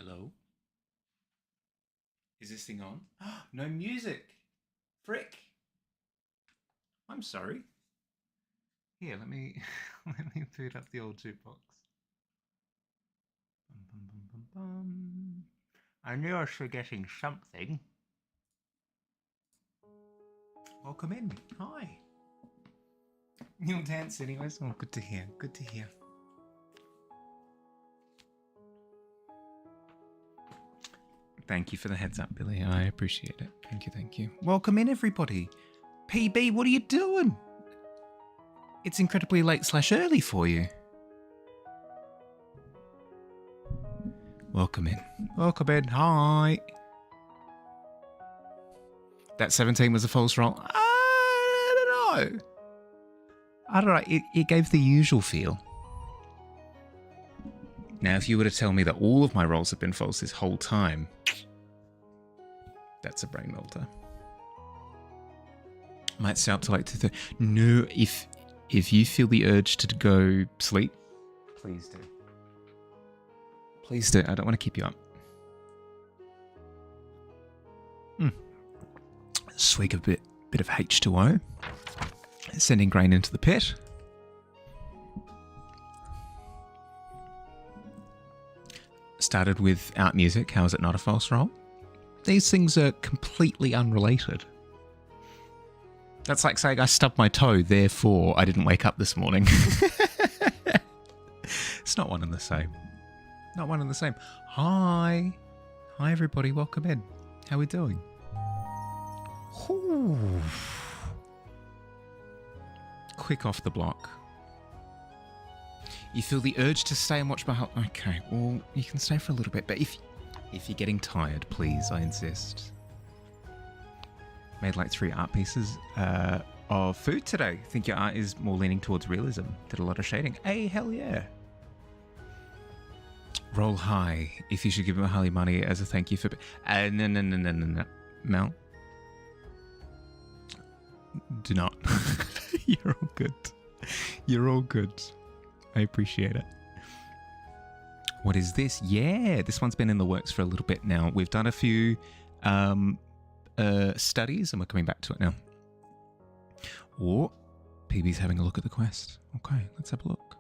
Hello? Is this thing on? No music! Frick! I'm sorry. Here, let me let me boot up the old jukebox. Bum, bum, bum, bum, bum. I knew I was forgetting something. Welcome in. Hi. You'll dance anyways? Oh, good to hear. Good to hear. Thank you for the heads up, Billy. I appreciate it. Thank you, thank you. Welcome in, everybody. PB, what are you doing? It's incredibly late/early for you. Welcome in. Welcome in. Hi. That 17 was a false roll. I don't know. It gave the usual feel. Now, if you were to tell me that all of my rolls have been false this whole time, that's a brain melter. Might stay up till like 2:30. No, if you feel the urge to go sleep, please do. Please do. I don't want to keep you up. Swig a bit of H2O. Sending grain into the pit. Started without music. How is it not a false roll? These things are completely unrelated. That's like saying I stubbed my toe, therefore I didn't wake up this morning. It's not one and the same. Not one and the same. Hi. Hi, everybody. Welcome in. How are we doing? Ooh. Quick off the block. You feel the urge to stay and watch my... Okay, well, you can stay for a little bit, but if you're getting tired, please, I insist. Made like 3 art pieces of food today. Think your art is more leaning towards realism. Did a lot of shading. Hey, hell yeah. Roll high. If you should give him Harley money as a thank you for... No. Mel. Do not. You're all good. You're all good. I appreciate it. What is this? Yeah, this one's been in the works for a little bit now. We've done a few studies and we're coming back to it now. Oh, PB's having a look at the quest. Okay, let's have a look.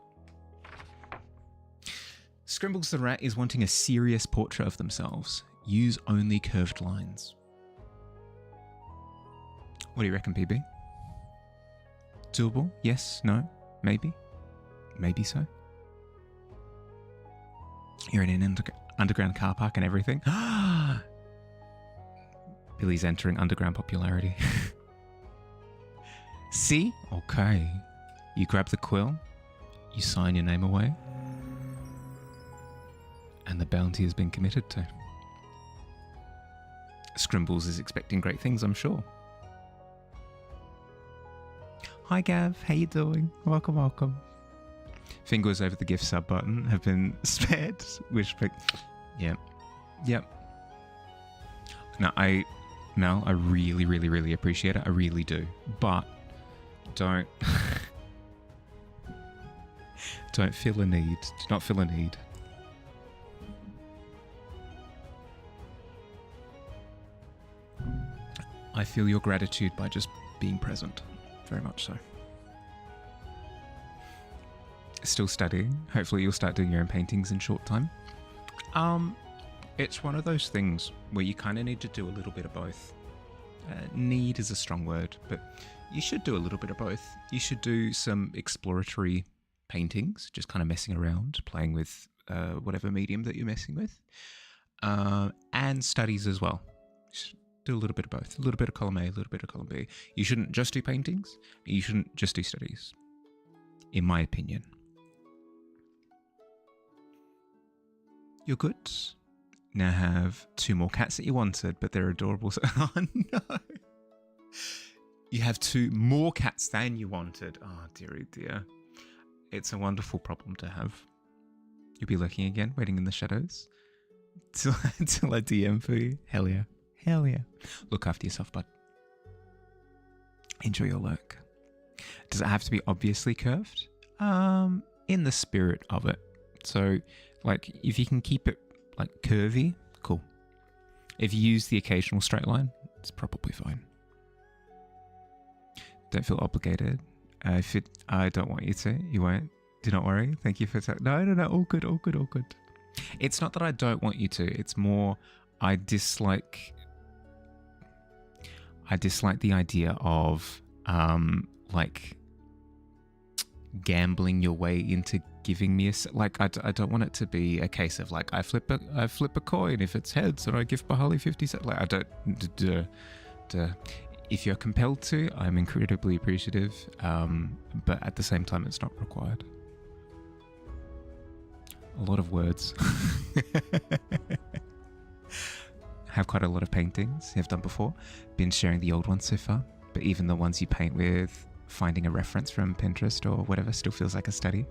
Scrimbles the Rat is wanting a serious portrait of themselves. Use only curved lines. What do you reckon, PB? Doable? Yes? No? Maybe? Maybe so? You're in an underground car park and everything. Billy's entering underground popularity. See? Okay. You grab the quill, you sign your name away, and the bounty has been committed to. Scrimbles is expecting great things, I'm sure. Hi Gav, how you doing? Welcome, welcome. Fingers over the gift sub button have been spared. Yep. Now, Mel, I really, really, really appreciate it. I really do. But don't feel a need. Do not feel a need. I feel your gratitude by just being present. Very much so. Still studying. Hopefully you'll start doing your own paintings in short time. It's one of those things where you kind of need to do a little bit of both. Need is a strong word, but you should do a little bit of both. You should do some exploratory paintings, just kind of messing around, playing with whatever medium that you're messing with, and studies as well. Do a little bit of both. A little bit of column A, a little bit of column B. You shouldn't just do paintings. You shouldn't just do studies, in my opinion. You're good. Now have 2 more cats that you wanted, but they're adorable. Oh no. You have 2 more cats than you wanted. Oh dearie dear. It's a wonderful problem to have. You'll be lurking again, waiting in the shadows. Till I DM for you. Hell yeah. Hell yeah. Look after yourself, bud. Enjoy your lurk. Does it have to be obviously curved? In the spirit of it. So, like, if you can keep it like curvy, cool. If you use the occasional straight line, it's probably fine. Don't feel obligated. If I don't want you to, you won't. Do not worry. Thank you for no. All good. It's not that I don't want you to. It's more I dislike the idea of like gambling your way into giving me I don't want it to be a case of like I flip a coin. If it's heads, and I give Bahali 50 cents. Like I don't. If you're compelled to, I'm incredibly appreciative. But at the same time, it's not required. A lot of words. Have quite a lot of paintings I've done before. Been sharing the old ones so far, but even the ones you paint with, finding a reference from Pinterest or whatever still feels like a study.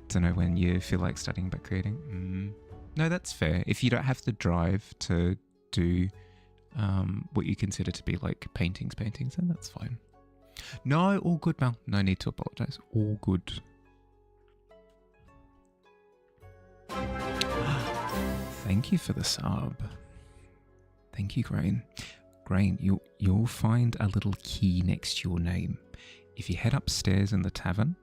Don't know when you feel like studying but creating. No, that's fair. If you don't have the drive to do what you consider to be like paintings, then that's fine. No, all good, Mel. No need to apologize. All good. Thank you for the sub. Thank you, Grain. Grain, you'll find a little key next to your name. If you head upstairs in the tavern,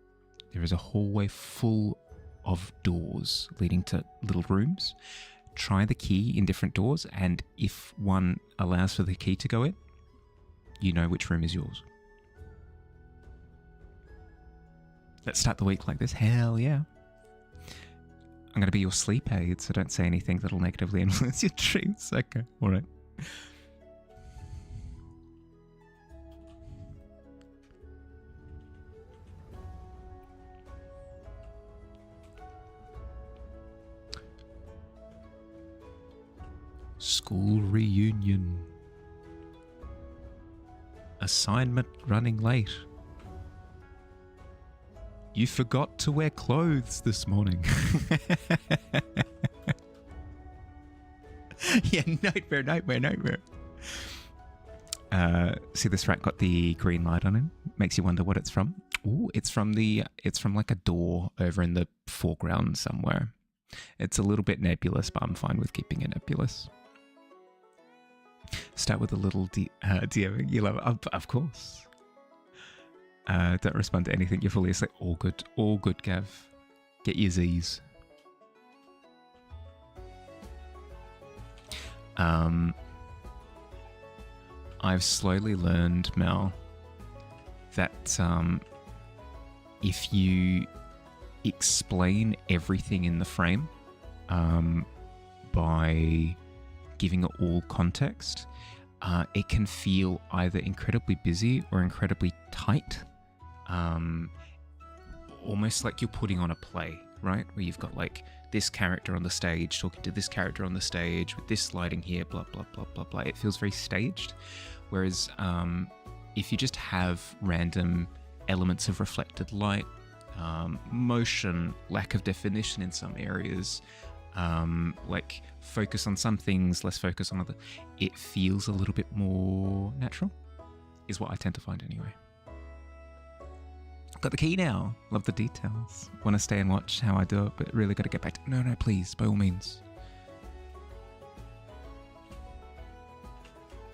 there is a hallway full of doors leading to little rooms. Try the key in different doors, and if one allows for the key to go in, you know which room is yours. Let's start the week like this. Hell yeah. I'm going to be your sleep aid, so don't say anything that'll negatively influence your dreams. Okay, all right. School reunion. Assignment running late. You forgot to wear clothes this morning. Yeah, nightmare. See, this rat got the green light on him. Makes you wonder what it's from. Ooh, it's from like a door over in the foreground somewhere. It's a little bit nebulous, but I'm fine with keeping it nebulous. Start with a little DMing. You love it, of course. Don't respond to anything. You're fully asleep. All good, Gav. Get your Z's. I've slowly learned, Mel, that if you explain everything in the frame by giving it all context, it can feel either incredibly busy or incredibly tight. Almost like you're putting on a play, right? Where you've got like this character on the stage talking to this character on the stage with this lighting here, blah, blah, blah, blah, blah. It feels very staged. Whereas if you just have random elements of reflected light, motion, lack of definition in some areas, like focus on some things, less focus on other, it feels a little bit more natural, is what I tend to find anyway. Got the key now. Love the details. Want to stay and watch how I do it, but really got to get back to... No, please, by all means.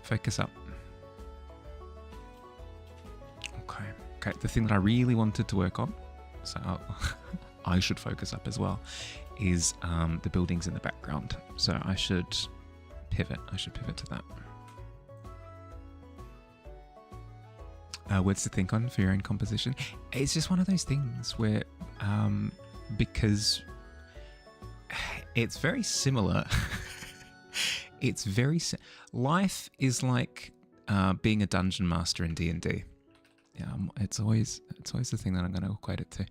Focus up. Okay. The thing that I really wanted to work on, so I should focus up as well, is the buildings in the background. So I should pivot. To that. Words to think on for your own composition. It's just one of those things where, because it's very similar. Life is like being a dungeon master in D&D. Yeah, it's always the thing that I'm going to equate it to.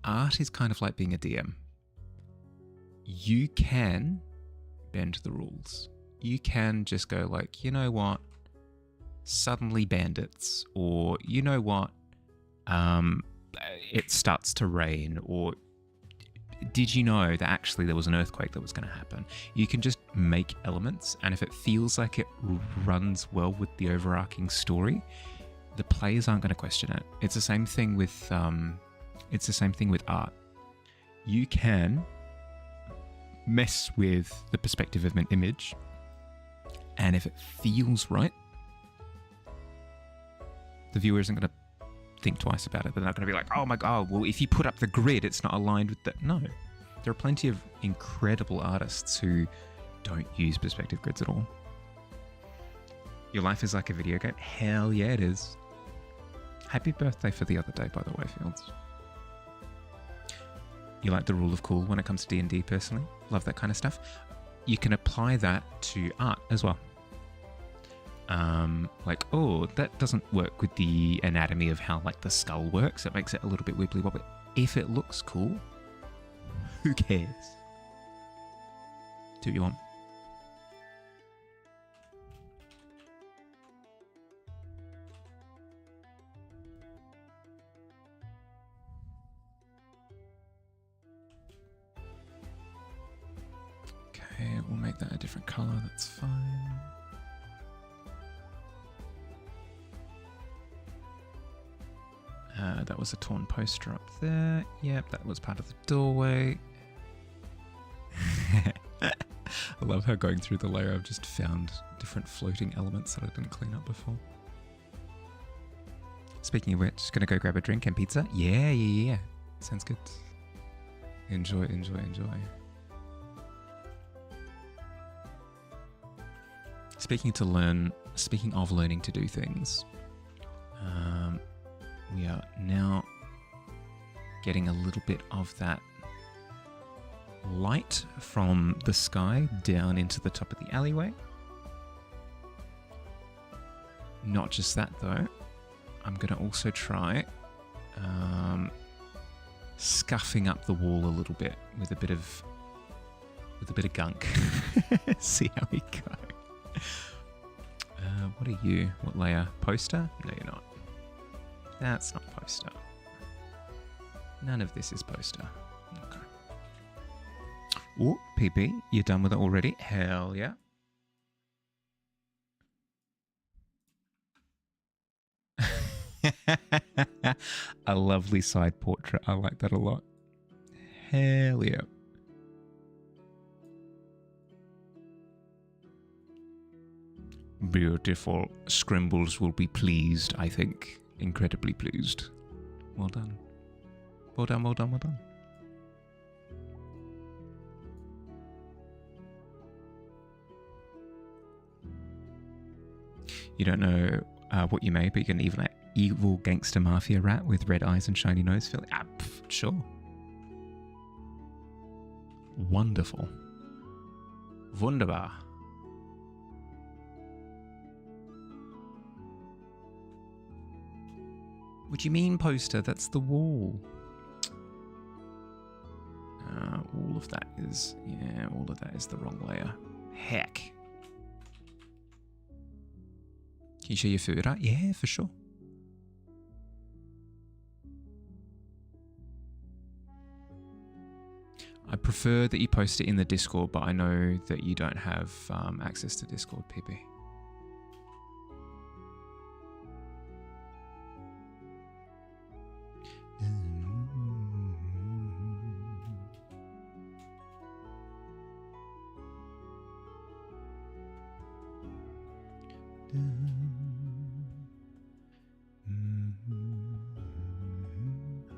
Art is kind of like being a DM. You can bend the rules. You can just go like, you know what? Suddenly bandits, or you know what? It starts to rain, or did you know that actually there was an earthquake that was going to happen? You can just make elements, and if it feels like it runs well with the overarching story, the players aren't going to question it. It's the same thing with art. You can mess with the perspective of an image, and if it feels right, the viewer isn't going to think twice about it. They're not going to be like, oh my god, well, if you put up the grid, it's not aligned with that. No. There are plenty of incredible artists who don't use perspective grids at all. Your life is like a video game? Hell yeah, it is. Happy birthday for the other day, by the way, Fields. You like the rule of cool when it comes to D&D personally? Love that kind of stuff. You can apply that to art as well. Like, oh, that doesn't work with the anatomy of how like the skull works. It makes it a little bit wibbly wobbly. If it looks cool, who cares? Do what you want. Okay, we'll make that a different color. That's fine. That was a torn poster up there. Yep, that was part of the doorway. I love how going through the layer I've just found different floating elements that I didn't clean up before. Speaking of which, just gonna go grab a drink and pizza. Yeah. Sounds good. Enjoy. Speaking of learning to do things, we are now getting a little bit of that light from the sky down into the top of the alleyway. Not just that though, I'm going to also try scuffing up the wall a little bit with a bit of gunk. See how we go. What are you? What layer? Poster? No, you're not. That's not poster. None of this is poster. Okay. Oh, PB, you're done with it already? Hell yeah. A lovely side portrait. I like that a lot. Hell yeah. Beautiful. Scrimbles will be pleased, I think. Incredibly pleased. Well done. Well done. You don't know what you made, but you can even like evil gangster mafia rat with red eyes and shiny nose. Feel sure. Wonderful. Wunderbar. What do you mean poster? That's the wall. All of that is the wrong layer. Heck. Can you show your food art? Yeah, for sure. I prefer that you post it in the Discord, but I know that you don't have access to Discord, PB.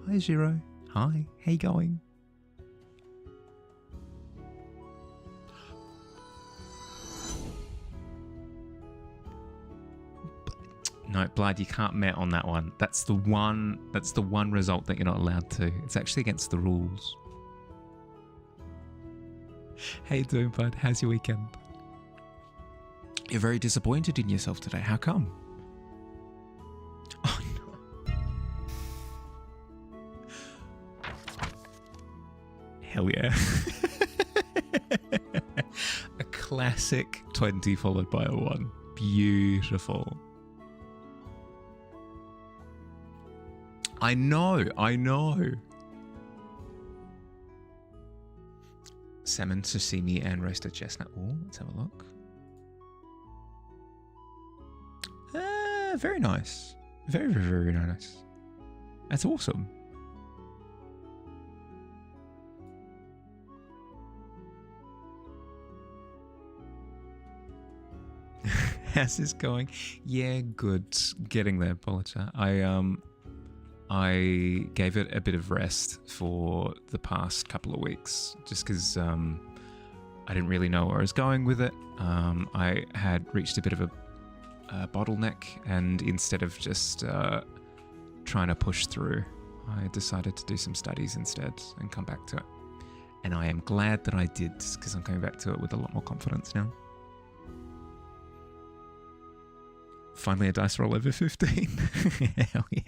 Hi, Zero. Hi, how you going? No, Blood, you can't met on that one. That's the one result that you're not allowed to. It's actually against the rules. How you doing, bud? How's your weekend? You're very disappointed in yourself today. How come? Oh, no. Hell yeah. A classic 20 followed by a 1. Beautiful. I know. Salmon, sashimi, and roasted chestnut. Oh, let's have a look. Very nice. Very, very, very nice. That's awesome. How's this going? Yeah, good. Getting there, Polita. I gave it a bit of rest for the past couple of weeks, just because I didn't really know where I was going with it. I had reached a bit of a bottleneck, and instead of just trying to push through, I decided to do some studies instead and come back to it. And I am glad that I did, because I'm coming back to it with a lot more confidence now. Finally a dice roll over 15. Hell yeah.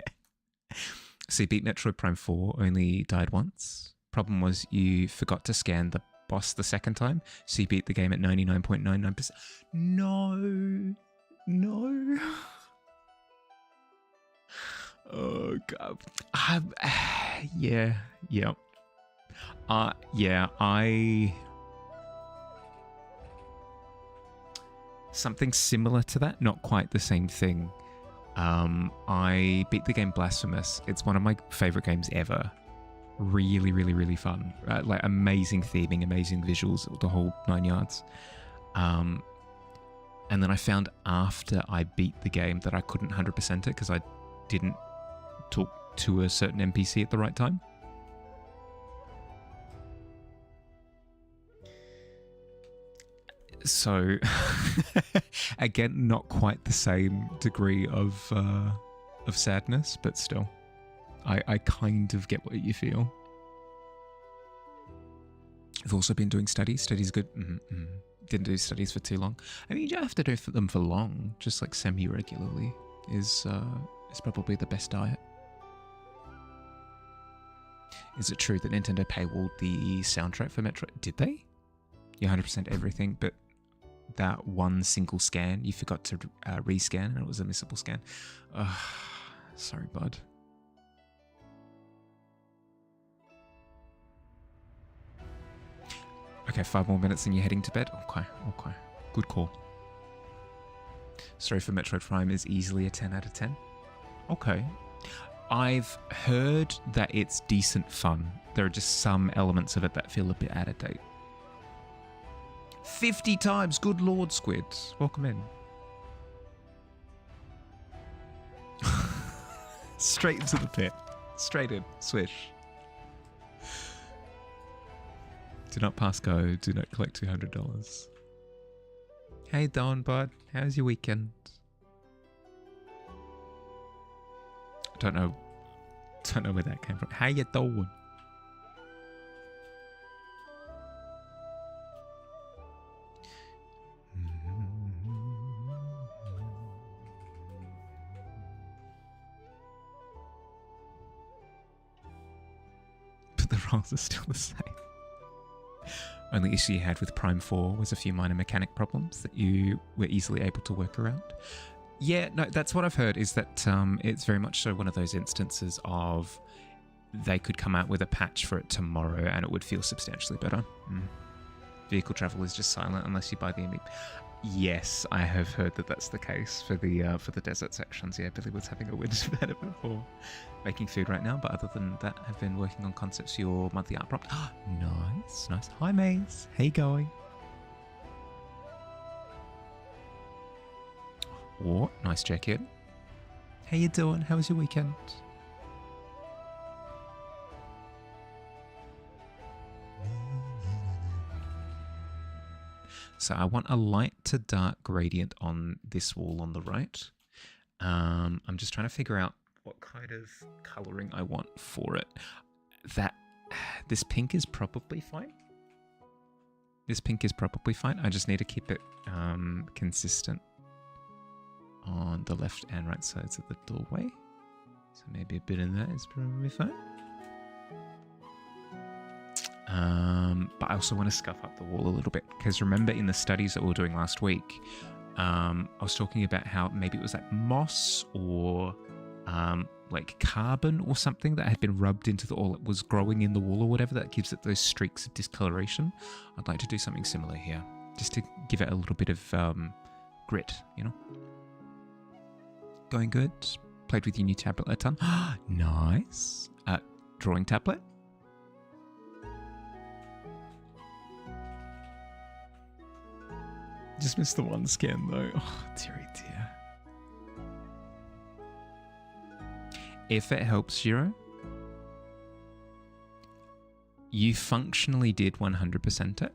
So you beat Metroid Prime 4, only died once. Problem was you forgot to scan the boss the second time, so you beat the game at 99.99%. No. Oh, God. Yeah. Something similar to that, not quite the same thing. I beat the game Blasphemous. It's one of my favorite games ever. Really, really, really fun. Like amazing theming, amazing visuals, the whole 9 yards. And then I found after I beat the game that I couldn't 100% it because I didn't talk to a certain NPC at the right time. So, again, not quite the same degree of sadness, but still, I kind of get what you feel. I've also been doing studies. Studies good. Didn't do studies for too long. I mean, you don't have to do them for long. Just like semi-regularly is probably the best diet. Is it true that Nintendo paywalled the soundtrack for Metroid? Did they? You 100% everything, but that one single scan, you forgot to rescan, and it was a missable scan. Sorry, bud. Okay, 5 more minutes and you're heading to bed? Okay. Good call. Story for Metroid Prime is easily a 10 out of 10. Okay. I've heard that it's decent fun. There are just some elements of it that feel a bit out of date. 50 times, good lord, Squid. Welcome in. Straight into the pit. Straight in. Swish. Do not pass go. Do not collect $200. How you doing, bud? How's your weekend? Don't know where that came from. How you doing? But the rolls are still the same. Only issue you had with Prime 4 was a few minor mechanic problems that you were easily able to work around. Yeah, no, that's what I've heard, is that it's very much so one of those instances of they could come out with a patch for it tomorrow and it would feel substantially better. Vehicle travel is just silent unless you buy the MVP. Yes, I have heard that that's the case for the desert sections. Yeah, Billy was having a whinge about it before. Making food right now, but other than that, I've been working on concepts for your monthly art prompt. Nice. Hi, Maze. How you going? Oh, nice check-in. How you doing? How was your weekend? So I want a light to dark gradient on this wall on the right. I'm just trying to figure out what kind of colouring I want for it. This pink is probably fine. I just need to keep it consistent on the left and right sides of the doorway. So maybe a bit of that is probably fine. But I also want to scuff up the wall a little bit, because remember in the studies that we were doing last week, I was talking about how maybe it was like moss or like carbon or something that had been rubbed into the wall. It was growing in the wall or whatever that gives it those streaks of discoloration. I'd like to do something similar here, just to give it a little bit of grit, you know? Going good. Played with your new tablet a ton. Nice. Drawing tablet. Just missed the one scan though. Oh, dearie dear. If it helps, Shiro, you functionally did 100% it.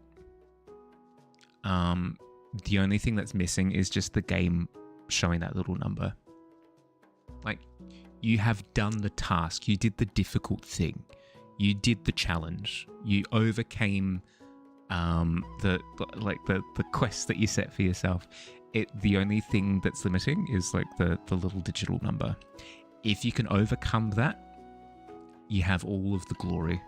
The only thing that's missing is just the game showing that little number. Like, you have done the task. You did the difficult thing. You did the challenge. You overcame the quest that you set for yourself. The only thing that's limiting is like the little digital number. If you can overcome that, you have all of the glory.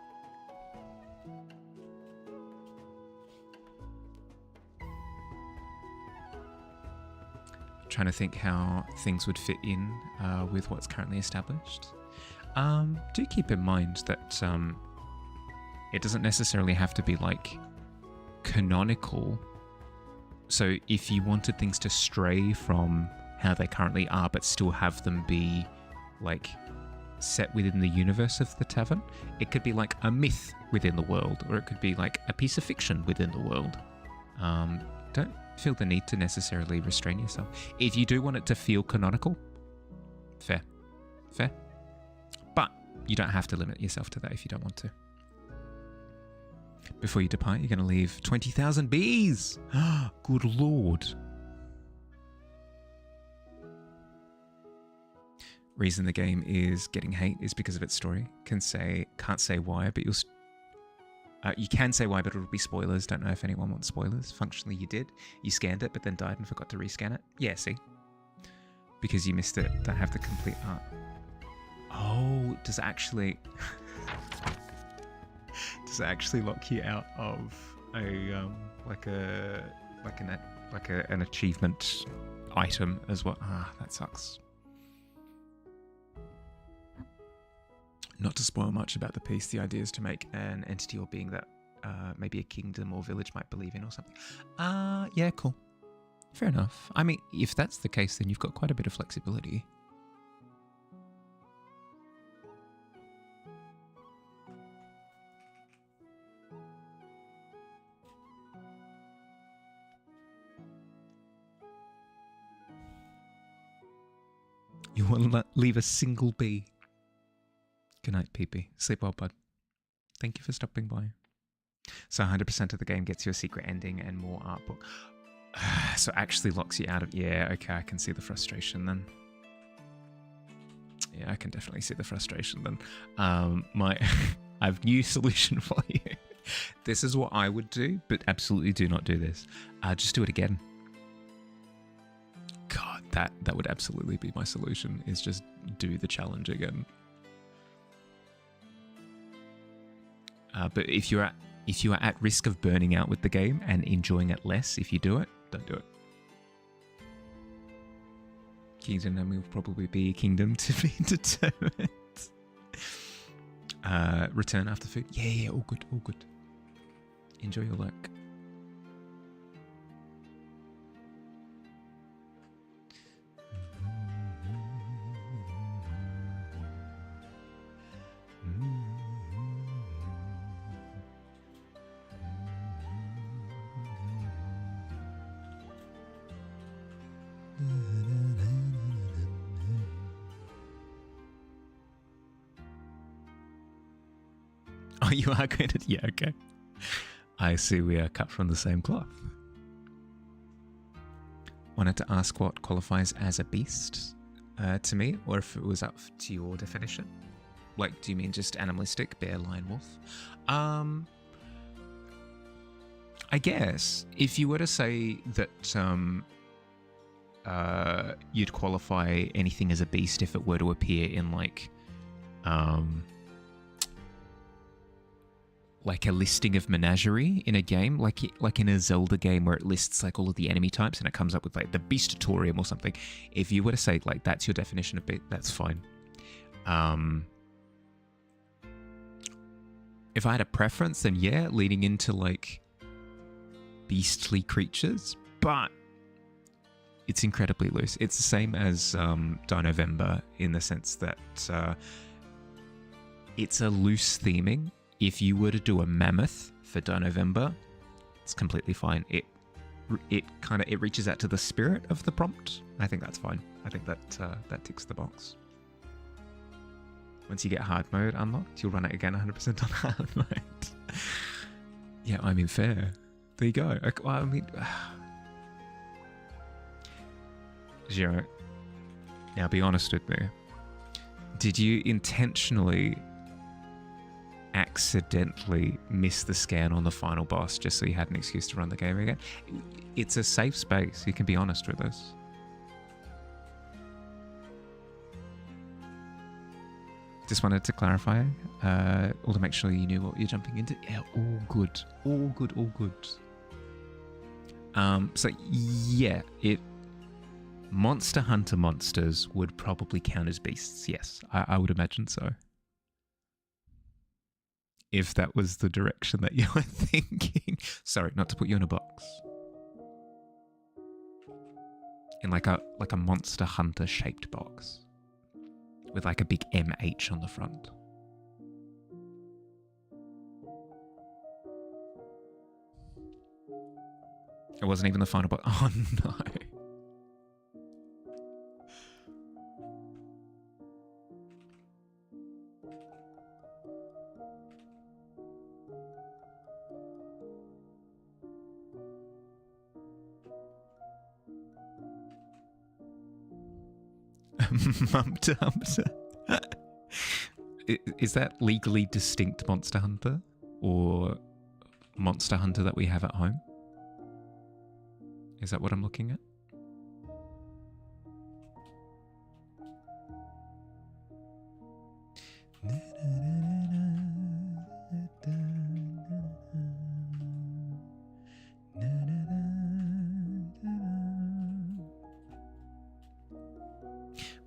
Trying to think how things would fit in with what's currently established. Do keep in mind that it doesn't necessarily have to be like canonical. So if you wanted things to stray from how they currently are but still have them be like set within the universe of the Tavern, it could be like a myth within the world, or it could be like a piece of fiction within the world. Don't feel the need to necessarily restrain yourself. If you do want it to feel canonical, fair. But you don't have to limit yourself to that if you don't want to. Before you depart, you're going to leave 20,000 bees. Good lord. Reason the game is getting hate is because of its story. Can't say why, but you can say why, but it'll be spoilers. Don't know if anyone wants spoilers. Functionally, you did. You scanned it, but then died and forgot to rescan it. Yeah, see? Because you missed it. Don't have the complete art. Oh, does it actually... does it actually lock you out of an achievement item as well? Ah, that sucks. Not to spoil much about the piece, the idea is to make an entity or being that maybe a kingdom or village might believe in or something. Yeah, cool. Fair enough. I mean, if that's the case, then you've got quite a bit of flexibility. You won't leave a single bee. Good night, PP. Sleep well, bud. Thank you for stopping by. So 100% of the game gets you a secret ending and more art book. So actually locks you out of... Yeah, okay, I can see the frustration then. Yeah, I can definitely see the frustration then. I have a new solution for you. This is what I would do, but absolutely do not do this. Just do it again. God, that would absolutely be my solution, is just do the challenge again. But if you are at risk of burning out with the game and enjoying it less if you do it, don't do it. Kingdom name will probably be a kingdom to be determined. Return after food. Yeah, all good. Enjoy your work. Oh, you are going to... Yeah, okay. I see we are cut from the same cloth. Wanted to ask what qualifies as a beast to me, or if it was up to your definition. Like, do you mean just animalistic, bear, lion, wolf? I guess if you were to say that you'd qualify anything as a beast if it were to appear in like a listing of menagerie in a game, like in a Zelda game where it lists like all of the enemy types and it comes up with like the Beastatorium or something. If you were to say like that's your definition of beast, that's fine. If I had a preference, then yeah, leading into like beastly creatures, but it's incredibly loose. It's the same as Dinovember in the sense that it's a loose theming. If you were to do a mammoth for Dinovember, it's completely fine. It it reaches out to the spirit of the prompt. I think that's fine. I think that ticks the box. Once you get hard mode unlocked, you'll run it again 100% on hard mode. Yeah, I mean, fair. There you go. Okay, well, I mean, Zero, now be honest with me. Did you intentionally accidentally miss the scan on the final boss just so you had an excuse to run the game again? It's a safe space. You can be honest with us. Just wanted to clarify, or to make sure you knew what you're jumping into. Yeah, all good. All good, all good. So yeah, Monster Hunter monsters would probably count as beasts. Yes, I would imagine so. If that was the direction that you were thinking. Sorry, not to put you in a box. In like a Monster Hunter shaped box. With like a big MH on the front. It wasn't even the final boss. Oh no. Monster Hunter. Is that legally distinct Monster Hunter? Or Monster Hunter that we have at home? Is that what I'm looking at?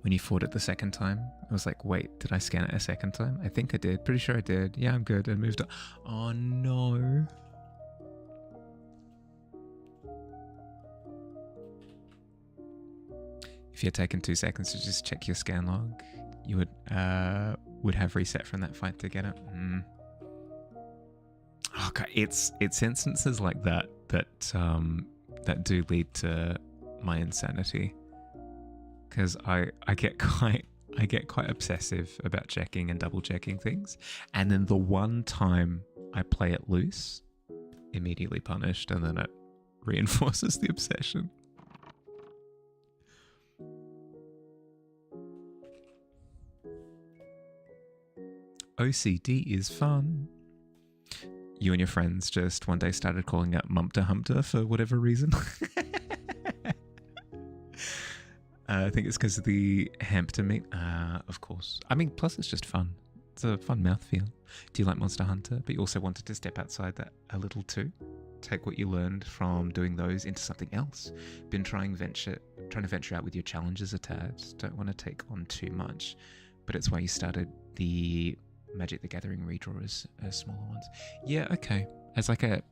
When you fought it the second time, I was like, wait, did I scan it a second time? I think I did. Pretty sure I did. Yeah, I'm good. And moved on. Oh, no. If you had taken 2 seconds to just check your scan log, you would have reset from that fight to get it. Okay, it's instances like that do lead to my insanity. Because I get quite obsessive about checking and double checking things, and then the one time I play it loose, immediately punished, and then it reinforces the obsession. OCD is fun. You and your friends just one day started calling it Mumpter Humpter for whatever reason. I think it's because of the hamster meat, of course. I mean, plus it's just fun. It's a fun mouthfeel. Do you like Monster Hunter? But you also wanted to step outside that a little too. Take what you learned from doing those into something else. Been trying to venture out with your challenges a tad. Don't want to take on too much. But it's why you started the Magic the Gathering redraws as smaller ones. Yeah, okay. As like a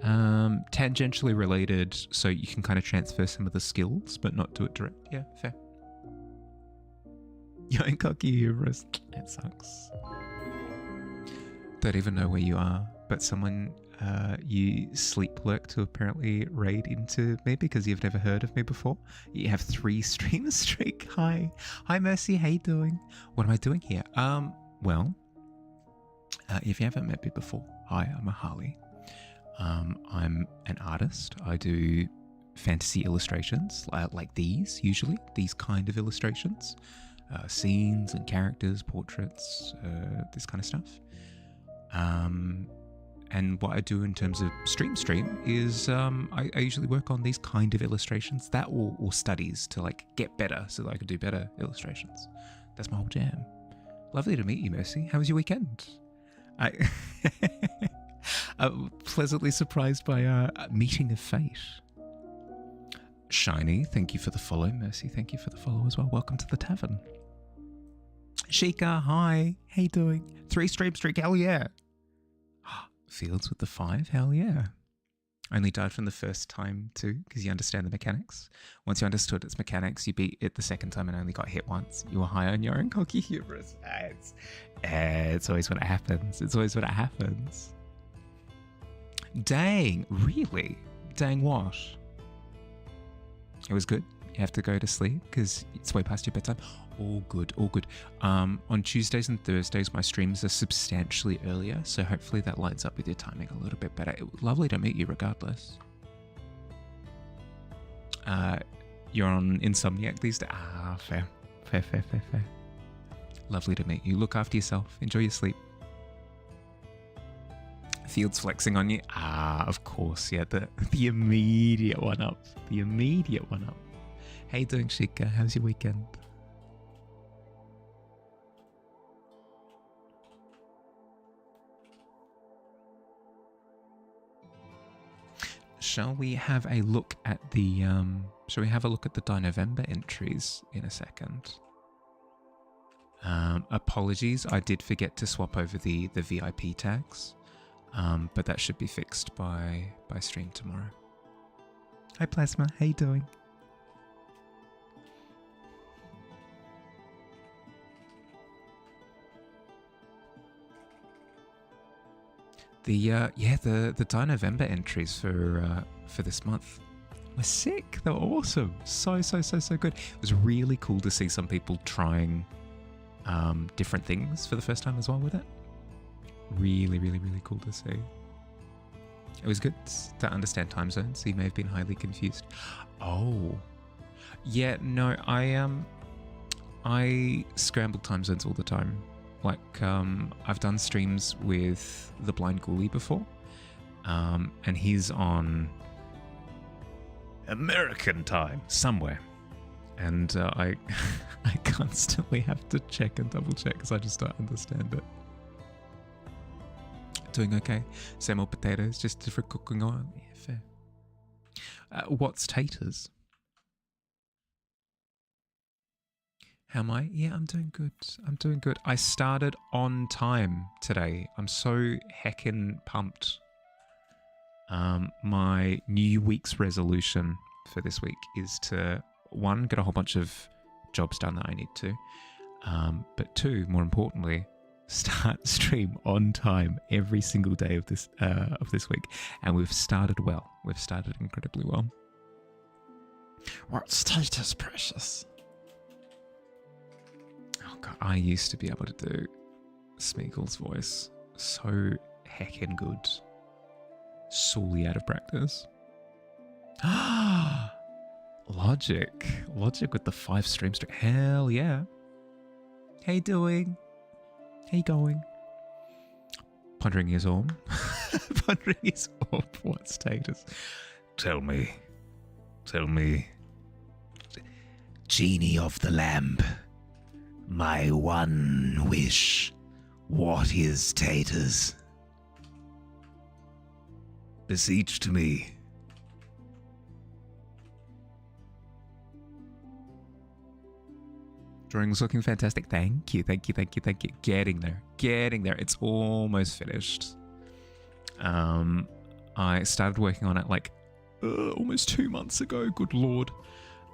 tangentially related, so you can kind of transfer some of the skills but not do it direct. Yeah, fair. You're in cocky hubris. It sucks. Don't even know where you are, but someone you sleep lurk to apparently raid into me because you've never heard of me before. You have 3 stream streak. Hi Mercy, how you doing? What am I doing here? Well, if you haven't met me before, hi, I'm a Harley. I'm an artist. I do fantasy illustrations like these, usually. These kind of illustrations. Scenes and characters, portraits, this kind of stuff. And what I do in terms of stream is I usually work on these kind of illustrations. That or studies to like get better so that I can do better illustrations. That's my whole jam. Lovely to meet you, Mercy. How was your weekend? I'm pleasantly surprised by a meeting of fate. Shiny, thank you for the follow. Mercy, thank you for the follow as well. Welcome to the Tavern. Sheikah, hi. How you doing? 3 stream streak, hell yeah. Fields with the 5, hell yeah. Only died from the first time too, because you understand the mechanics. Once you understood its mechanics, you beat it the second time and only got hit once. You were high on your own cocky hubris. It's always what happens. It's always what happens. Dang, really? Dang what? It was good. You have to go to sleep because it's way past your bedtime. All good, all good. On Tuesdays and Thursdays, my streams are substantially earlier, so hopefully that lines up with your timing a little bit better. Lovely to meet you regardless. You're on Insomniac these days? Ah, fair. Fair. Lovely to meet you. Look after yourself. Enjoy your sleep. Fields flexing on you? Ah, of course, yeah, the immediate one up. The immediate one up. How you doing, Shika? How's your weekend? Shall we have a look at the November entries in a second? Apologies, I did forget to swap over the VIP tags. But that should be fixed by stream tomorrow. Hi Plasma, how you doing? The November entries for this month were sick. They were awesome. So good. It was really cool to see some people trying different things for the first time as well with it. Really cool to see. It was good to understand time zones. So you may have been highly confused. Oh, yeah. No, I scramble time zones all the time. Like, I've done streams with the Blind Ghoulie before, and he's on American time somewhere, and I constantly have to check and double check because I just don't understand it. Doing okay. Same old potatoes, just different cooking oil. Yeah, fair. What's taters? How am I? Yeah, I'm doing good. I started on time today. I'm so heckin' pumped. My New Week's resolution for this week is to, one, get a whole bunch of jobs done that I need to. But two, more importantly, start stream on time every single day of this week. And we've started well. We've started incredibly well. What's taters, precious? Oh god, I used to be able to do Smeagol's voice so heckin' good. Sorely out of practice. Logic with the 5 stream streak. Hell yeah. How you doing? How you going? Pondering his orb. Pondering his orb. What status? Tell me. Genie of the lamp. My one wish. What is taters? Beseech to me. Drawing's looking fantastic. Thank you. Getting there. It's almost finished. I started working on it like almost 2 months ago. Good lord.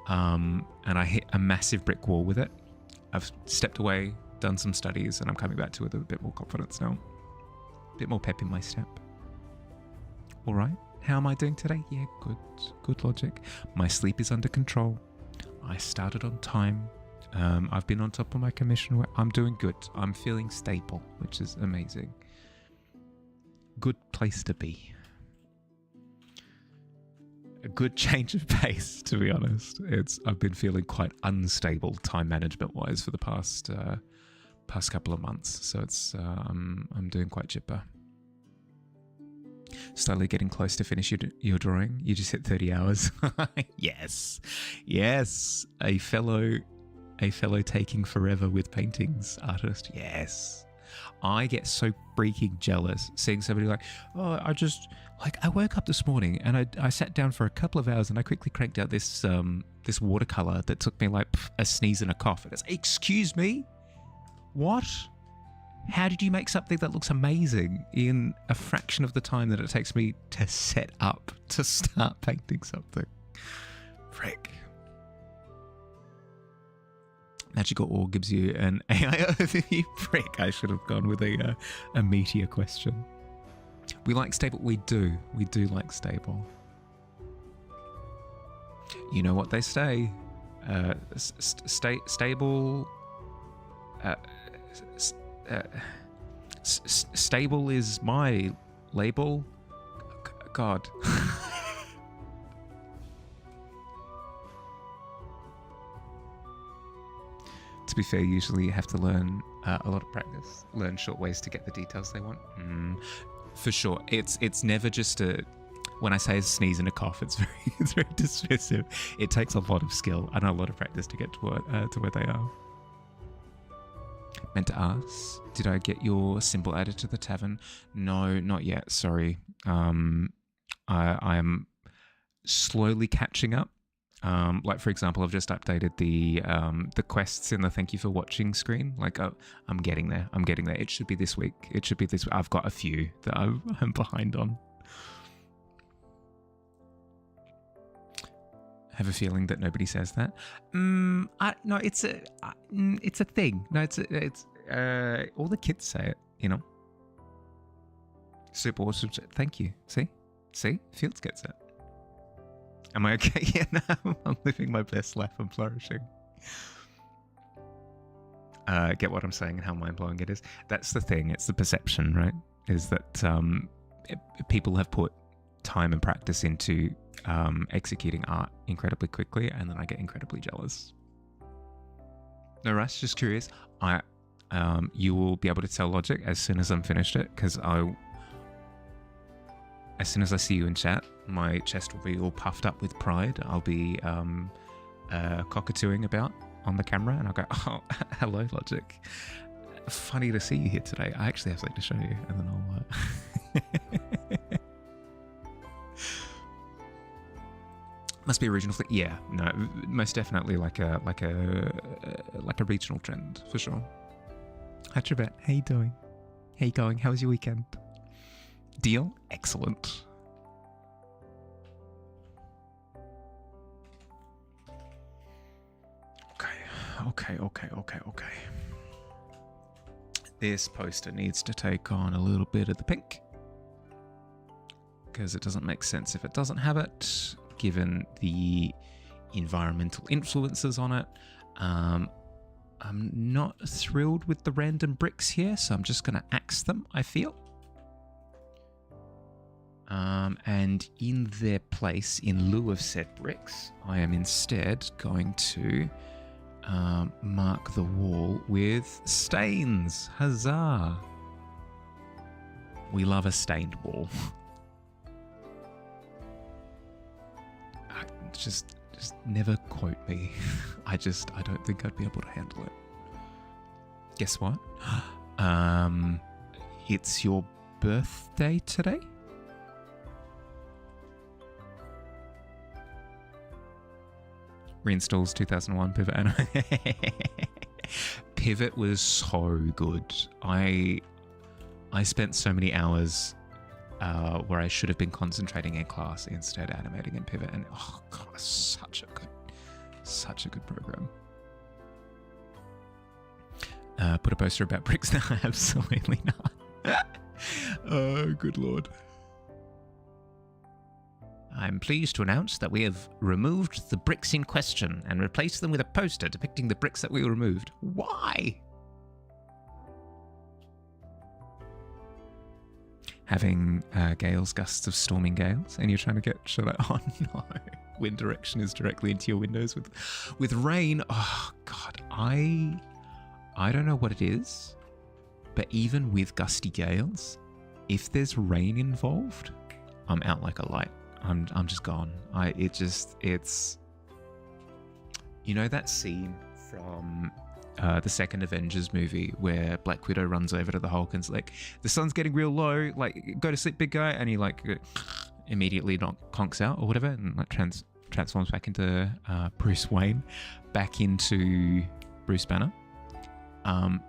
And I hit a massive brick wall with it. I've stepped away, done some studies, and I'm coming back to it with a bit more confidence now. A bit more pep in my step. All right. How am I doing today? Yeah, good. Good logic. My sleep is under control. I started on time. I've been on top of my commission work. I'm doing good. I'm feeling stable, which is amazing. Good place to be. A good change of pace, to be honest. I've been feeling quite unstable time management wise for the past couple of months. So I'm doing quite chipper. Slowly getting close to finish your drawing. You just hit 30 hours. Yes. A fellow taking forever with paintings artist. Yes. I get so freaking jealous seeing somebody like, oh, I woke up this morning and I sat down for a couple of hours and I quickly cranked out this watercolor that took me like a sneeze and a cough. And it's, excuse me? What? How did you make something that looks amazing in a fraction of the time that it takes me to set up to start painting something? Frick. Magical Ore gives you an AI overview. Frick, I should have gone with a meteor question. We like stable. We do like stable. You know what they say. Stable. Stable is my label. God. To be fair, usually you have to learn a lot of practice, learn short ways to get the details they want. For sure, it's never just a. When I say a sneeze and a cough, it's very dismissive. It takes a lot of skill and a lot of practice to get to where they are. Meant to ask, did I get your symbol added to the tavern? No, not yet. Sorry. I am slowly catching up. Like for example, I've just updated the quests in the thank you for watching screen. Like I'm getting there. It should be this week. I've got a few that I'm behind on. Have a feeling that nobody says that. No, it's a thing. No, it's all the kids say it. You know. Super awesome. Thank you. See, Fields gets it. Am I okay? Yeah, no, I'm living my best life. I'm flourishing. Get what I'm saying and how mind-blowing it is. That's the thing. It's the perception, right? Is that people have put time and practice into executing art incredibly quickly, and then I get incredibly jealous. No rush, just curious. You will be able to tell Logic as soon as I'm finished it, because as soon as I see you in chat, my chest will be all puffed up with pride. I'll be cockatooing about on the camera, and I'll go, "Oh, hello, Logic. Funny to see you here today. I actually have something to show you," and then I'll. Must be a regional thing. Yeah, no, most definitely like a regional trend for sure. Hi Trebet, how you doing? How you going? How was your weekend? Deal? Excellent. Okay. This poster needs to take on a little bit of the pink, because it doesn't make sense if it doesn't have it, given the environmental influences on it. I'm not thrilled with the random bricks here, so I'm just going to axe them, I feel. And in their place, in lieu of said bricks, I am instead going to mark the wall with stains. Huzzah! We love a stained wall. Just never quote me. I don't think I'd be able to handle it. Guess what? It's your birthday today? Reinstalls 2001 Pivot. Pivot was so good. I spent so many hours where I should have been concentrating in class, instead animating in Pivot, and oh god, such a good program. Put a poster about bricks now? Absolutely not. Oh, good lord. I'm pleased to announce that we have removed the bricks in question and replaced them with a poster depicting the bricks that we removed. Why? Having gales, gusts of storming gales, and you're trying to get shut out. Oh no. Wind direction is directly into your windows with rain. Oh god, I don't know what it is, but even with gusty gales, if there's rain involved, I'm out like a light. I'm just gone. It's you know that scene from the second Avengers movie where Black Widow runs over to the Hulk and's like, the sun's getting real low, like go to sleep big guy, and he like immediately conks out or whatever, and like transforms back into Bruce Wayne, back into Bruce Banner.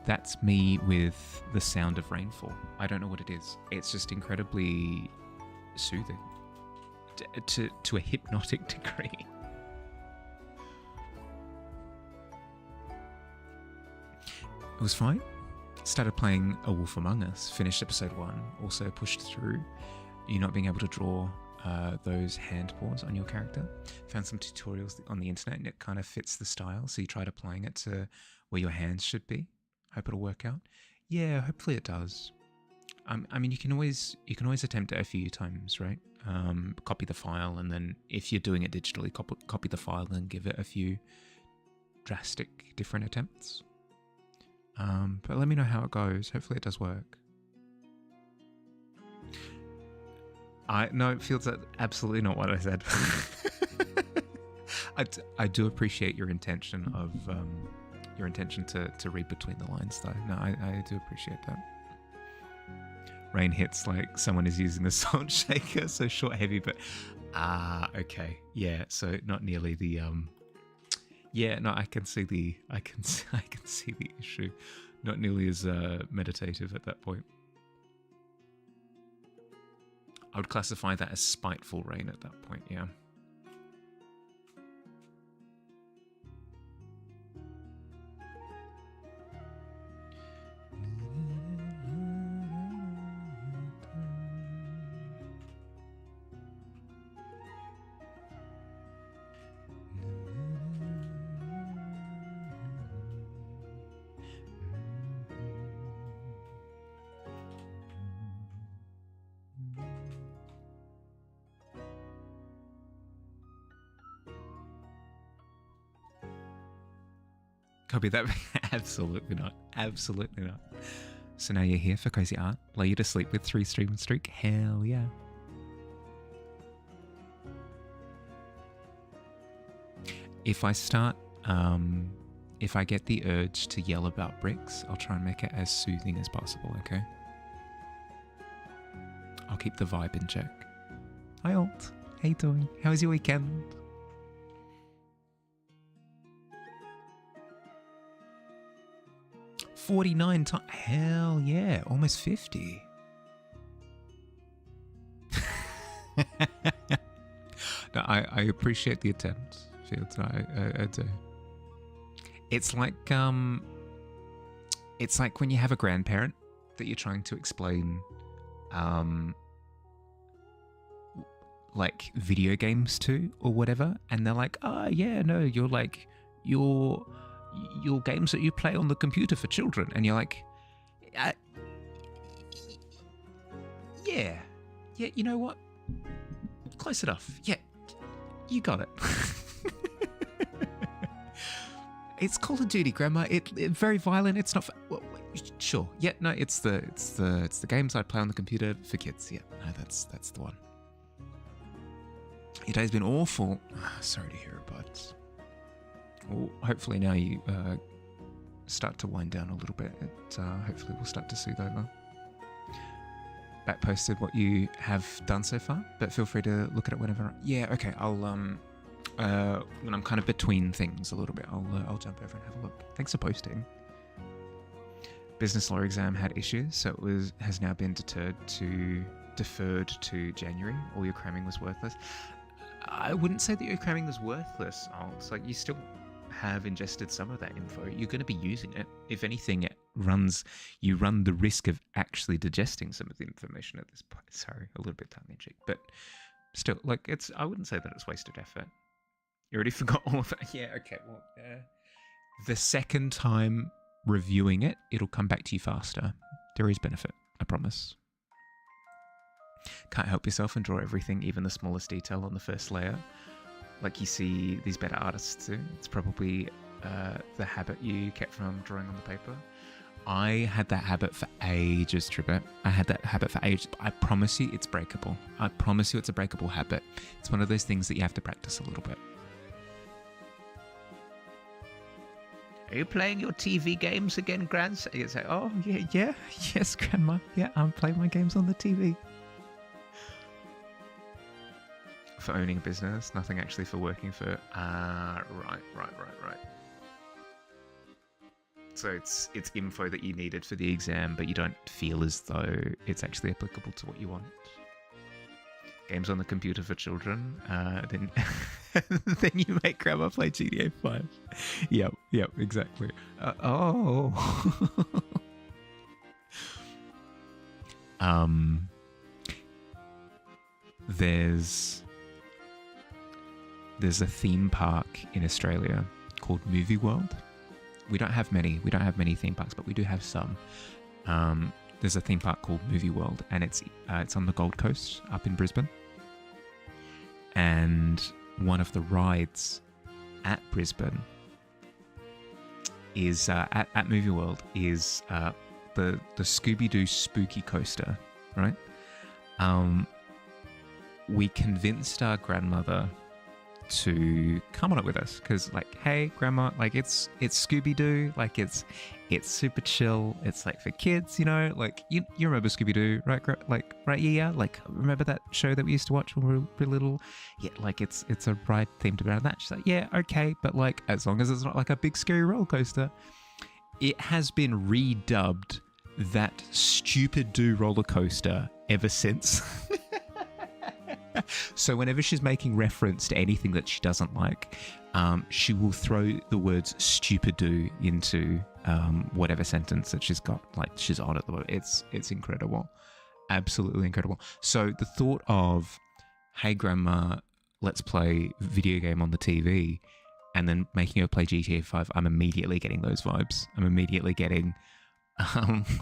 That's me with the sound of rainfall. I don't know what it is. It's just incredibly soothing to a hypnotic degree. It was fine. Started playing A Wolf Among Us, finished episode 1, also pushed through. You not being able to draw those hand paws on your character. Found some tutorials on the internet and it kind of fits the style. So you tried applying it to where your hands should be. Hope it'll work out. Yeah, hopefully it does. I mean, you can always attempt it a few times, right? Copy the file, and then if you're doing it digitally, copy the file and give it a few drastic different attempts. But let me know how it goes. Hopefully it does work. No, it feels absolutely not what I said. I do appreciate your intention of to read between the lines, though. No, I do appreciate that. Rain hits like someone is using the salt shaker, so short, heavy, but okay, yeah. So not nearly the yeah. No, I can see the issue. Not nearly as meditative at that point. I would classify that as spiteful rain at that point. Yeah. Copy that. Absolutely not. Absolutely not. So now you're here for cozy art. Lay you to sleep with 3 stream streak. Hell yeah. If I start, if I get the urge to yell about bricks, I'll try and make it as soothing as possible, okay? I'll keep the vibe in check. Hi Alt. How you doing? How was your weekend? $49 times. Hell yeah, almost 50. No, I appreciate the attempt, Fields. I do. It's like when you have a grandparent that you're trying to explain like video games to or whatever, and they're like, oh yeah, no, you're like your games that you play on the computer for children, and you're like, yeah, you know what? Close enough. Yeah, you got it. It's Call of Duty, Grandma. It very violent. It's not. Well, sure. Yeah, no. It's the games I play on the computer for kids. Yeah, no, that's the one. Your day's been awful. Sorry to hear it, bud. Well, hopefully now you start to wind down a little bit. Hopefully we'll start to soothe over. Backposted what you have done so far, but feel free to look at it whenever. Yeah, okay. I'll when I'm kind of between things a little bit, I'll jump over and have a look. Thanks for posting. Business law exam had issues, so it has now been deferred to January. All your cramming was worthless. I wouldn't say that your cramming was worthless. It's like you still have ingested some of that info. You're going to be using it. If anything, you run the risk of actually digesting some of the information at this point. Sorry, a little bit tongue in cheek, but still, like I wouldn't say that it's wasted effort. You already forgot all of it. Yeah, okay. Well, the second time reviewing it, it'll come back to you faster. There is benefit, I promise. Can't help yourself and draw everything, even the smallest detail on the first layer. Like you see these better artists do. It's probably the habit you kept from drawing on the paper. I had that habit for ages, Tribbit. I had that habit for ages. I promise you it's breakable. I promise you it's a breakable habit. It's one of those things that you have to practice a little bit. Are you playing your TV games again, Grants? You say, oh, yeah, yes, Grandma. Yeah, I'm playing my games on the TV. For owning a business, nothing actually for working for. Right. So it's info that you needed for the exam, but you don't feel as though it's actually applicable to what you want. Games on the computer for children, then then you make Grandma play GTA 5. Yep, exactly. there's a theme park in Australia called Movie World. We don't have many theme parks, but we do have some. There's a theme park called Movie World, and it's on the Gold Coast up in Brisbane. And one of the rides at Brisbane is at Movie World is the Scooby-Doo Spooky Coaster, right? We convinced our grandmother to come on it with us because, like, hey, grandma, like it's Scooby-Doo, like it's super chill. It's like for kids, you know, like you remember Scooby-Doo, right? Like, right? Yeah. Like, remember that show that we used to watch when we were little? Yeah, like it's a ride themed around that. She's like, yeah, okay, but like as long as it's not like a big scary roller coaster. It has been redubbed that Stupid Do roller coaster ever since. So whenever she's making reference to anything that she doesn't like, she will throw the words "stupid do" into whatever sentence that she's got, like she's on at the moment. It's incredible, absolutely incredible. So the thought of, hey grandma, let's play video game on the TV, and then making her play GTA 5, I'm immediately getting those vibes. I'm immediately getting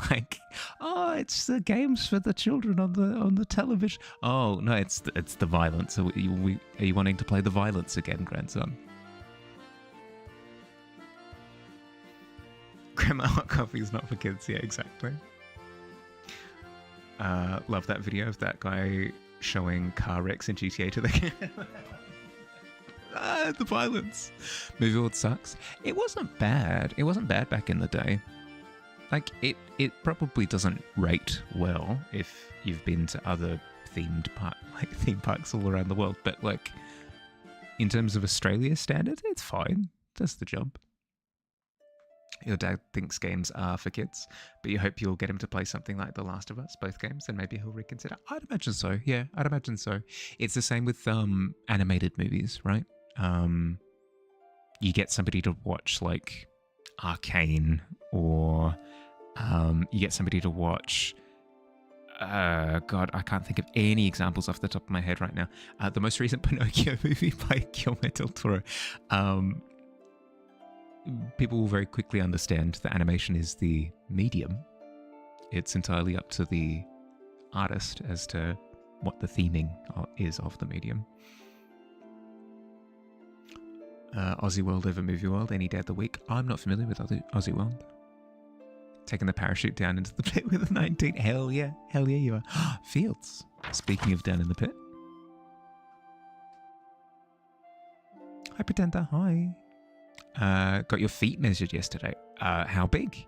like, oh, it's the games for the children on the television. Oh no, it's the violence. So are you wanting to play the violence again, grandson? Grandma, hot coffee is not for kids. Yeah, exactly. Love that video of that guy showing car wrecks in GTA to the camera. The violence. Movie world sucks. It wasn't bad. It wasn't bad back in the day. Like, it probably doesn't rate well if you've been to other theme parks all around the world. But, like, in terms of Australia standards, it's fine. Does the job. Your dad thinks games are for kids, but you hope you'll get him to play something like The Last of Us, both games, and maybe he'll reconsider. I'd imagine so. Yeah, I'd imagine so. It's the same with animated movies, right? You get somebody to watch, like, Arcane, or you get somebody to watch God, I can't think of any examples off the top of my head right now. The most recent Pinocchio movie by Guillermo del Toro. People will very quickly understand that animation is the medium. It's entirely up to the artist as to what the theming is of the medium. Aussie World over Movie World, any day of the week. I'm not familiar with Aussie World. Taking the parachute down into the pit with a 19. Hell yeah you are. Fields. Speaking of down in the pit. Hi Pretender, hi. Got your feet measured yesterday. How big?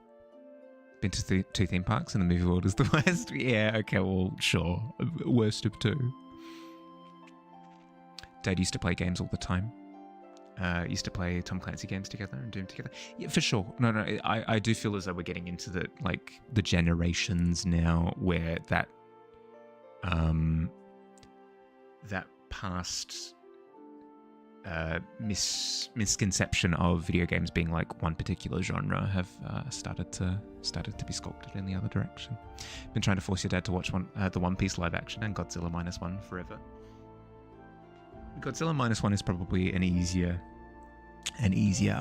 Been to two theme parks and the movie world is the worst. Yeah, okay, well, sure. Worst of two. Dad used to play games all the time. Used to play Tom Clancy games together and Doom together. Yeah, for sure. No, I do feel as though we're getting into the generations now where that past misconception of video games being like one particular genre have started to be sculpted in the other direction. Been trying to force your dad to watch the One Piece live action and Godzilla -1 forever. Godzilla -1 is probably an easier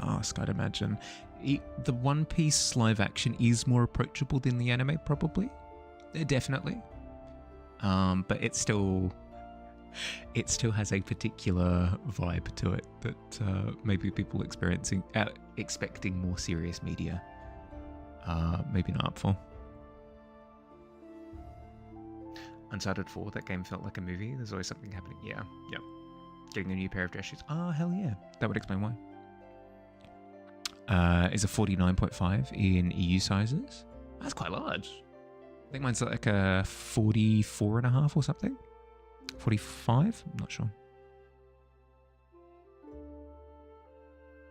ask, I'd imagine. The One Piece live action is more approachable than the anime, probably. Definitely. But it still has a particular vibe to it that maybe people expecting more serious media maybe not up for. Uncharted 4, that game felt like a movie. There's always something happening. Yeah. Getting a new pair of dress shoes. Oh, hell yeah. That would explain why. Is a 49.5 in EU sizes. That's quite large. I think mine's like a 44.5 or something. 45? I'm not sure.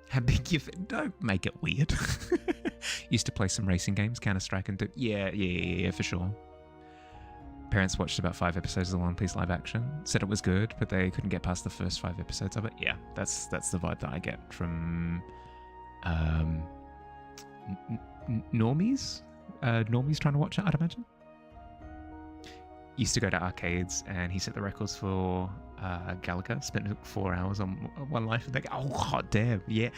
How big you fit? Don't make it weird. Used to play some racing games, Counter-Strike and yeah, for sure. Parents watched about 5 episodes of the One Piece live action. Said it was good, but they couldn't get past the first 5 episodes of it. Yeah, that's the vibe that I get from normies. Normies trying to watch it, I'd imagine. used to go to arcades, and he set the records for Galaga. Spent 4 hours on One Life, and they go, oh hot damn, yeah,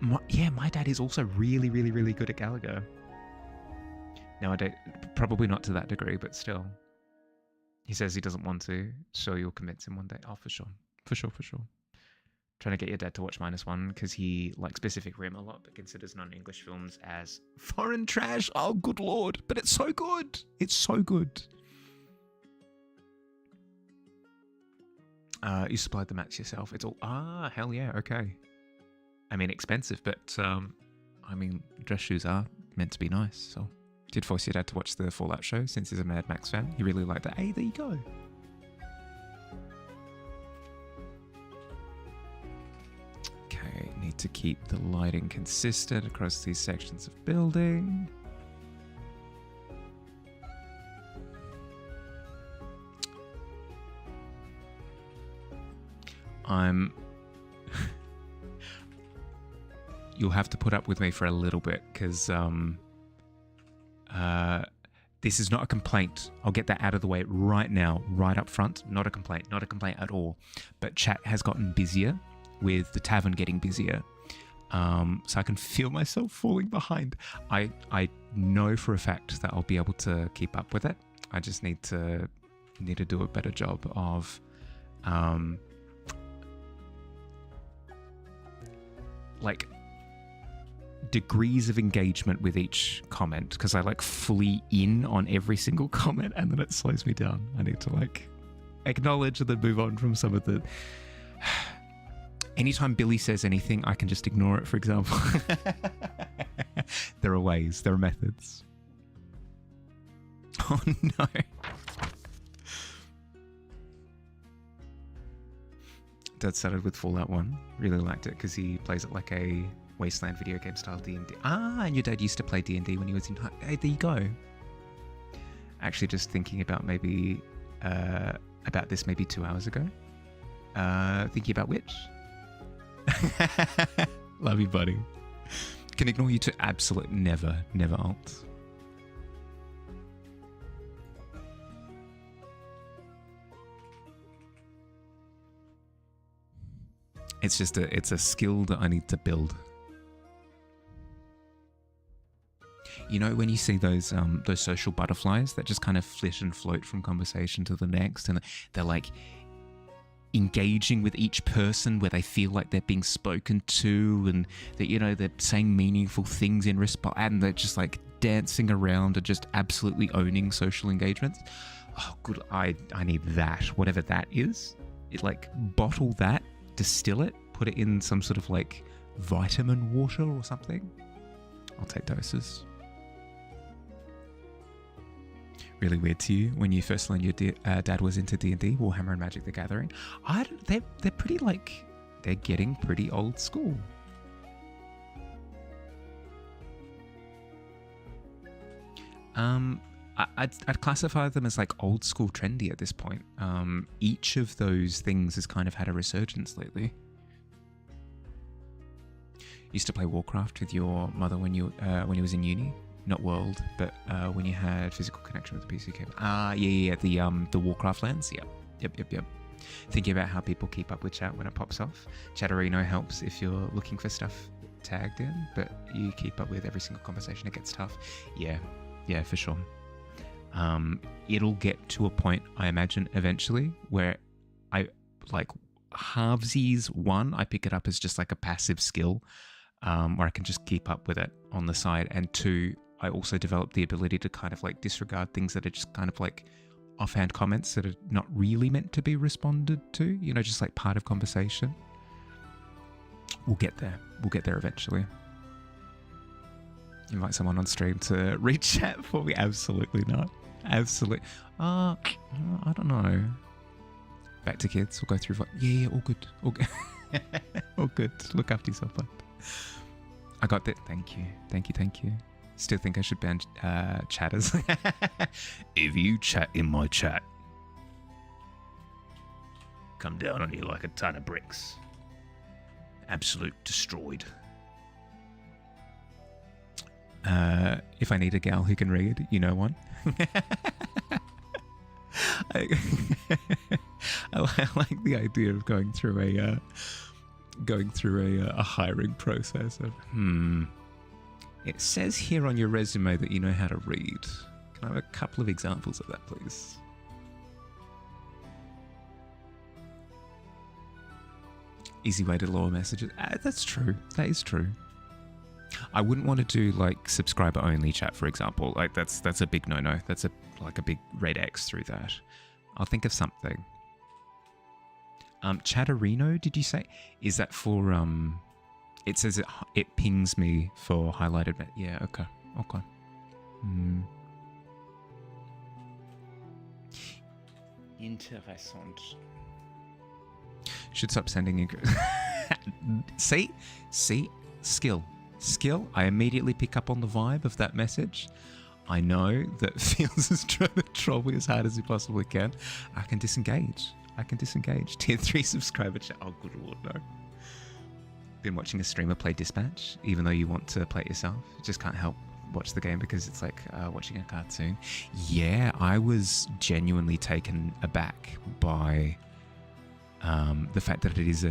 my dad is also really, really, really good at Galaga. No, I don't. Probably not to that degree, but still. He says he doesn't want to. So you'll convince him one day. Oh, for sure. Trying to get your dad to watch -1 because he likes Pacific Rim a lot, but considers non-English films as foreign trash. Oh, good lord. But it's so good. It's so good. You supplied the mats yourself. It's all... hell yeah, okay. I mean, expensive, but... I mean, dress shoes are meant to be nice, so... Did force your dad to watch the Fallout show since he's a Mad Max fan. He really liked that. Hey, there you go. Okay, need to keep the lighting consistent across these sections of building. You'll have to put up with me for a little bit because this is not a complaint. I'll get that out of the way right now, right up front. Not a complaint at all. But chat has gotten busier with the Tavern getting busier. So I can feel myself falling behind. I know for a fact that I'll be able to keep up with it. I just need to do a better job of like degrees of engagement with each comment, because I like fully in on every single comment and then it slows me down. I need to like acknowledge and then move on from some of the... Anytime Billy says anything, I can just ignore it, for example. There are ways, there are methods. Oh no. Dad started with Fallout 1. Really liked it because he plays it like a Wasteland video game style D&D. And your dad used to play D&D when he was in high... Hey, there you go. Actually, just thinking about maybe... about this maybe 2 hours ago. Thinking about which? Love you, buddy. Can ignore you to absolute never alt. It's just it's a skill that I need to build. You know, when you see those social butterflies that just kind of flit and float from conversation to the next, and they're like engaging with each person where they feel like they're being spoken to, and that, you know, they're saying meaningful things in response, and they're just like dancing around and just absolutely owning social engagements. Oh, good. I need that, whatever that is. It like bottle that, distill it, put it in some sort of like vitamin water or something. I'll take doses. Really weird to you when you first learned your dad was into D&D, Warhammer and Magic the Gathering? They're pretty like, they're getting pretty old school. I'd classify them as like old school trendy at this point. Each of those things has kind of had a resurgence lately. Used to play Warcraft with your mother when you was in uni. Not World, but when you had physical connection with the PC cable. Yeah, the Warcraft lands. Yep. Thinking about how people keep up with chat when it pops off. Chatterino helps if you're looking for stuff tagged in, but you keep up with every single conversation. It gets tough. Yeah, for sure. It'll get to a point, I imagine, eventually, where I like halvesies. One, I pick it up as just like a passive skill, where I can just keep up with it on the side, and two, I also developed the ability to kind of like disregard things that are just kind of like offhand comments that are not really meant to be responded to, you know, just like part of conversation. We'll get there eventually. Invite someone on stream to read chat for me? Absolutely not. Absolutely. I don't know. Back to kids. We'll go through. Yeah, all good. All good. All good. Look after yourself, bud. I got that. Thank you. Still think I should ban chatters. If you chat in my chat, come down on you like a ton of bricks. Absolute destroyed. If I need a gal who can read, you know one. I, I like the idea of going through a hiring process of It says here on your resume that you know how to read. Can I have a couple of examples of that, please? Easy way to lower messages. That's true. That is true. I wouldn't want to do like subscriber only chat, for example. Like that's a big no-no. That's a big red X through that. I'll think of something. Chatterino, did you say? Is that for it says it pings me for highlighted. Yeah, okay. Interessant. Should stop sending See? Skill. I immediately pick up on the vibe of that message. I know that Fields is trying to troll me as hard as he possibly can. I can disengage. Tier 3 subscriber chat. Oh, good lord, no. Been watching a streamer play Dispatch, even though you want to play it yourself. You just can't help watch the game because it's like watching a cartoon. Yeah, I was genuinely taken aback by the fact that it is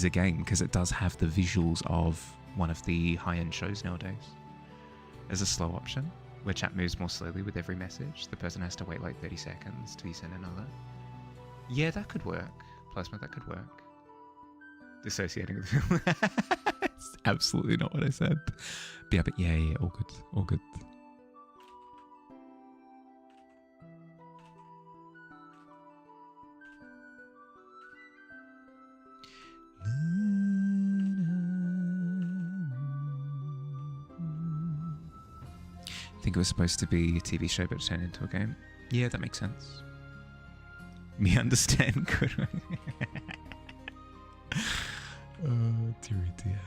a game, because it does have the visuals of one of the high-end shows nowadays. There's a slow option where chat moves more slowly with every message. The person has to wait like 30 seconds till you send another. Yeah, that could work. Plasma, that could work. Dissociating with film. It's absolutely not what I said. But yeah, all good. I think it was supposed to be a TV show, but it turned into a game. Yeah, that makes sense. Me understand good. Oh, dear.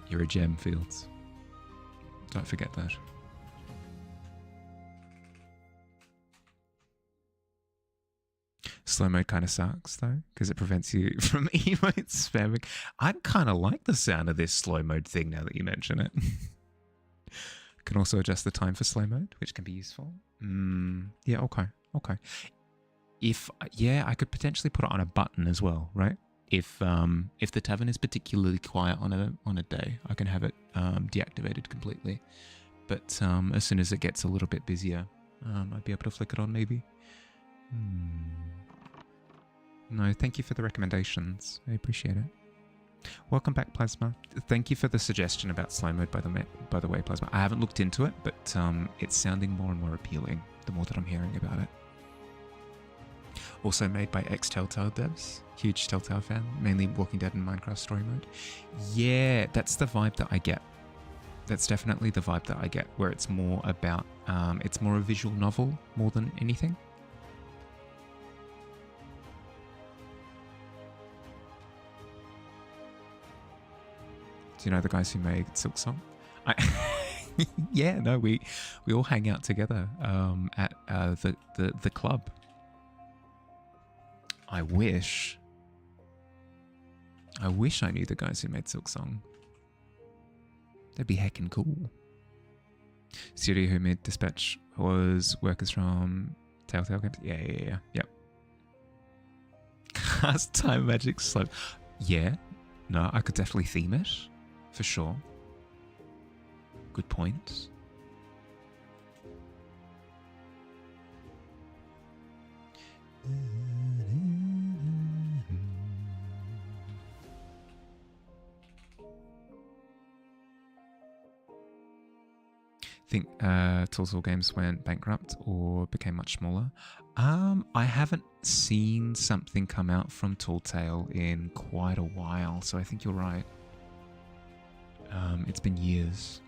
You're a gem, Fields. Don't forget that. Slow mode kind of sucks though, because it prevents you from emote spamming. I kind of like the sound of this slow mode thing now that you mention it. Can also adjust the time for slow mode, which can be useful. Yeah, okay. I could potentially put it on a button as well, right? If the tavern is particularly quiet on a day, I can have it deactivated completely. But as soon as it gets a little bit busier, I'd be able to flick it on maybe. No, thank you for the recommendations. I appreciate it. Welcome back, Plasma. Thank you for the suggestion about slow mode, by the way, Plasma. I haven't looked into it, but it's sounding more and more appealing the more that I'm hearing about it. Also made by ex-Telltale devs. Huge Telltale fan. Mainly Walking Dead and Minecraft story mode. Yeah, that's the vibe that I get. That's definitely the vibe that I get, where it's more about, it's more a visual novel more than anything. Do you know the guys who made Silksong? Yeah, no, we all hang out together at the club. I wish I knew the guys who made Silksong. That'd be heckin' cool. Studio who made Dispatch was workers from Telltale Games. Yeah. Yep. Cast time magic slow. Yeah. No, I could definitely theme it. For sure. Good point. Think Telltale Games went bankrupt or became much smaller. I haven't seen something come out from Telltale in quite a while, so I think you're right. It's been years.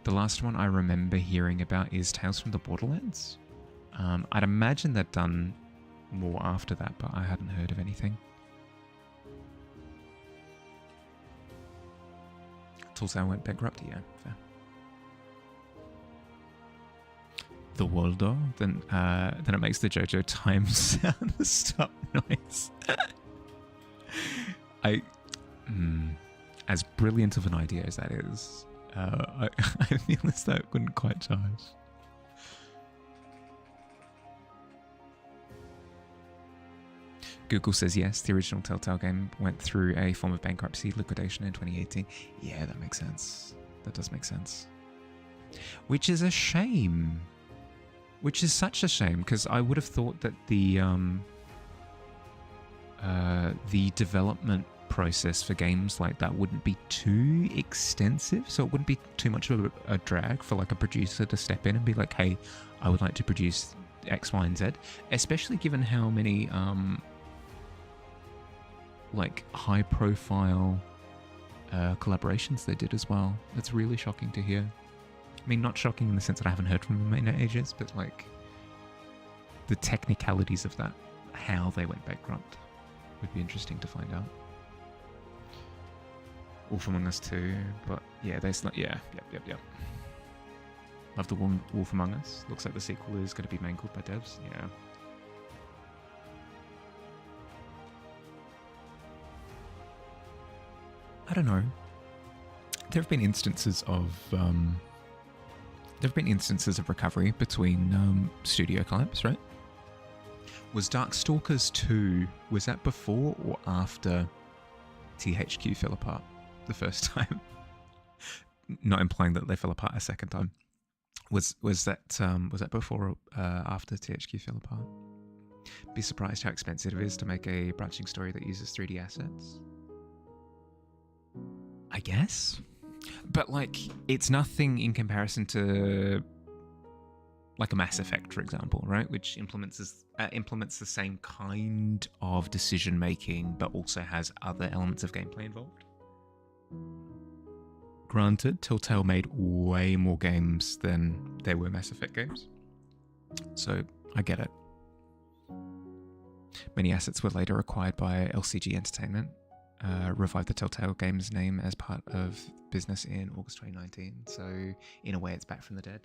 The last one I remember hearing about is Tales from the Borderlands. I'd imagine they've done more after that, but I hadn't heard of anything. Telltale went bankrupt, yeah, fair. The Waldo, then it makes the JoJo time sound stop noise. As brilliant of an idea as that is, I feel as though it wouldn't quite charge. Google says yes, the original Telltale game went through a form of bankruptcy liquidation in 2018. Yeah, that makes sense. That does make sense. Which is a shame. Which is such a shame, because I would have thought that the development process for games like that wouldn't be too extensive, so it wouldn't be too much of a drag for like a producer to step in and be like, hey, I would like to produce X, Y, and Z, especially given how many like high profile collaborations they did as well. That's really shocking to hear. I mean, not shocking in the sense that I haven't heard from them in ages, but like the technicalities of that, how they went bankrupt, would be interesting to find out. Wolf Among Us 2, but yeah, yep. Love the Wolf Among Us. Looks like the sequel is going to be mangled by devs. Yeah. I don't know. There have been instances of recovery between studio collabs, right? Was Darkstalkers 2, was that before or after THQ fell apart the first time? Not implying that they fell apart a second time. Was that before or after THQ fell apart? Be surprised how expensive it is to make a branching story that uses 3D assets. I guess. But like, it's nothing in comparison to like a Mass Effect, for example, right? Which implements the same kind of decision making, but also has other elements of gameplay involved. Granted, Telltale made way more games than there were Mass Effect games, so I get it. Many assets were later acquired by LCG Entertainment. Revived the Telltale Games name as part of business in August 2019. So in a way, it's back from the dead.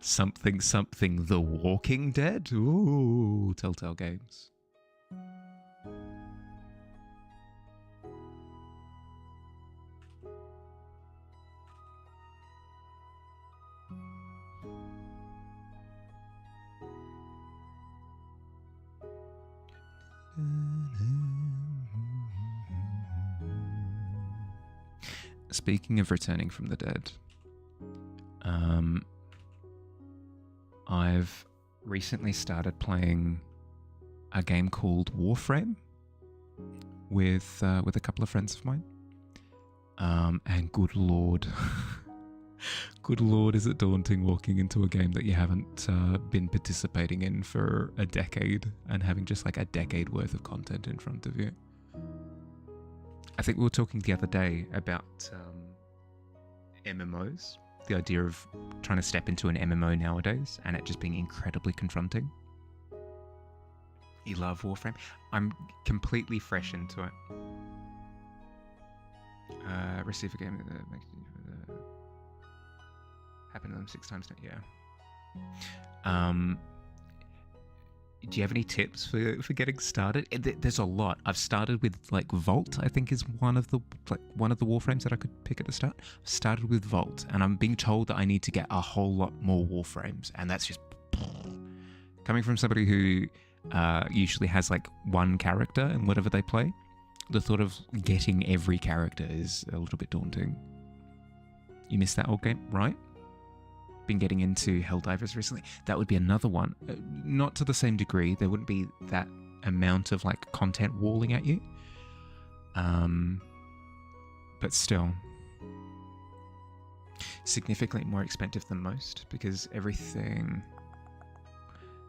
Something The Walking Dead. Ooh, Telltale Games. Speaking of returning from the dead, I've recently started playing a game called Warframe with a couple of friends of mine, and good lord, good lord, is it daunting walking into a game that you haven't been participating in for a decade and having just like a decade worth of content in front of you. I think we were talking the other day about MMOs, the idea of trying to step into an MMO nowadays and it just being incredibly confronting. You love Warframe? I'm completely fresh into it. Receive a game that makes happen to them 6 times now. Yeah. Do you have any tips for getting started? There's a lot. I've started with like Vault, I think is one of the Warframes that I could pick at the start. I've started with Vault, and I'm being told that I need to get a whole lot more Warframes, and that's just coming from somebody who usually has like one character in whatever they play. The thought of getting every character is a little bit daunting. You missed that old game, right? Been getting into Helldivers recently. That would be another one. Not to the same degree. There wouldn't be that amount of like content walling at you. But still, significantly more expensive than most because everything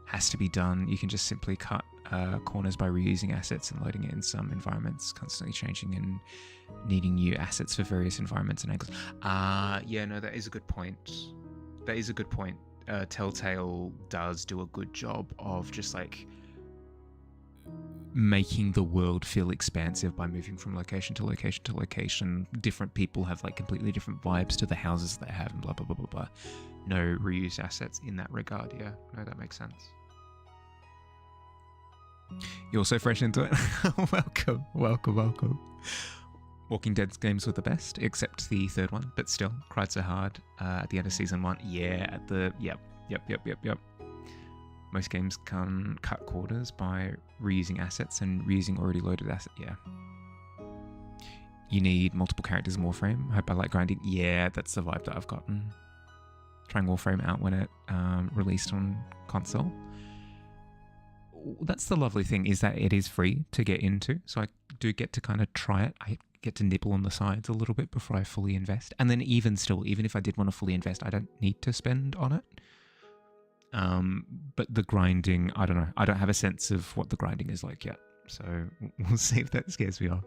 has to be done. You can just simply cut corners by reusing assets and loading it in some environments, constantly changing and needing new assets for various environments and angles. Yeah, no, that is a good point. That is a good point. Telltale does do a good job of just like making the world feel expansive by moving from location to location to location. Different people have like completely different vibes to the houses they have and blah, blah, blah, blah, blah. No reused assets in that regard. Yeah, no, that makes sense. You're so fresh into it. Welcome, welcome, welcome. Walking Dead games were the best, except the third one, but still, cried so hard at the end of season 1. Yeah, at the, yep. Most games can cut quarters by reusing assets and reusing already loaded assets, yeah. You need multiple characters in Warframe. Hope I like grinding. Yeah, that's the vibe that I've gotten. Trying Warframe out when it released on console. That's the lovely thing, is that it is free to get into. So I do get to kind of try it. I get to nibble on the sides a little bit before I fully invest. And then even still, even if I did want to fully invest, I don't need to spend on it. But the grinding, I don't know. I don't have a sense of what the grinding is like yet. So we'll see if that scares me off.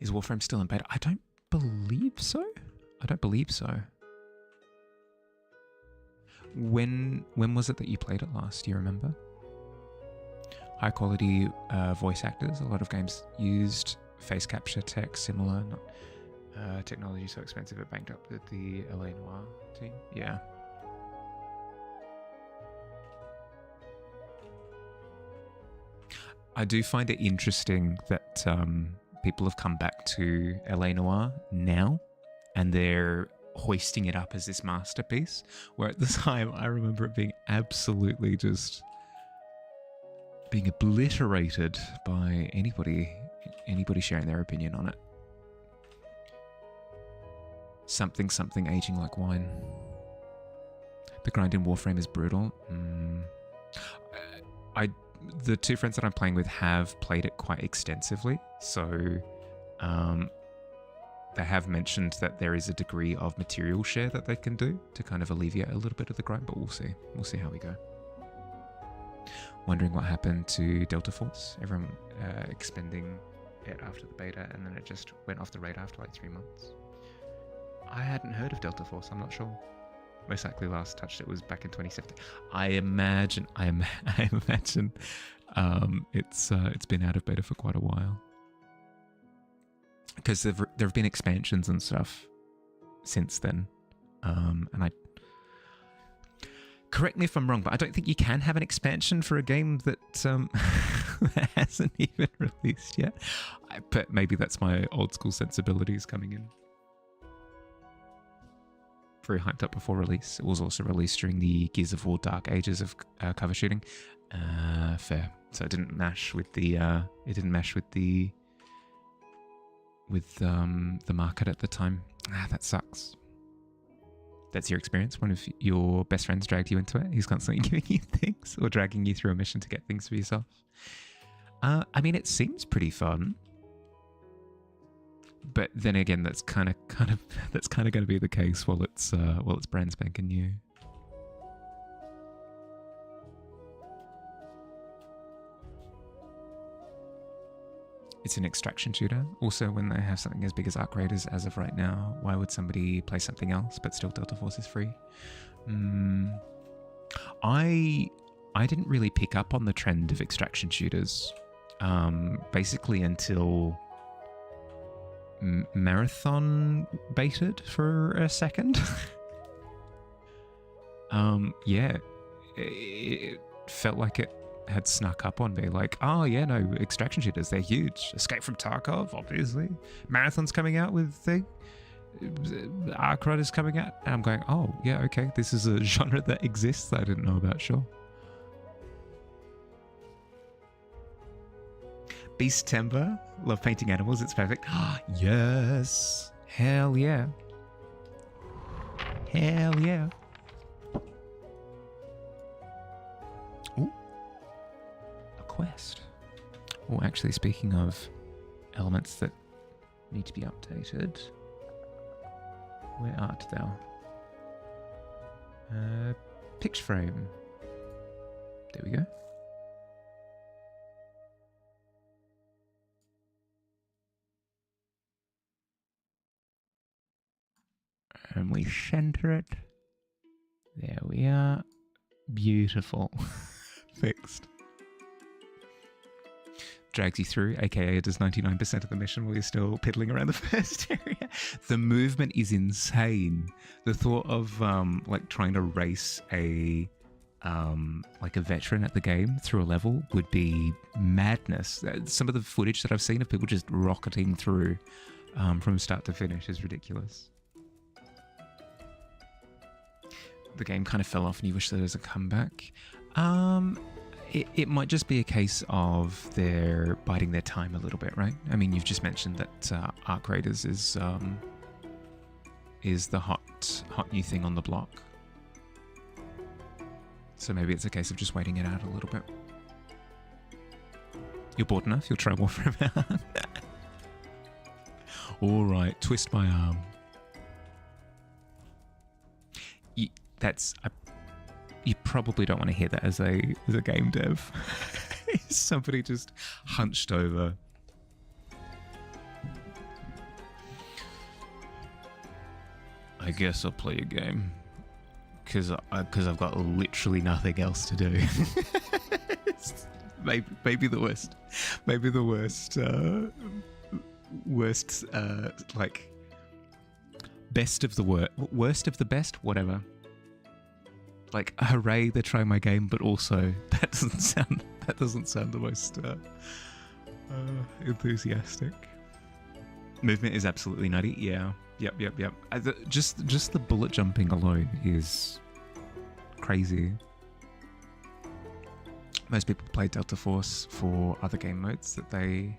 Is Warframe still in beta? I don't believe so. When was it that you played it last? Do you remember? High quality voice actors. A lot of games used face capture tech, similar. Not technology so expensive it banked up the LA Noire team. Yeah. I do find it interesting that people have come back to LA Noire now, and they're hoisting it up as this masterpiece, where at the time I remember it being absolutely just being obliterated by anybody sharing their opinion on it. Something aging like wine. The grind in Warframe is brutal. The two friends that I'm playing with have played it quite extensively, so they have mentioned that there is a degree of material share that they can do to kind of alleviate a little bit of the grind, but we'll see. We'll see how we go. Wondering what happened to Delta Force. Everyone expending it after the beta, and then it just went off the radar after like 3 months. I hadn't heard of Delta Force, I'm not sure. Most likely last touched it was back in 2017. I imagine it's been out of beta for quite a while. Because there have been expansions and stuff since then. And correct me if I'm wrong, but I don't think you can have an expansion for a game that that hasn't even released yet. But maybe that's my old school sensibilities coming in. Very hyped up before release. It was also released during the Gears of War Dark Ages of cover shooting. Fair. So it didn't mash with the the market at the time. That sucks. That's your experience. One of your best friends dragged you into it. He's constantly giving you things or dragging you through a mission to get things for yourself. I mean, it seems pretty fun. But then again, that's kind of going to be the case while it's brand spanking new. It's an extraction shooter. Also, when they have something as big as Arc Raiders as of right now, why would somebody play something else? But still, Delta Force is free. I didn't really pick up on the trend of extraction shooters, basically until Marathon baited for a second. Yeah, it felt like it had snuck up on me, like, oh yeah, no, extraction shooters, they're huge. Escape from Tarkov, obviously. Marathon's coming out with thing. Arc Rider's coming out, and I'm going, oh yeah, okay, this is a genre that exists that I didn't know about, sure. Beast Timber, love painting animals, it's perfect. Yes, hell yeah. Hell yeah. Ooh. A quest. Oh, actually, speaking of elements that need to be updated, where art thou? Picture frame. There we go. And we center it. There we are. Beautiful. Fixed. Drags you through, aka it does 99% of the mission while you're still piddling around the first area. The movement is insane. The thought of like trying to race a like a veteran at the game through a level would be madness. Some of the footage that I've seen of people just rocketing through from start to finish is ridiculous. The game kind of fell off and you wish there was a comeback. It might just be a case of they're biding their time a little bit, right? I mean, you've just mentioned that Arc Raiders is the hot new thing on the block. So maybe it's a case of just waiting it out a little bit. You're bored enough? You'll try Warframe out. All right, twist my arm. You probably don't want to hear that as a game dev. Somebody just hunched over. I guess I'll play a game because I've got literally nothing else to do. maybe the worst. Maybe the worst. Worst. Like best of the worst of the best. Whatever. Like, hooray, they're trying my game, but also that doesn't sound the most enthusiastic. Movement is absolutely nutty. Yeah. Yep. Just the bullet jumping alone is crazy. Most people play Delta Force for other game modes that they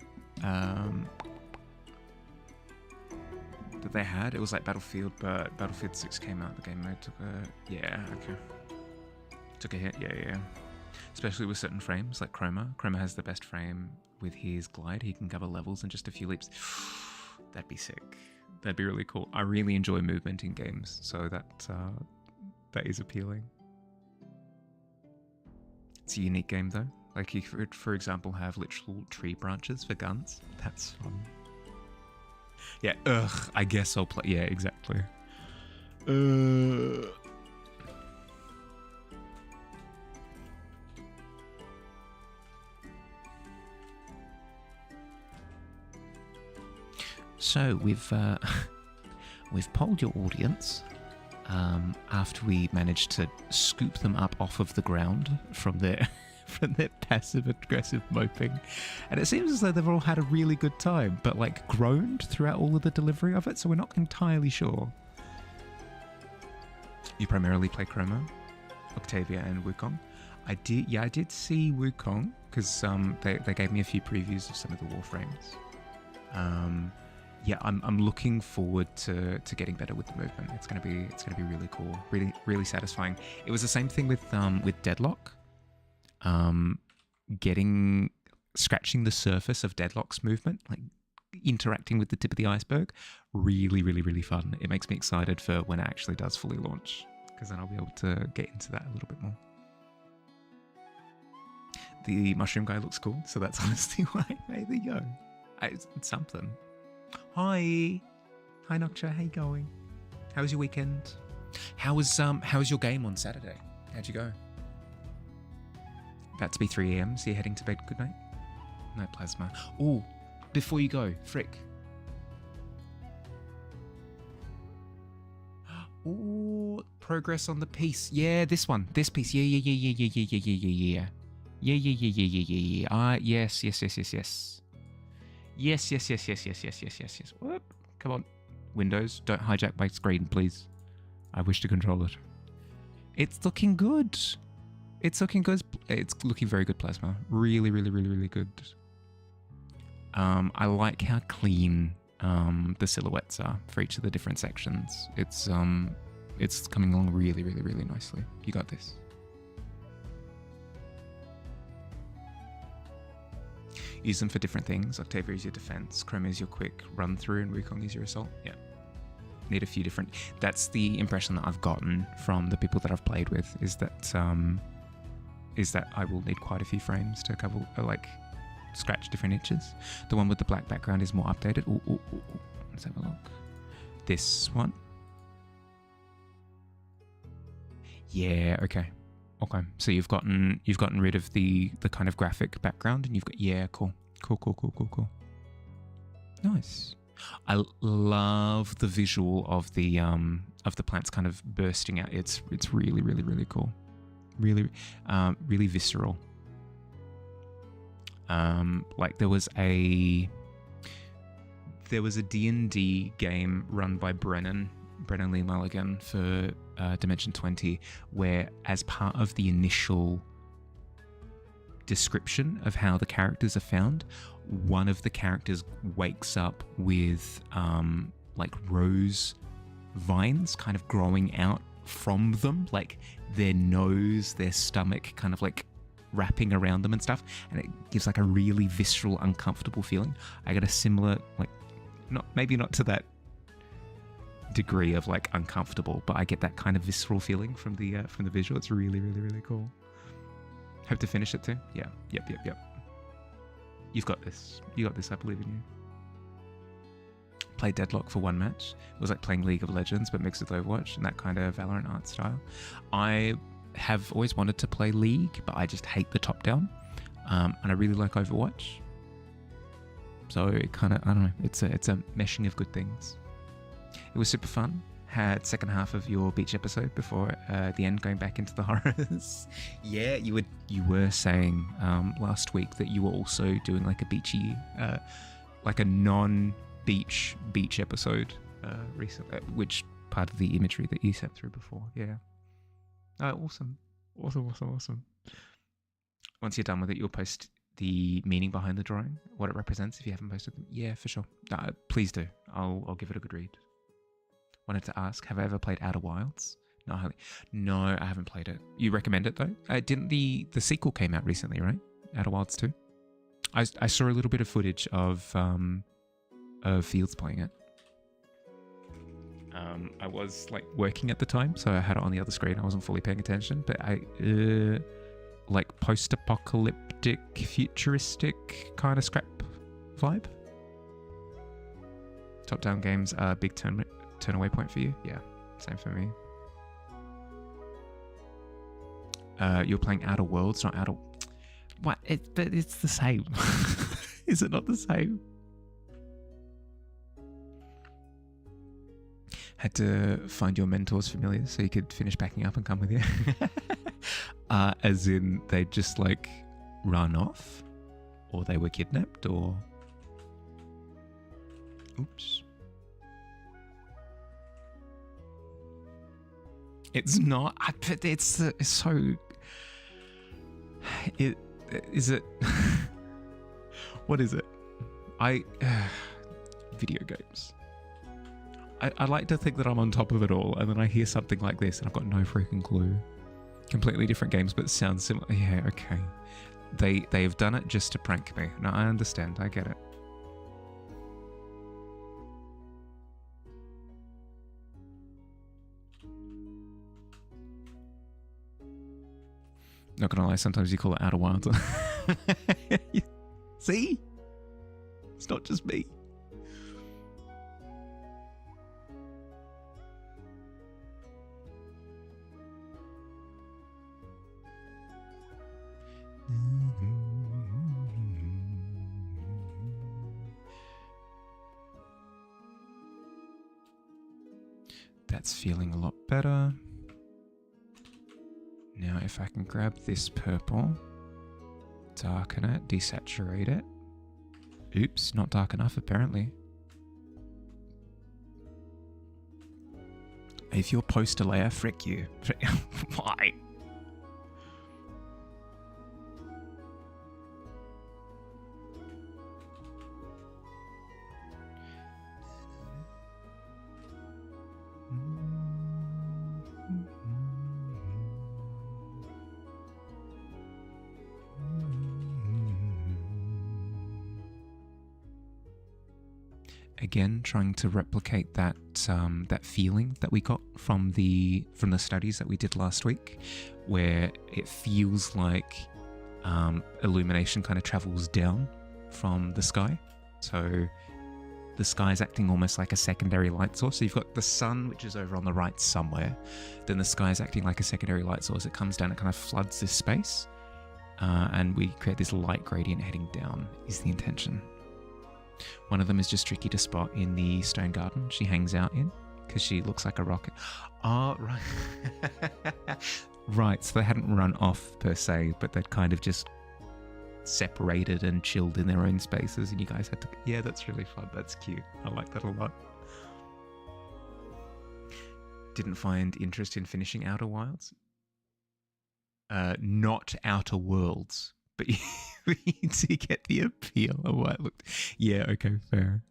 had. It was like Battlefield, but Battlefield 6 came out. The game mode took a hit. Yeah. Especially with certain frames like Chroma. Chroma has the best frame with his glide. He can cover levels in just a few leaps. That'd be sick. That'd be really cool. I really enjoy movement in games, so that is appealing. It's a unique game though. Like you could, for example, have literal tree branches for guns. That's fun. Yeah, I guess I'll play. Yeah, exactly. So we've polled your audience after we managed to scoop them up off of the ground from their passive aggressive moping, and it seems as though they've all had a really good time, but like groaned throughout all of the delivery of it. So we're not entirely sure. You primarily play Chroma, Octavia, and Wukong. I did see Wukong because they gave me a few previews of some of the Warframes. Yeah, I'm looking forward to getting better with the movement. It's gonna be really cool, really satisfying. It was the same thing with Deadlock. Scratching the surface of Deadlock's movement, like interacting with the tip of the iceberg, really fun. It makes me excited for when it actually does fully launch, because then I'll be able to get into that a little bit more. The mushroom guy looks cool, so that's honestly why. Hey, there you go. It's something. Hi Noctua, how you going? How was your weekend? How was your game on Saturday? How'd you go? About to be 3 a.m, so you're heading to bed. Good night. No plasma. Oh, before you go, frick. Oh, progress on the piece. Yeah, this one. This piece. Yeah. Yeah. Yes. Yes. Whoop. Come on. Windows, don't hijack my screen, please. I wish to control it. It's looking good. It's looking good. It's looking very good, Plasma. Really good. I like how clean the silhouettes are for each of the different sections. It's coming along really nicely. You got this. Use them for different things. Octavia is your defense, Chroma is your quick run through, and Wukong is your assault. Yeah. Need a few different. That's the impression that I've gotten from the people that I've played with, is that I will need quite a few frames to cover, scratch different itches. The one with the black background is more updated. Ooh. Let's have a look. This one. Yeah, okay. So you've gotten rid of the kind of graphic background, and you've got cool. Nice. I love the visual of the plants kind of bursting out. It's really cool. really visceral. Like there was a D&D game run by Brennan Lee Mulligan for Dimension 20, where as part of the initial description of how the characters are found, one of the characters wakes up with like rose vines kind of growing out from them, like their nose, their stomach kind of like wrapping around them and stuff, and it gives like a really visceral, uncomfortable feeling. I got a similar, like, maybe not to that degree of like uncomfortable, but I get that kind of visceral feeling from the visual. It's really, really, really cool. Hope to finish it too. Yeah. Yep. You've got this. You got this. I believe in you. Played Deadlock for one match. It was like playing League of Legends, but mixed with Overwatch and that kind of Valorant art style. I have always wanted to play League, but I just hate the top down. And I really like Overwatch. So it kind of, I don't know, it's a meshing of good things. It was super fun. Had second half of your beach episode before the end, going back into the horrors. Yeah, you were saying last week that you were also doing like a beachy, like a non-beach episode recently, which part of the imagery that you sent through before. Yeah. Awesome. Once you're done with it, you'll post the meaning behind the drawing, what it represents if you haven't posted them. Yeah, for sure. Please do. I'll give it a good read. Wanted to ask, have I ever played Outer Wilds? No, I haven't played it. You recommend it though? Didn't the sequel came out recently, right? Outer Wilds 2? I saw a little bit of footage of Fields playing it. I was like working at the time, so I had it on the other screen. I wasn't fully paying attention, but I like post-apocalyptic, futuristic kind of scrap vibe. Top-down games are a big turn-away point for you. Yeah, same for me. You're playing Outer Worlds, not Outer. What? But it's the same. Is it not the same? Had to find your mentor's familiar so you could finish packing up and come with you. As in, they just like run off, or they were kidnapped, or oops. It's not. It's so. Is it? What is it? Video games. I like to think that I'm on top of it all, and then I hear something like this, and I've got no freaking clue. Completely different games, but sounds similar. Yeah, okay. They have done it just to prank me. No, I understand. I get it. Not gonna lie, sometimes you call it Outer Wilds. See? It's not just me. That's feeling a lot better. Now if I can grab this purple, darken it, desaturate it. Oops, not dark enough apparently. If you're poster layer, frick you. Why? Again, trying to replicate that that feeling that we got from the studies that we did last week, where it feels like illumination kind of travels down from the sky. So the sky is acting almost like a secondary light source. So you've got the sun, which is over on the right somewhere. Then the sky is acting like a secondary light source. It comes down, it kind of floods this space, and we create this light gradient heading down is the intention. One of them is just tricky to spot in the stone garden she hangs out in, because she looks like a rocket. Oh, right. Right, so they hadn't run off per se, but they'd kind of just separated and chilled in their own spaces, and you guys had to... Yeah, that's really fun. That's cute. I like that a lot. Didn't find interest in finishing Outer Wilds? Not Outer Worlds, but you do get the appeal of what it looked... Yeah, okay, fair.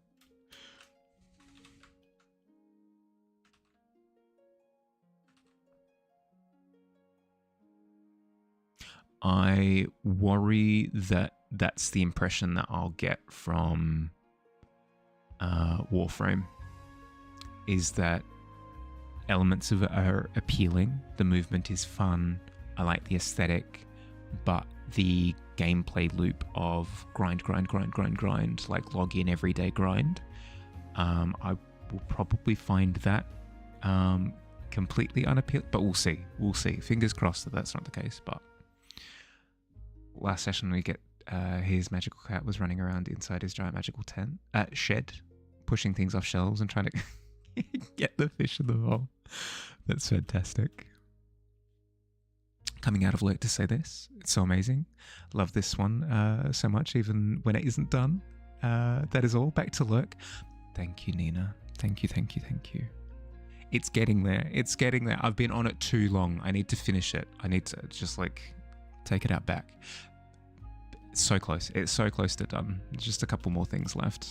I worry that that's the impression that I'll get from Warframe, is that elements of it are appealing, the movement is fun, I like the aesthetic, but the gameplay loop of grind, like log in everyday grind, I will probably find that completely unappealing, but we'll see. Fingers crossed that that's not the case, but last session we get his magical cat was running around inside his giant magical shed, pushing things off shelves and trying to get the fish in the bowl. That's fantastic. Coming out of work to say this, it's so amazing. Love this one so much, even when it isn't done. That is all. Back to lurk. Thank you, Nina. Thank you. It's getting there. I've been on it too long. I need to finish it. I need to just like take it out back. It's so close. It's so close to done. Just a couple more things left.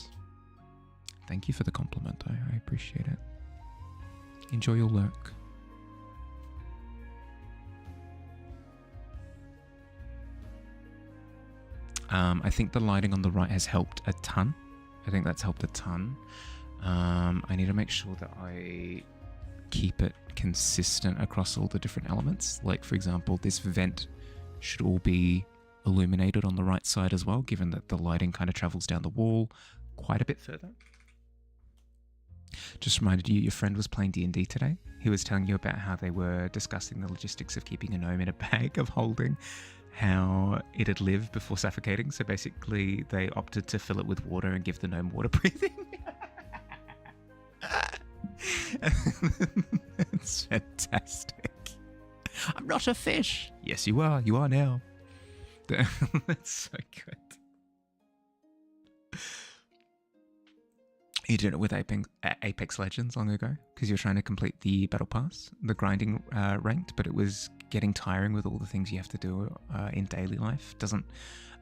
Thank you for the compliment. I appreciate it. Enjoy your lurk. I think the lighting on the right has helped a ton. I think that's helped a ton. I need to make sure that I keep it consistent across all the different elements. Like, for example, this vent should all be illuminated on the right side as well, given that the lighting kind of travels down the wall quite a bit further. Just reminded you, your friend was playing D&D today. He was telling you about how they were discussing the logistics of keeping a gnome in a bag of holding, how it had lived before suffocating. So basically they opted to fill it with water and give the gnome water breathing. It's fantastic. I'm not a fish. Yes, you are. You are now. That's so good. You did it with Apex Legends long ago because you were trying to complete the battle pass, the grinding ranked, but it was getting tiring with all the things you have to do in daily life. Doesn't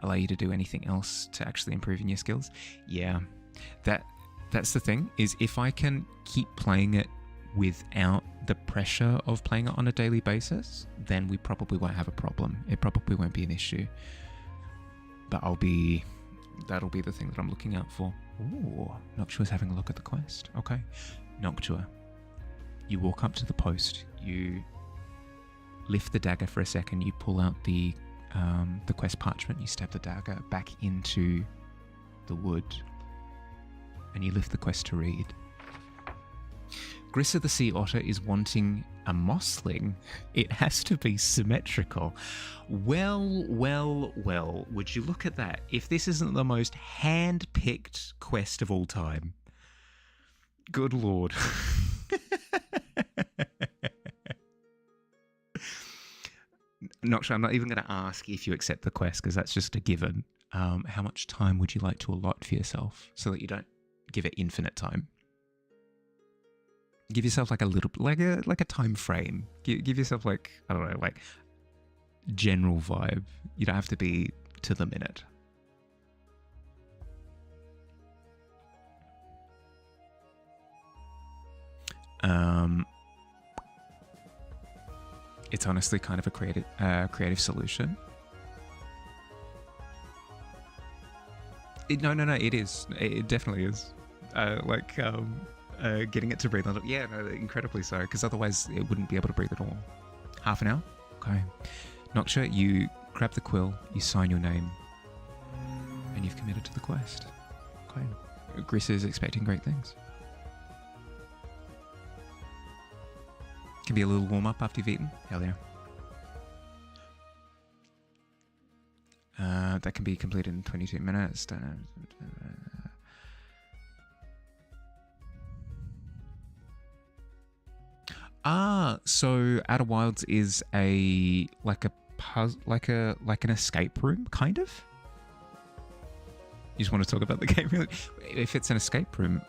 allow you to do anything else to actually improve in your skills. Yeah, that's the thing, is if I can keep playing it without the pressure of playing it on a daily basis, then we probably won't have a problem. It probably won't be an issue. But that'll be the thing that I'm looking out for. Ooh, Noctua's having a look at the quest. Okay. Noctua, you walk up to the post, you lift the dagger for a second, you pull out the quest parchment, you stab the dagger back into the wood, and you lift the quest to read. Grissa the Sea Otter is wanting a mossling. It has to be symmetrical. Well, would you look at that? If this isn't the most hand-picked quest of all time. Good lord. Noctua, I'm not even going to ask if you accept the quest, because that's just a given. How much time would you like to allot for yourself so that you don't give it infinite time? Give yourself like a little, like a time frame. Give yourself like, I don't know, like general vibe. You don't have to be to the minute. It's honestly kind of a creative solution. No, it is. It definitely is. Getting it to breathe. Yeah, no, incredibly so, because otherwise it wouldn't be able to breathe at all. Half an hour? Okay. Noctua, you grab the quill, you sign your name, and you've committed to the quest. Okay. Grissa is expecting great things. Can be a little warm-up after you've eaten. Hell yeah. That can be completed in 22 minutes. So Outer Wilds is a like an escape room, kind of. You just want to talk about the game, really? If it's an escape room,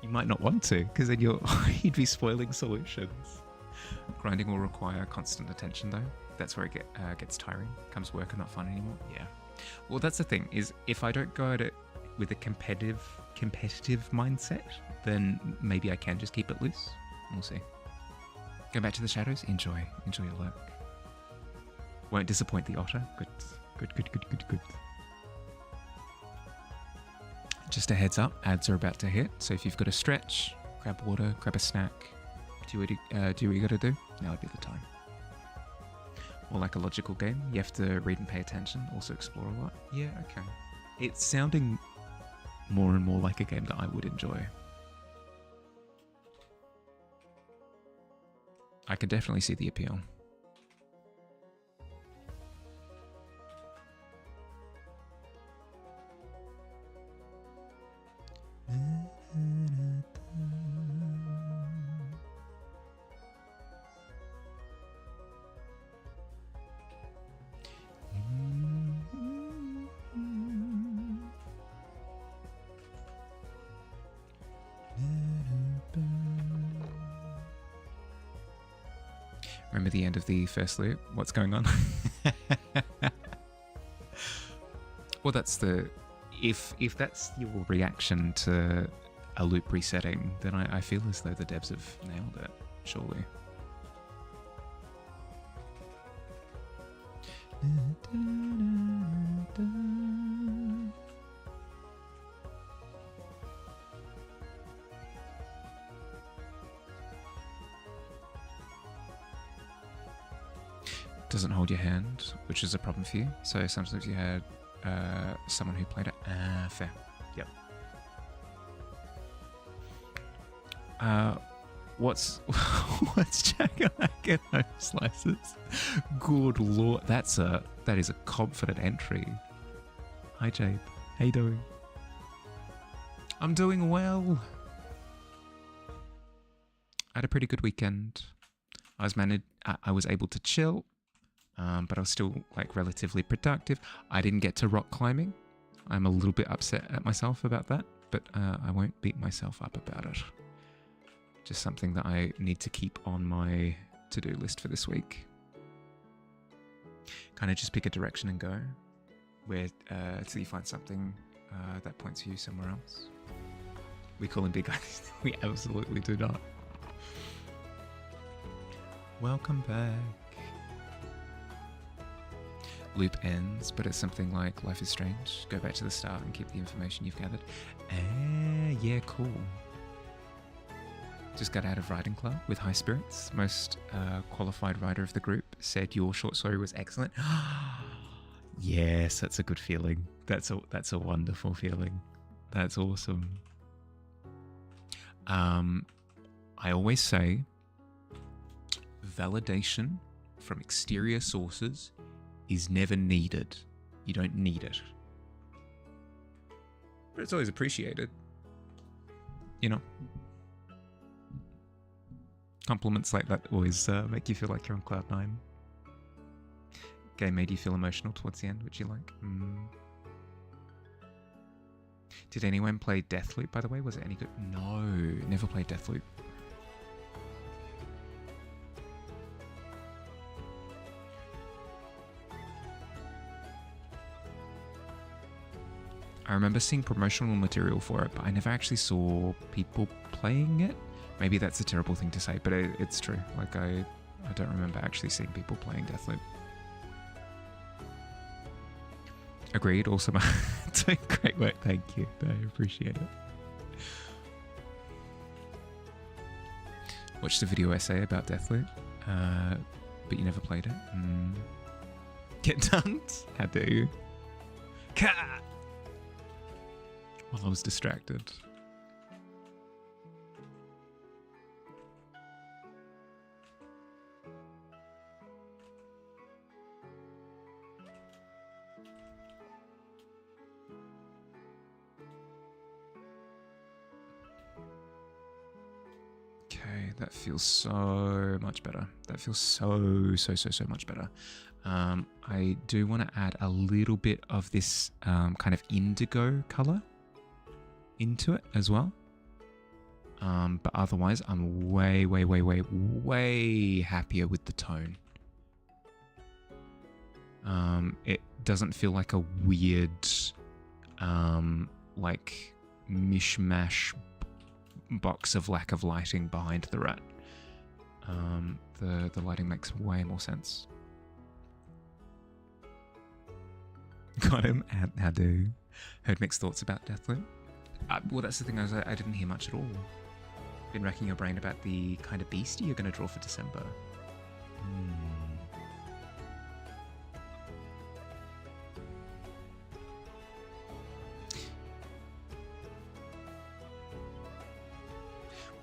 you might not want to, because then you'd be spoiling solutions. Grinding will require constant attention, though. That's where it gets tiring. Becomes work and not fun anymore. Yeah. Well, that's the thing, is if I don't go at it with a competitive mindset, then maybe I can just keep it loose. We'll see. Go back to the shadows. Enjoy your work. Won't disappoint the otter. Good. Just a heads up, ads are about to hit, so if you've got a stretch, grab water, grab a snack, do what you gotta do, now would be the time. More like a logical game, you have to read and pay attention, also explore a lot. Yeah, okay. It's sounding more and more like a game that I would enjoy. I can definitely see the appeal. Remember the end of the first loop? What's going on? Well, that's the... If that's your reaction to a loop resetting, then I feel as though the devs have nailed it, surely. Doesn't hold your hand, which is a problem for you. So sometimes you had someone who played it. Fair. Yep. What's Jack-o'-lantern and home slices? Good lord, that is a confident entry. Hi Jade, how you doing? I'm doing well. I had a pretty good weekend. I was able to chill. But I was still like relatively productive. I didn't get to rock climbing. I'm a little bit upset at myself about that, but I won't beat myself up about it. Just something that I need to keep on my to-do list for this week. Kind of just pick a direction and go, where till you find something that points you somewhere else. We call him big guys. We absolutely do not. Welcome back. Loop ends, but it's something like Life is Strange. Go back to the start and keep the information you've gathered. Yeah, cool. Just got out of writing club with high spirits. Most qualified writer of the group said your short story was excellent. Yes, that's a good feeling. That's a wonderful feeling. That's awesome. I always say validation from exterior sources is never needed. You don't need it. But it's always appreciated. You know? Compliments like that always make you feel like you're on cloud 9. Game made you feel emotional towards the end, which you like. Did anyone play Deathloop, by the way? Was it any good? No, never played Deathloop. I remember seeing promotional material for it, but I never actually saw people playing it. Maybe that's a terrible thing to say, but it's true. Like, I don't remember actually seeing people playing Deathloop. Agreed, awesome. Doing great work, thank you. I appreciate it. Watched a video essay about Deathloop, but you never played it. Get dunked? How dare you? Cat! While I was distracted. That feels so much better. That feels so much better. I do want to add a little bit of this kind of indigo color into it as well. But otherwise, I'm way happier with the tone. It doesn't feel like a weird, like mishmash box of lack of lighting behind the rat. The lighting makes way more sense. Got him. How do? Heard mixed thoughts about Deathloop. Well, that's the thing. I didn't hear much at all. Been racking your brain about the kind of beastie you're going to draw for December.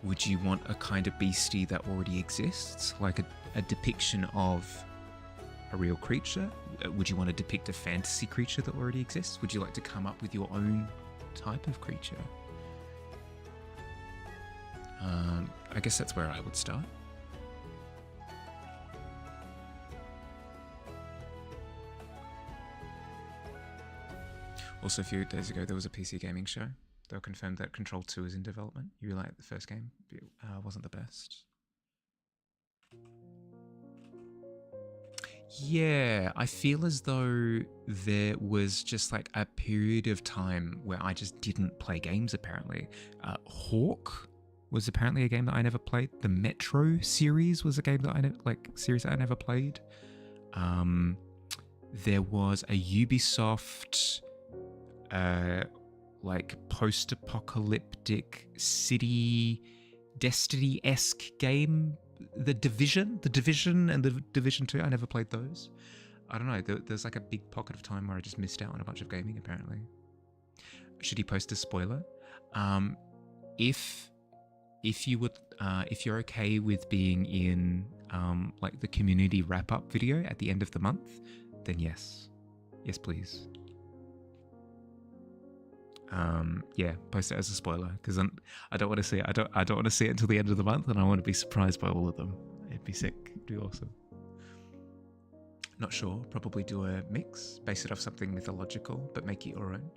Would you want a kind of beastie that already exists, like a depiction of a real creature? Would you want to depict a fantasy creature that already exists? Would you like to come up with your own type of creature? I guess that's where I would start. Also, a few days ago, there was a PC gaming show. They'll confirm that Control 2 is in development. You really liked the first game, but it wasn't the best. Yeah, I feel as though there was just like a period of time where I just didn't play games, apparently. Hawk was apparently a game that I never played. The Metro series was a game that I never played. There was a Ubisoft like post-apocalyptic city Destiny-esque game, The Division and The Division 2. I never played those. I don't know, there's like a big pocket of time where I just missed out on a bunch of gaming, apparently. Should he post a spoiler? If you would, if you're okay with being in like the community wrap-up video at the end of the month, then yes, please. Yeah, post it as a spoiler, because I don't want to see it. I don't want to see it until the end of the month, and I want to be surprised by all of them. It'd be sick. It'd be awesome. Not sure. Probably do a mix, base it off something mythological, but make it your own.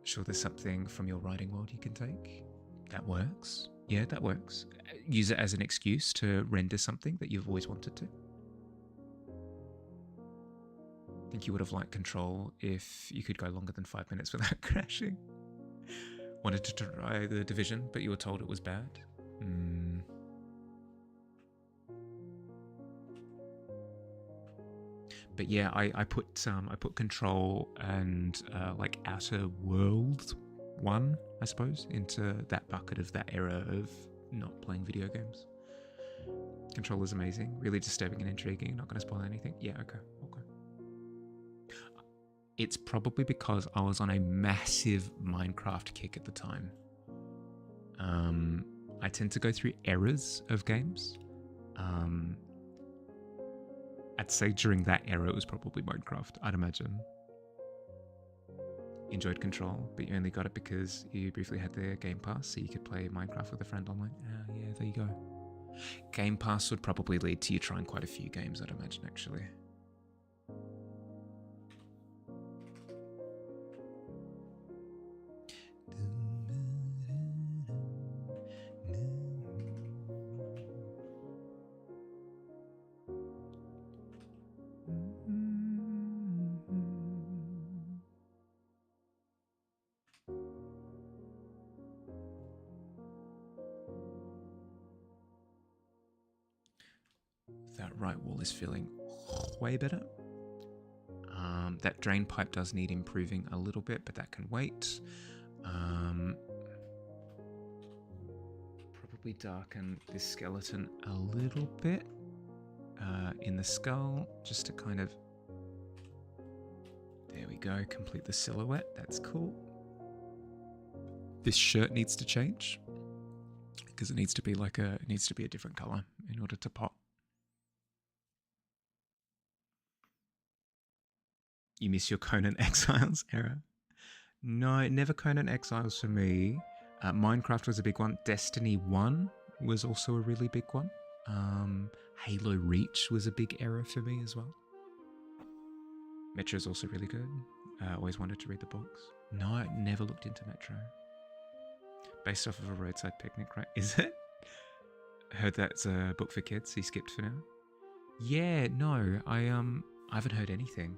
Sure, there's something from your writing world you can take. That works. Yeah, that works. Use it as an excuse to render something that you've always wanted to. I think you would have liked Control if you could go longer than 5 minutes without crashing. Wanted to try The Division, but you were told it was bad. But yeah, I put Control and like Outer Worlds 1, I suppose, into that bucket of that era of not playing video games. Control is amazing, really disturbing and intriguing. Not going to spoil anything. Yeah, okay. It's probably because I was on a massive Minecraft kick at the time. I tend to go through eras of games. I'd say during that era it was probably Minecraft, I'd imagine. Enjoyed Control, but you only got it because you briefly had the Game Pass, so you could play Minecraft with a friend online. Yeah, there you go. Game Pass would probably lead to you trying quite a few games, I'd imagine, actually. That right wall is feeling way better. That drain pipe does need improving a little bit, but that can wait. Probably darken this skeleton a little bit in the skull, just to kind of... There we go, complete the silhouette. That's cool. This shirt needs to change because it needs to be like it needs to be a different color in order to pop. You miss your Conan Exiles era? No, never Conan Exiles for me. Minecraft was a big one. Destiny 1 was also a really big one. Halo Reach was a big error for me as well. Metro is also really good. Always wanted to read the books. No, never looked into Metro. Based off of a roadside picnic, right? Is it? Heard that's a book for kids. He skipped for now. Yeah, no, I haven't heard anything.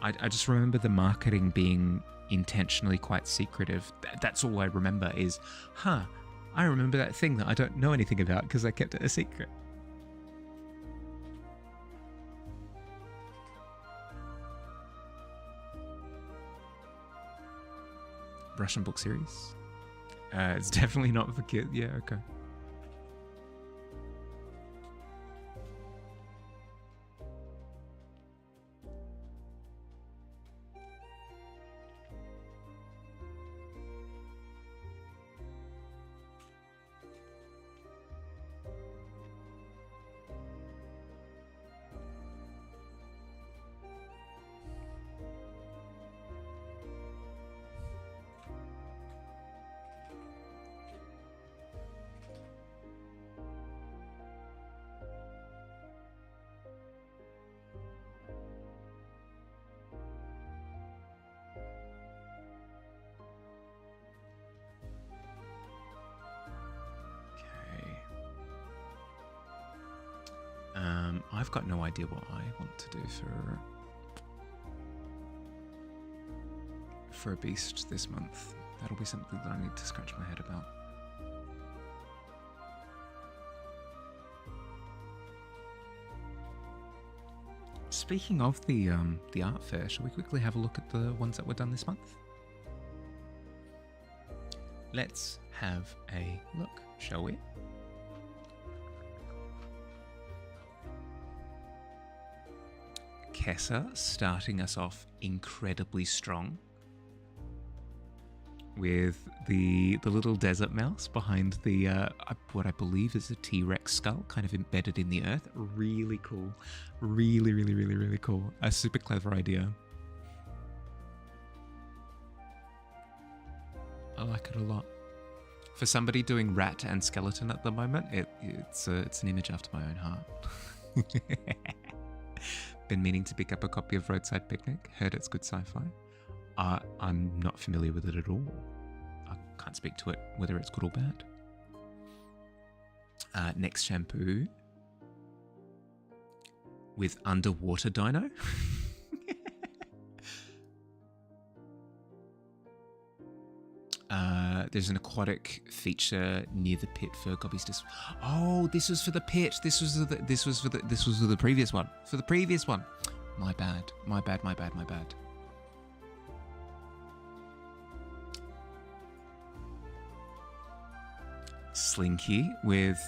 I just remember the marketing being intentionally quite secretive. That's all I remember is, I remember that thing that I don't know anything about because I kept it a secret. Russian book series? It's definitely not for kids. Yeah, okay. I've got no idea what I want to do for a beast this month. That'll be something that I need to scratch my head about. Speaking of the art fair, shall we quickly have a look at the ones that were done this month? Let's have a look, shall we? Kessa starting us off incredibly strong with the little desert mouse behind the what I believe is a T-Rex skull kind of embedded in the earth. Really cool. Really cool. A super clever idea. I like it a lot. For somebody doing rat and skeleton at the moment, it's an image after my own heart. Been meaning to pick up a copy of Roadside Picnic. Heard it's good sci-fi. I'm not familiar with it at all. I can't speak to it, whether it's good or bad. Next shampoo with underwater dino. There's an aquatic feature near the pit for Gobby's Oh, this was for the pit. This was for the previous one. For the previous one. My bad. Slinky with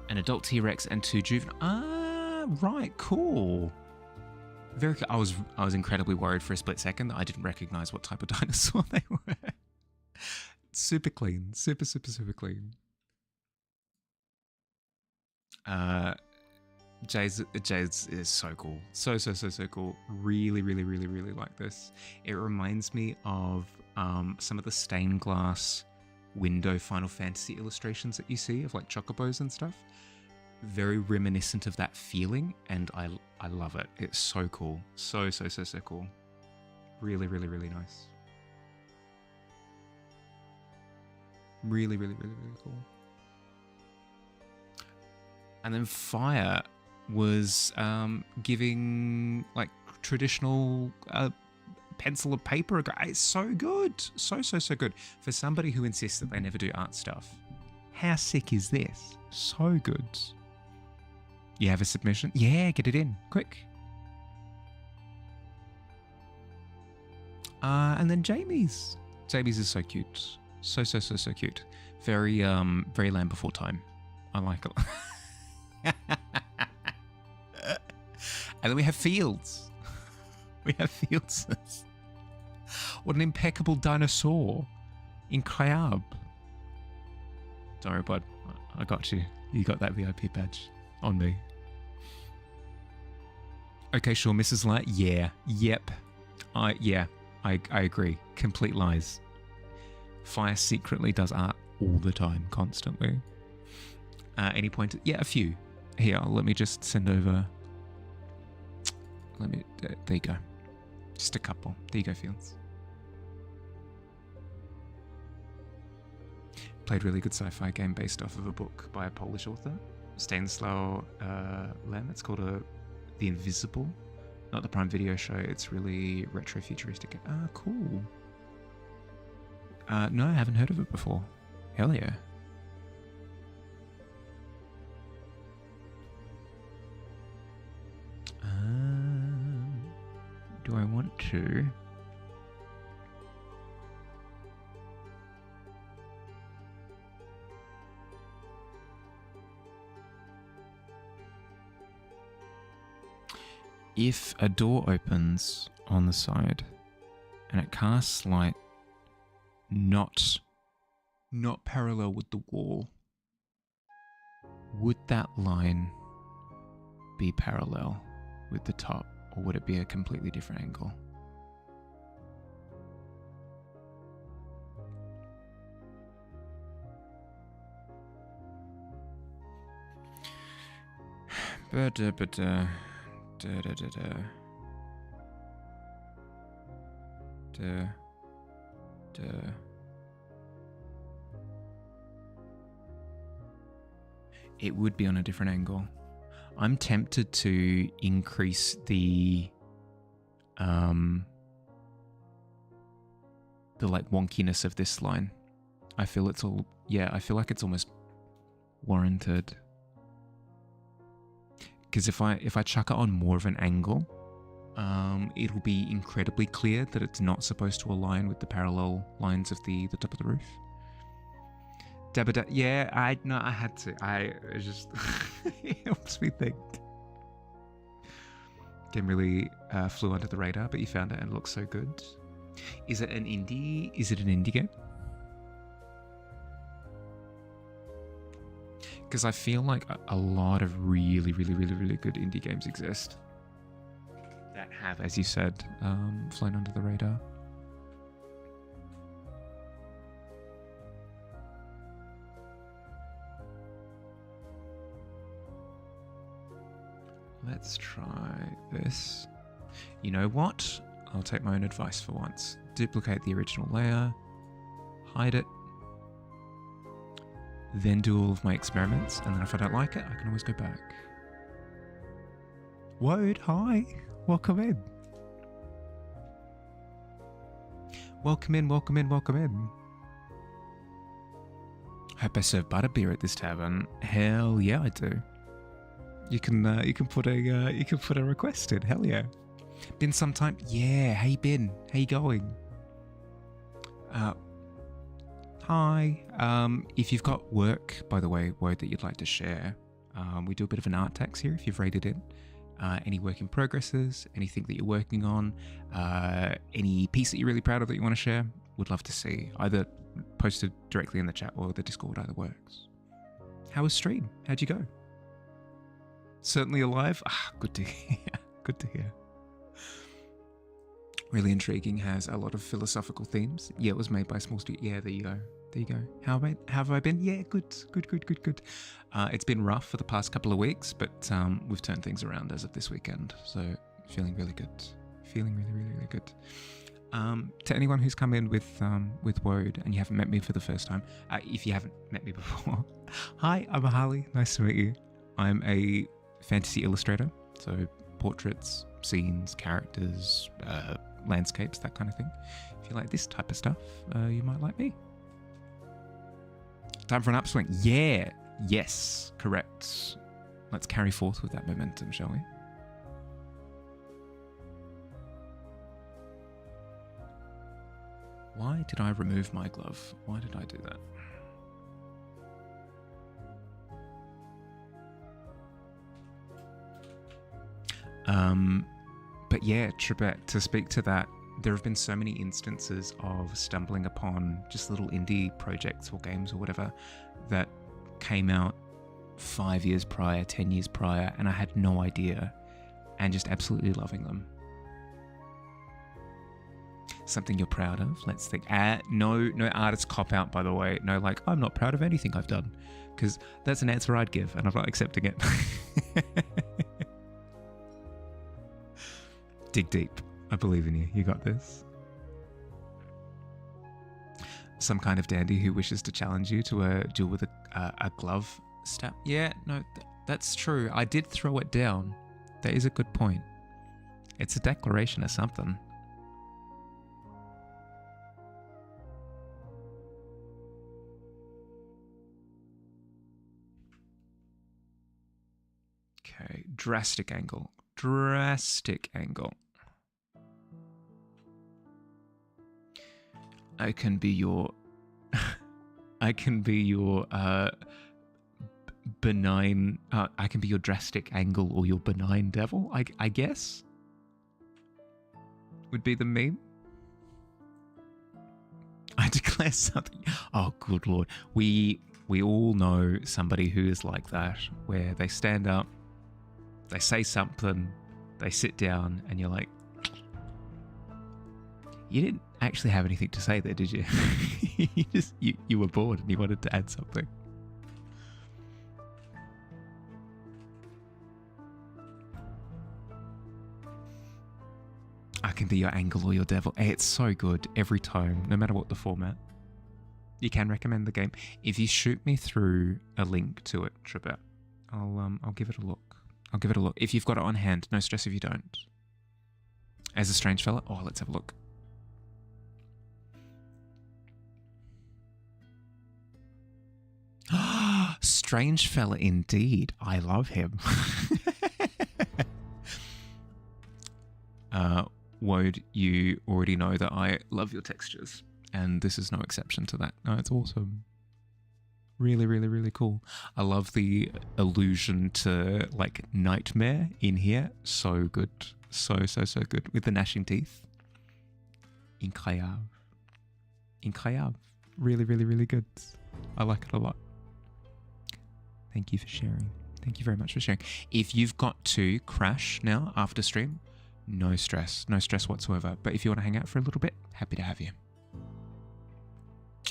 an adult T-Rex and 2 juvenile. Right, cool. Very. I was incredibly worried for a split second that I didn't recognize what type of dinosaur they were. Super clean, super clean. Jay's is so cool, so cool. Really like this. It reminds me of some of the stained glass window Final Fantasy illustrations that you see of like chocobos and stuff. Very reminiscent of that feeling, and I love it. It's so cool. So cool. Really nice. Really cool. And then Fire was giving like traditional pencil and paper. It's so good. So good. For somebody who insists that they never do art stuff, how sick is this? So good. You have a submission? Yeah, get it in. Quick. And then Jamie's. Jamie's is so cute. So cute. Very Land Before Time. I like it. And then we have Fields. What an impeccable dinosaur in Crab. Don't worry, bud. I got you. You got that VIP badge on me. Okay, sure, Mrs. Light. Yeah. Yep. I agree. Complete lies. Fire secretly does art all the time, constantly. Any pointers? Yeah, a few. Here, let me just send over. There you go. Just a couple. There you go, Fields. Played really good sci-fi game based off of a book by a Polish author, Stanislaw Lem. It's called The Invisible. Not the Prime Video show. It's really retro-futuristic. Ah, cool. No, I haven't heard of it before. Hell yeah. Do I want to? If a door opens on the side and it casts light not parallel with the wall, would that line be parallel with the top, or would it be a completely different angle? It would be on a different angle. I'm tempted to increase the like wonkiness of this line. I feel like it's almost warranted. Because if I chuck it on more of an angle, it'll be incredibly clear that it's not supposed to align with the parallel lines of the top of the roof. Yeah, I had to. It just it helps me think. Game really flew under the radar, but you found it and it looks so good. Is it an indie? Is it an indie game? Because I feel like a lot of really good indie games exist that have, as you said, flown under the radar. Let's try this. You know what? I'll take my own advice for once. Duplicate the original layer, hide it, then do all of my experiments, and then if I don't like it, I can always go back. Wode, hi! Welcome in. Welcome in. Hope I serve butterbeer at this tavern. Hell yeah, I do. You can put a request in. Hell yeah. Been some time. Yeah. Hey Ben. How you going? Hi. If you've got work, by the way, word that you'd like to share, we do a bit of an art tax here. If you've rated it, any work in progresses, anything that you're working on, any piece that you're really proud of that you want to share, would love to see. Either posted directly in the chat or the Discord. Either works. How was stream? How'd you go? Certainly alive. Ah, good to hear. Good to hear. Really intriguing. Has a lot of philosophical themes. Yeah, it was made by a small studio. Yeah, there you go. There you go. How have I been? Yeah, good. It's been rough for the past couple of weeks, but we've turned things around as of this weekend. So feeling really good. Feeling really good. To anyone who's come in with Wode and you haven't met me for the first time, if you haven't met me before, hi, I'm Harley. Nice to meet you. I'm a fantasy illustrator, so portraits, scenes, characters, landscapes, that kind of thing. If you like this type of stuff, you might like me. Time for an upswing. Yeah, yes, correct. Let's carry forth with that momentum, shall we? Why did I remove my glove? Why did I do that? But yeah, Trebet, to speak to that, there have been so many instances of stumbling upon just little indie projects or games or whatever that came out 5 years prior, 10 years prior, and I had no idea, and just absolutely loving them. Something you're proud of. Let's think. No artist cop out, by the way. No, like, I'm not proud of anything I've done. Because that's an answer I'd give, and I'm not accepting it. Dig deep. I believe in you. You got this. Some kind of dandy who wishes to challenge you to a duel with a glove stab. Yeah, no, that's true. I did throw it down. That is a good point. It's a declaration of something. Okay, drastic angle. Drastic angle. I can be your benign. I can be your drastic angle or your benign devil. I guess would be the meme. I declare something. Oh, good lord. We all know somebody who is like that, where they stand up, they say something, they sit down, and you're like, you didn't actually have anything to say there, did you? you were bored and you wanted to add something. I can be your angle or your devil. Hey, it's so good every time, no matter what the format. You can recommend the game. If you shoot me through a link to it, Trebet, I'll give it a look. I'll give it a look. If you've got it on hand, no stress if you don't. As a strange fella? Oh, let's have a look. Strange fella indeed. I love him. Wode, you already know that I love your textures, and this is no exception to that. No, it's awesome. Really, really, really cool. I love the allusion to, like, nightmare in here. So good. So good. With the gnashing teeth. Incroyable. Incroyable. Really, really, really good. I like it a lot. Thank you for sharing. Thank you very much for sharing. If you've got to crash now after stream, no stress. No stress whatsoever. But if you want to hang out for a little bit, happy to have you.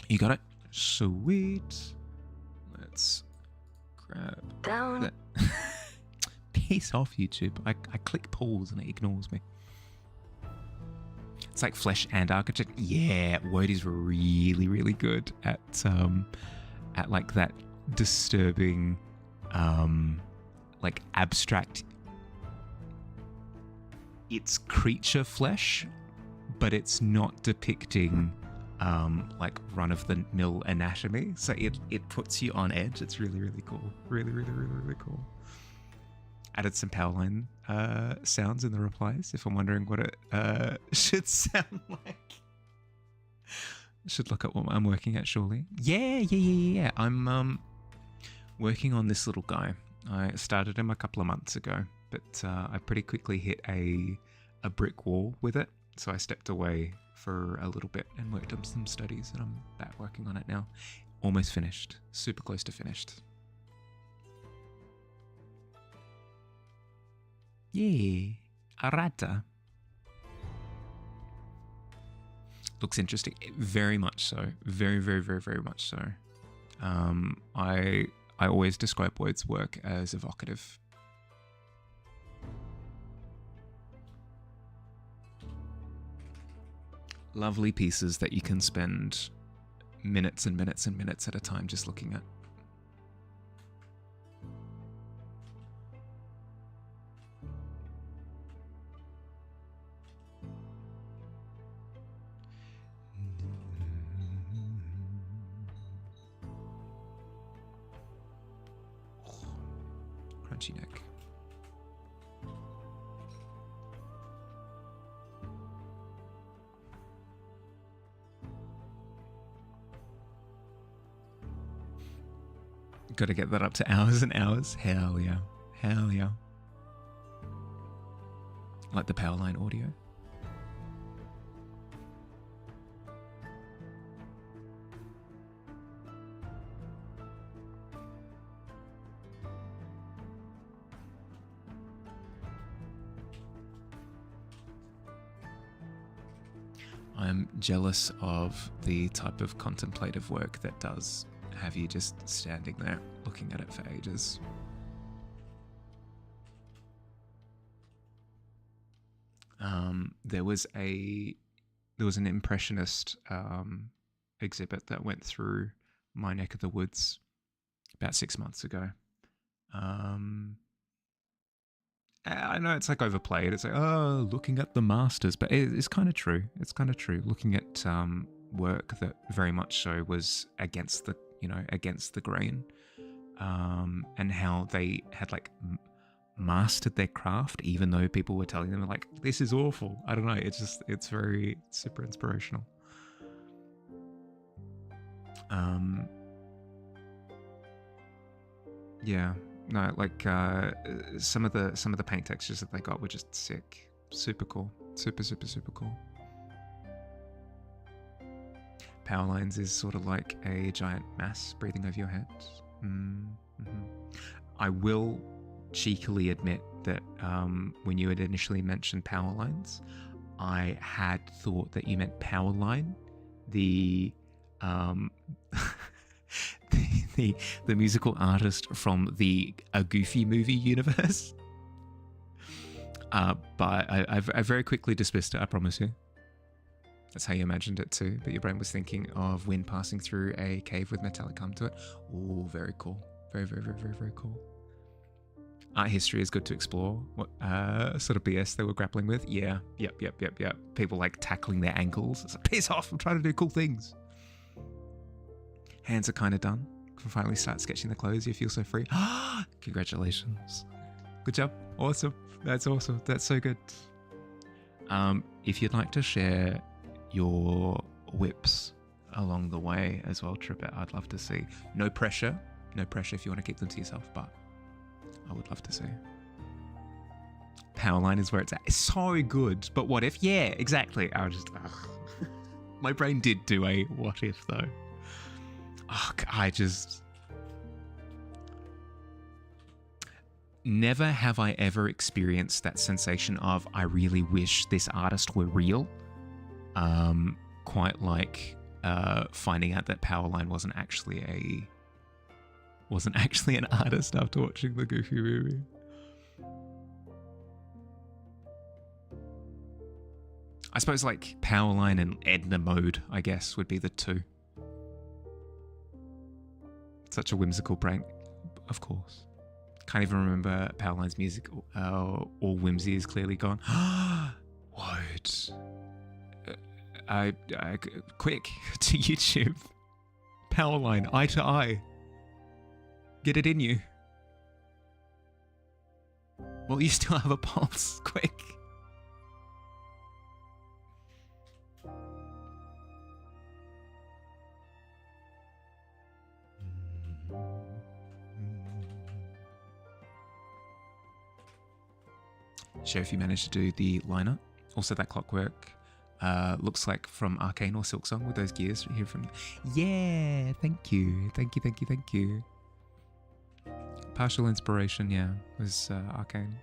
You got it? Sweet. Let's grab that. Peace off, YouTube. I click pause and it ignores me. It's like Flesh and Architect. Yeah, Wode is really, really good at like that disturbing, like abstract. It's creature flesh, but it's not depicting like run-of-the-mill anatomy. So it puts you on edge. It's really, really cool. Really, really, really, really cool. Added some Powerline sounds in the replies if I'm wondering what it should sound like. Should look at what I'm working at, surely. Yeah. I'm working on this little guy. I started him a couple of months ago, but I pretty quickly hit a brick wall with it. So I stepped away for a little bit and worked on some studies, and I'm back working on it now. Almost finished. Super close to finished. Yeah. Arata. Looks interesting. Very much so. Very, very, very, very much so. I always describe Wode's work as evocative. Lovely pieces that you can spend minutes and minutes and minutes at a time just looking at. Crunchy neck. Got to get that up to hours and hours. Hell yeah. Hell yeah. Like the Powerline audio. I'm jealous of the type of contemplative work that does have you just standing there looking at it for ages. There was an impressionist exhibit that went through my neck of the woods about 6 months ago. I know it's like overplayed. It's like, oh, looking at the masters, but it's kind of true. It's kind of true. Looking at work that very much so was against the grain, and how they had like mastered their craft, even though people were telling them like, this is awful. I don't know. It's very super inspirational. Yeah. No, like some of the paint textures that they got were just sick. Super cool. Super cool. Power lines is sort of like a giant mass breathing over your head. I will cheekily admit that when you had initially mentioned power lines, I had thought that you meant power line, the the musical artist from the A Goofy movie universe. But I very quickly dismissed it, I promise you. That's how you imagined it too, but your brain was thinking of wind passing through a cave with metallic hum to it. Oh, very cool. Very cool. Art history is good to explore. What sort of BS they were grappling with. Yeah, yep. People like tackling their ankles. It's like, piss off, I'm trying to do cool things. Hands are kind of done. Can finally start sketching the clothes. You feel so free. Congratulations. Good job. Awesome. That's awesome. That's so good. If you'd like to share your whips along the way as well, Trippet, I'd love to see. No pressure. No pressure if you want to keep them to yourself, but I would love to see. Powerline is where it's at. It's so good. But what if? Yeah, exactly. I was just... My brain did do a what if, though. I just... Never have I ever experienced that sensation of, I really wish this artist were real. Quite like finding out that Powerline wasn't actually an artist after watching the Goofy movie. I suppose like Powerline and Edna Mode, I guess, would be the two. Such a whimsical prank, of course. Can't even remember Powerline's music. All whimsy is clearly gone. What? Quick to YouTube. Powerline, eye to eye. Get it in you. Well, you still have a pulse. Quick. Show if you managed to do the liner. Also, that clockwork looks like from Arcane or Silksong with those gears here from... Yeah, thank you. Thank you. Partial inspiration, yeah, was Arcane.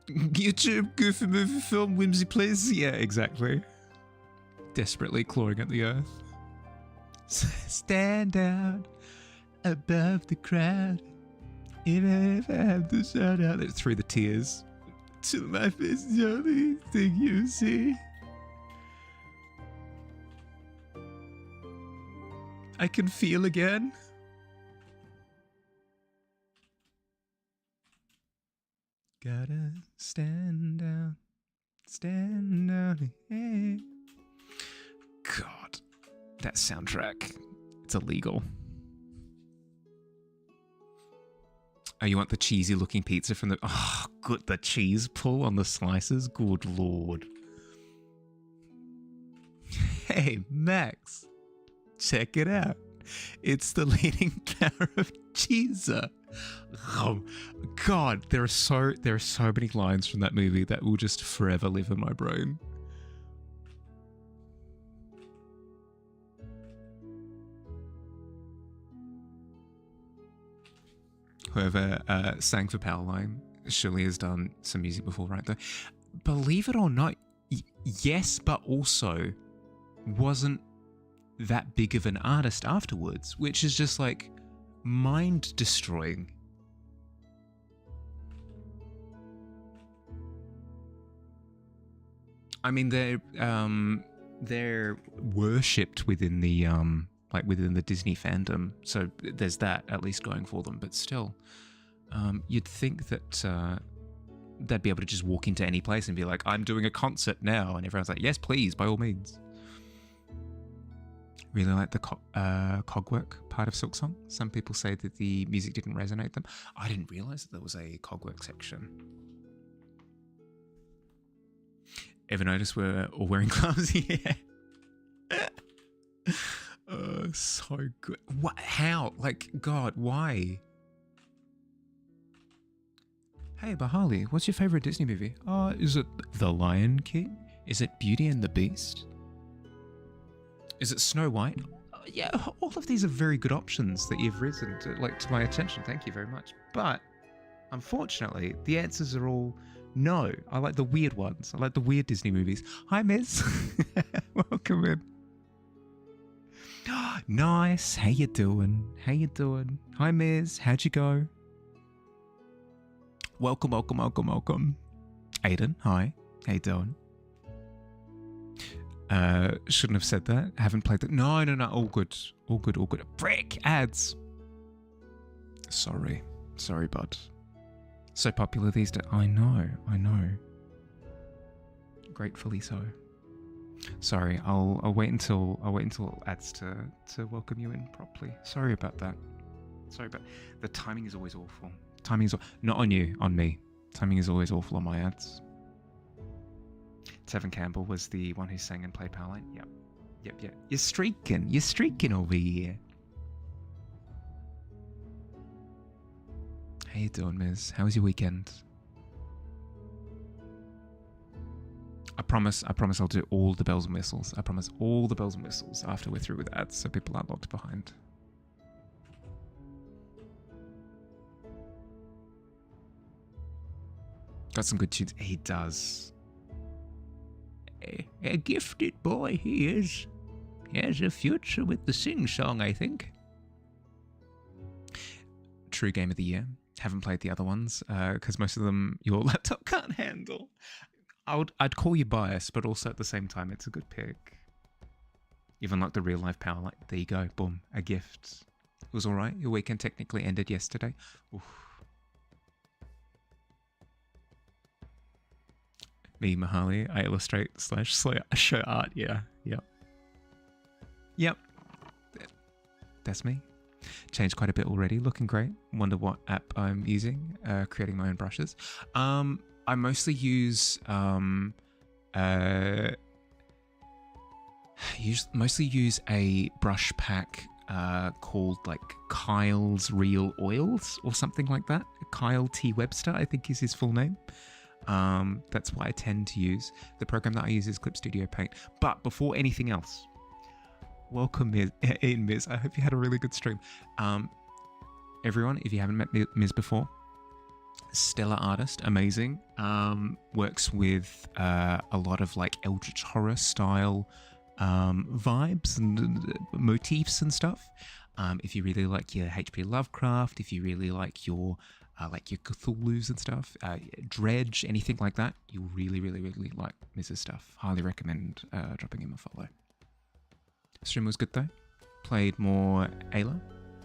YouTube, Goofy movie film, whimsy please. Yeah, exactly. Desperately clawing at the earth. Stand out above the crowd. Even if I have to shout out through the tears. To my face is the only thing you see. I can feel again. Gotta stand down, hey. God, that soundtrack, it's illegal. Oh, you want the cheesy looking pizza from the... Oh, good, the cheese pull on the slices? Good lord. Hey, Max, check it out. It's the leading tower of Cheezer. Oh, God, there are so many lines from that movie that will just forever live in my brain. Whoever sang for Powerline surely has done some music before, right? Though, believe it or not, Yes, but also wasn't that big of an artist afterwards, which is just like mind destroying. I mean, they're worshipped within the within the Disney fandom, so there's that at least going for them. But still, you'd think that they'd be able to just walk into any place and be like, "I'm doing a concert now," and everyone's like, "Yes, please, by all means." Really like the cogwork part of Silksong. Some people say that the music didn't resonate them. I didn't realize that there was a cogwork section. Ever notice we're all wearing gloves? Yeah. So good. What? How? Like, God, why? Hey, Bahali, what's your favorite Disney movie? Is it The Lion King? Is it Beauty and the Beast? Is it Snow White? Yeah, all of these are very good options that you've risen to my attention. Thank you very much. But unfortunately, the answers are all no. I like the weird ones. I like the weird Disney movies. Hi, Miz. Welcome in. Nice. How you doing? How you doing? Hi, Miz. How'd you go? Welcome, welcome, welcome, welcome. Aiden, hi. How you doing? Shouldn't have said that. Haven't played that. No. All good. All good, all good. Frick! Ads! Sorry, bud. So popular these days. I know. Gratefully so. Sorry, I'll wait until ads to welcome you in properly. Sorry about that. The timing is always awful. Not on you, on me. Timing is always awful on my ads. Tavern Campbell was the one who sang and played Powerline. Yep. You're streaking over here. How you doing, Miz? How was your weekend? I promise I'll do all the bells and whistles. I promise all the bells and whistles after we're through with ads so people aren't locked behind. Got some good tunes. He does. A gifted boy he is. He has a future with the sing-song, I think. True game of the year. Haven't played the other ones because most of them your laptop can't handle. I'd call you biased, but also at the same time, it's a good pick. Even like the real life power, like there you go, boom, a gift. It was all right. Your weekend technically ended yesterday. Oof. Me, Mahali, I illustrate / show art. Yeah, yep. That's me. Changed quite a bit already. Looking great. Wonder what app I'm using. Creating my own brushes. I mostly use mostly use a brush pack called like Kyle's Real Oils or something like that. Kyle T. Webster, I think is his full name. That's what I tend to use. The program that I use is Clip Studio Paint. But before anything else, welcome Miz. I hope you had a really good stream. Everyone, if you haven't met Miz before, stellar artist, amazing. Works with a lot of like eldritch horror style vibes and motifs and stuff. If you really like your H.P. Lovecraft, if you really like your Cthulhu's and stuff, Dredge, anything like that, you really like Miz's stuff. Highly recommend dropping him a follow. Stream was good though. Played more Ayla.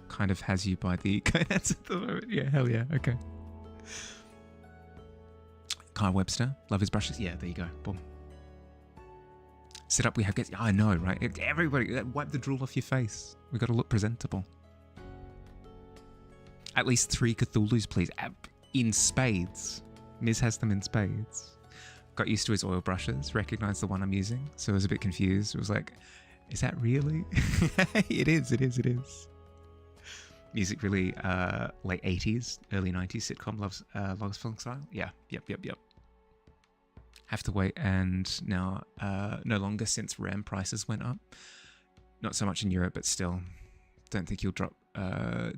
Kind of has you by the codex at the moment. Yeah, hell yeah. Okay. Kyle Webster. Love his brushes. Yeah, there you go. Boom. Sit up. We have guests. I know, right? Everybody, wipe the drool off your face. We got to look presentable. At least 3 Cthulhu's, please. In spades. Miz has them in spades. Got used to his oil brushes. Recognized the one I'm using. So I was a bit confused. It was like, is that really? It is. Music really late 80s, early 90s sitcom loves funk style. Yeah, yep. Have to wait, and now no longer since RAM prices went up. Not so much in Europe, but still, don't think you'll drop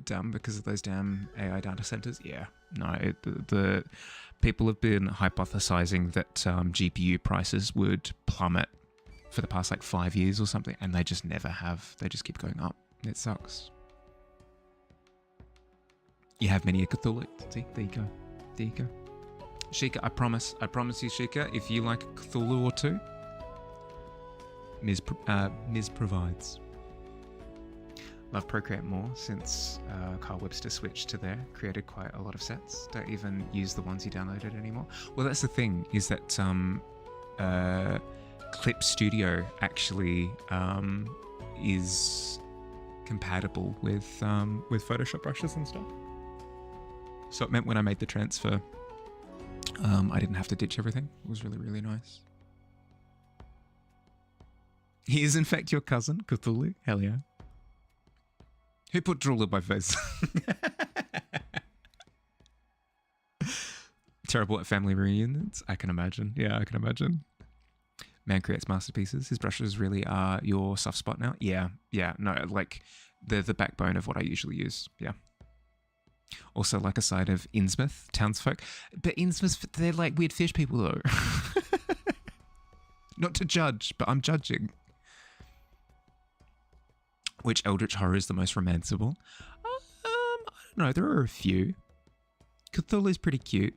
down because of those damn AI data centers. Yeah, no, the People have been hypothesizing that GPU prices would plummet for the past like 5 years or something, and they just never have. They just keep going up. It sucks. You have many a Cthulhu. See, there you go. There you go. Sheikah, I promise you, Sheikah, if you like a Cthulhu or two, Ms provides. Love Procreate more since Carl Webster switched to there. Created quite a lot of sets. Don't even use the ones you downloaded anymore. Well, that's the thing, is that Clip Studio actually is compatible with Photoshop brushes and stuff. So it meant when I made the transfer, I didn't have to ditch everything. It was really, really nice. He is in fact your cousin, Cthulhu. Hell yeah. Who put drool in my face? Terrible at family reunions. I can imagine. Yeah, I can imagine. Man creates masterpieces. His brushes really are your soft spot now. Yeah, yeah. No, like they're the backbone of what I usually use. Yeah. Also, like a side of Innsmouth, townsfolk. But Innsmouth, they're like weird fish people though. Not to judge, but I'm judging. Which Eldritch horror is the most romanceable? I don't know. There are a few. Cthulhu's pretty cute.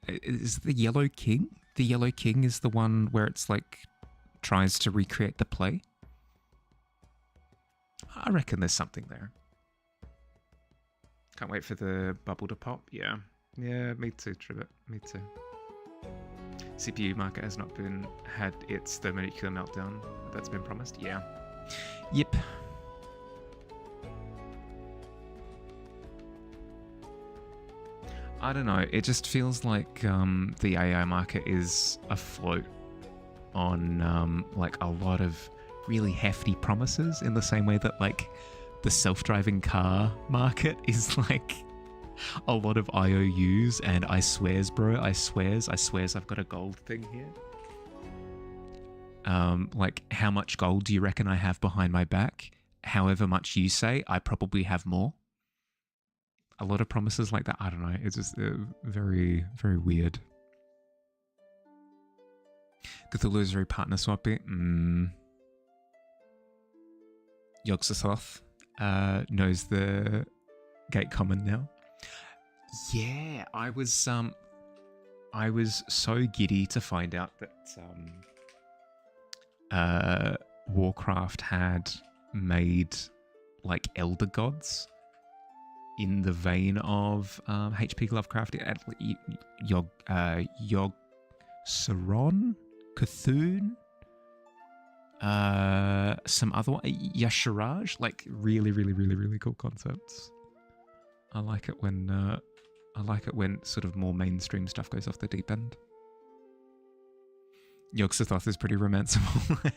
Is the Yellow King? The Yellow King is the one where it's like tries to recreate the play. I reckon there's something there. Can't wait for the bubble to pop. Yeah. Yeah, me too, Tribbit. Me too. CPU market has not had its thermonuclear meltdown that's been promised. Yeah. Yep. I don't know. It just feels like the AI market is afloat on like a lot of really hefty promises, in the same way that like the self-driving car market is like a lot of IOUs and I swears, bro, I swears I've got a gold thing here. Like, how much gold do you reckon I have behind my back? However much you say, I probably have more. A lot of promises like that. I don't know. It's just very, very weird. Cthulhu is very partner swappy. Yogg-Sothoth knows the gate common now. Yeah, I was so giddy to find out that Warcraft had made like elder gods in the vein of H.P. Lovecraft. Yogg-Saron, Cthulhu, some other one, Yasharaj, like really, really, really, really cool concepts. I like it when sort of more mainstream stuff goes off the deep end. Yogg-Sothoth is pretty romanceable.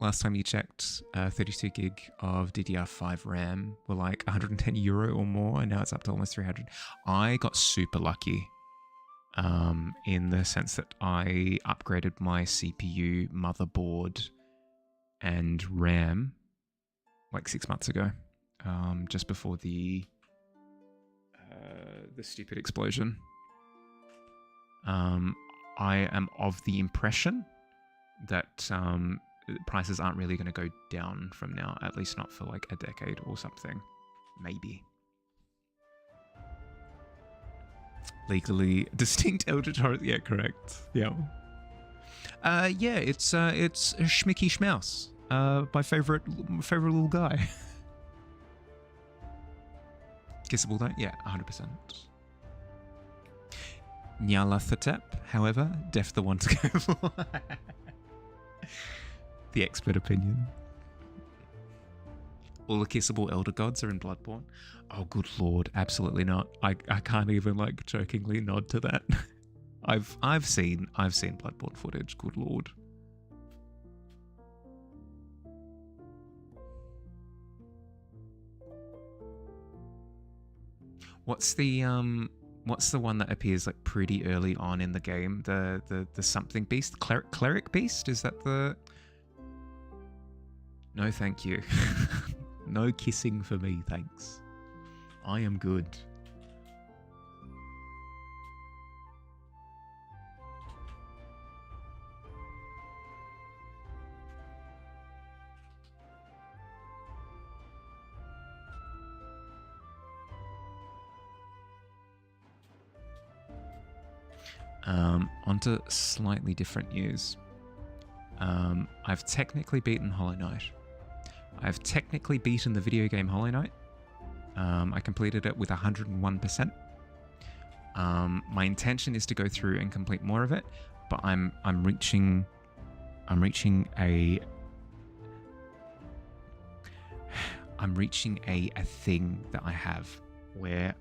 Last time you checked, 32 gig of DDR5 RAM were like €110 or more, and now it's up to almost 300. I got super lucky in the sense that I upgraded my CPU, motherboard, and RAM like 6 months ago, just before the stupid explosion. I am of the impression that prices aren't really going to go down from now, at least not for like a decade or something. Maybe. Legally distinct Eldritch horror. Yeah, correct. Yeah. Yeah, it's Schmicky Schmaus. My favorite little guy. Kissable though? Yeah, 100%. Nyarlathotep, however, def the one to go for. The expert opinion. All the kissable elder gods are in Bloodborne. Oh, good lord, absolutely not. I can't even like jokingly nod to that. I've seen Bloodborne footage. Good lord. What's the one that appears like pretty early on in the game? The something beast, cleric beast? Is that the? No, thank you. No kissing for me, thanks. I am good. Onto slightly different news. I've technically beaten Hollow Knight. I've technically beaten the video game Hollow Knight. I completed it with 101%. My intention is to go through and complete more of it, but I'm reaching a thing that I have where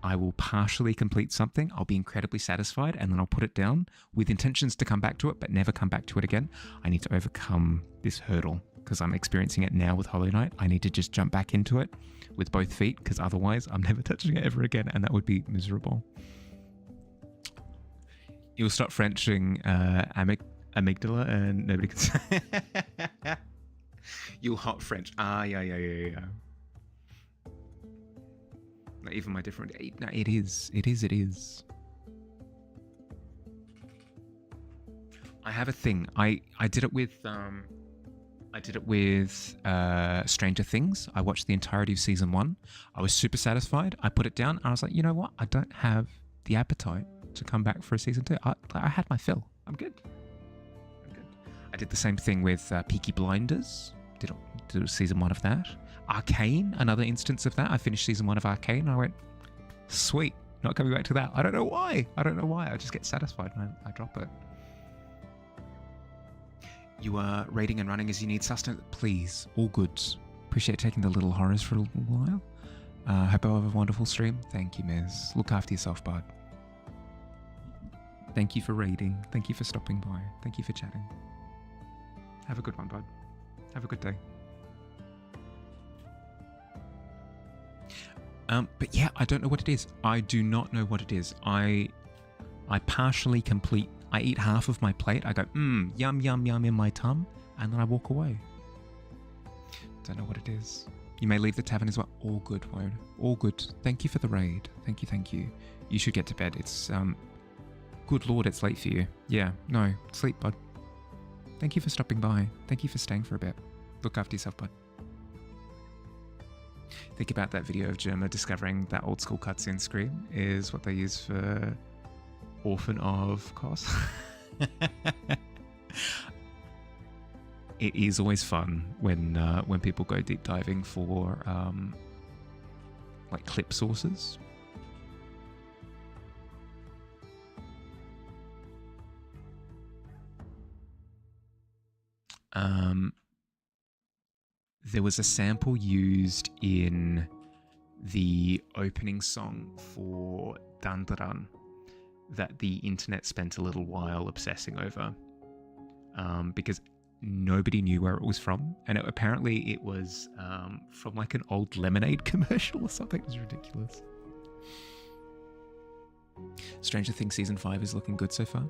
I will partially complete something, I'll be incredibly satisfied, and then I'll put it down with intentions to come back to it, but never come back to it again. I need to overcome this hurdle because I'm experiencing it now with Hollow Knight. I need to just jump back into it with both feet because otherwise I'm never touching it ever again, and that would be miserable. You'll stop Frenching amygdala and nobody can say. You'll hot French. Yeah. Not even my different. No, it is. I have a thing. I did it with Stranger Things. I watched the entirety of season 1. I was super satisfied. I put it down and I was like, you know what? I don't have the appetite to come back for a season 2. I had my fill. I'm good. I did the same thing with Peaky Blinders. Did season 1 of that. Arcane, another instance of that. I finished season 1 of Arcane and I went, sweet, not coming back to that. I don't know why. I just get satisfied and I drop it. You are raiding and running as you need sustenance. Please, all good. Appreciate taking the little horrors for a little while. Hope I have a wonderful stream. Thank you, Miz. Look after yourself, bud. Thank you for raiding. Thank you for stopping by. Thank you for chatting. Have a good one, bud. Have a good day. But yeah, I don't know what it is. I do not know what it is. I partially complete. I eat half of my plate. I go, yum, yum, yum in my tum, and then I walk away. Don't know what it is. You may leave the tavern as well. All good, Wode. All good. Thank you for the raid. Thank you. You should get to bed. It's, good lord, it's late for you. Yeah, no, sleep, bud. Thank you for stopping by. Thank you for staying for a bit. Look after yourself, bud. Think about that video of Germa discovering that old school cutscene screen is what they use for Orphan of Kos. It is always fun when people go deep diving for like clip sources. There was a sample used in the opening song for Dandaran that the internet spent a little while obsessing over because nobody knew where it was from, and apparently it was from like an old lemonade commercial or something. It was ridiculous. Stranger Things season 5 is looking good so far.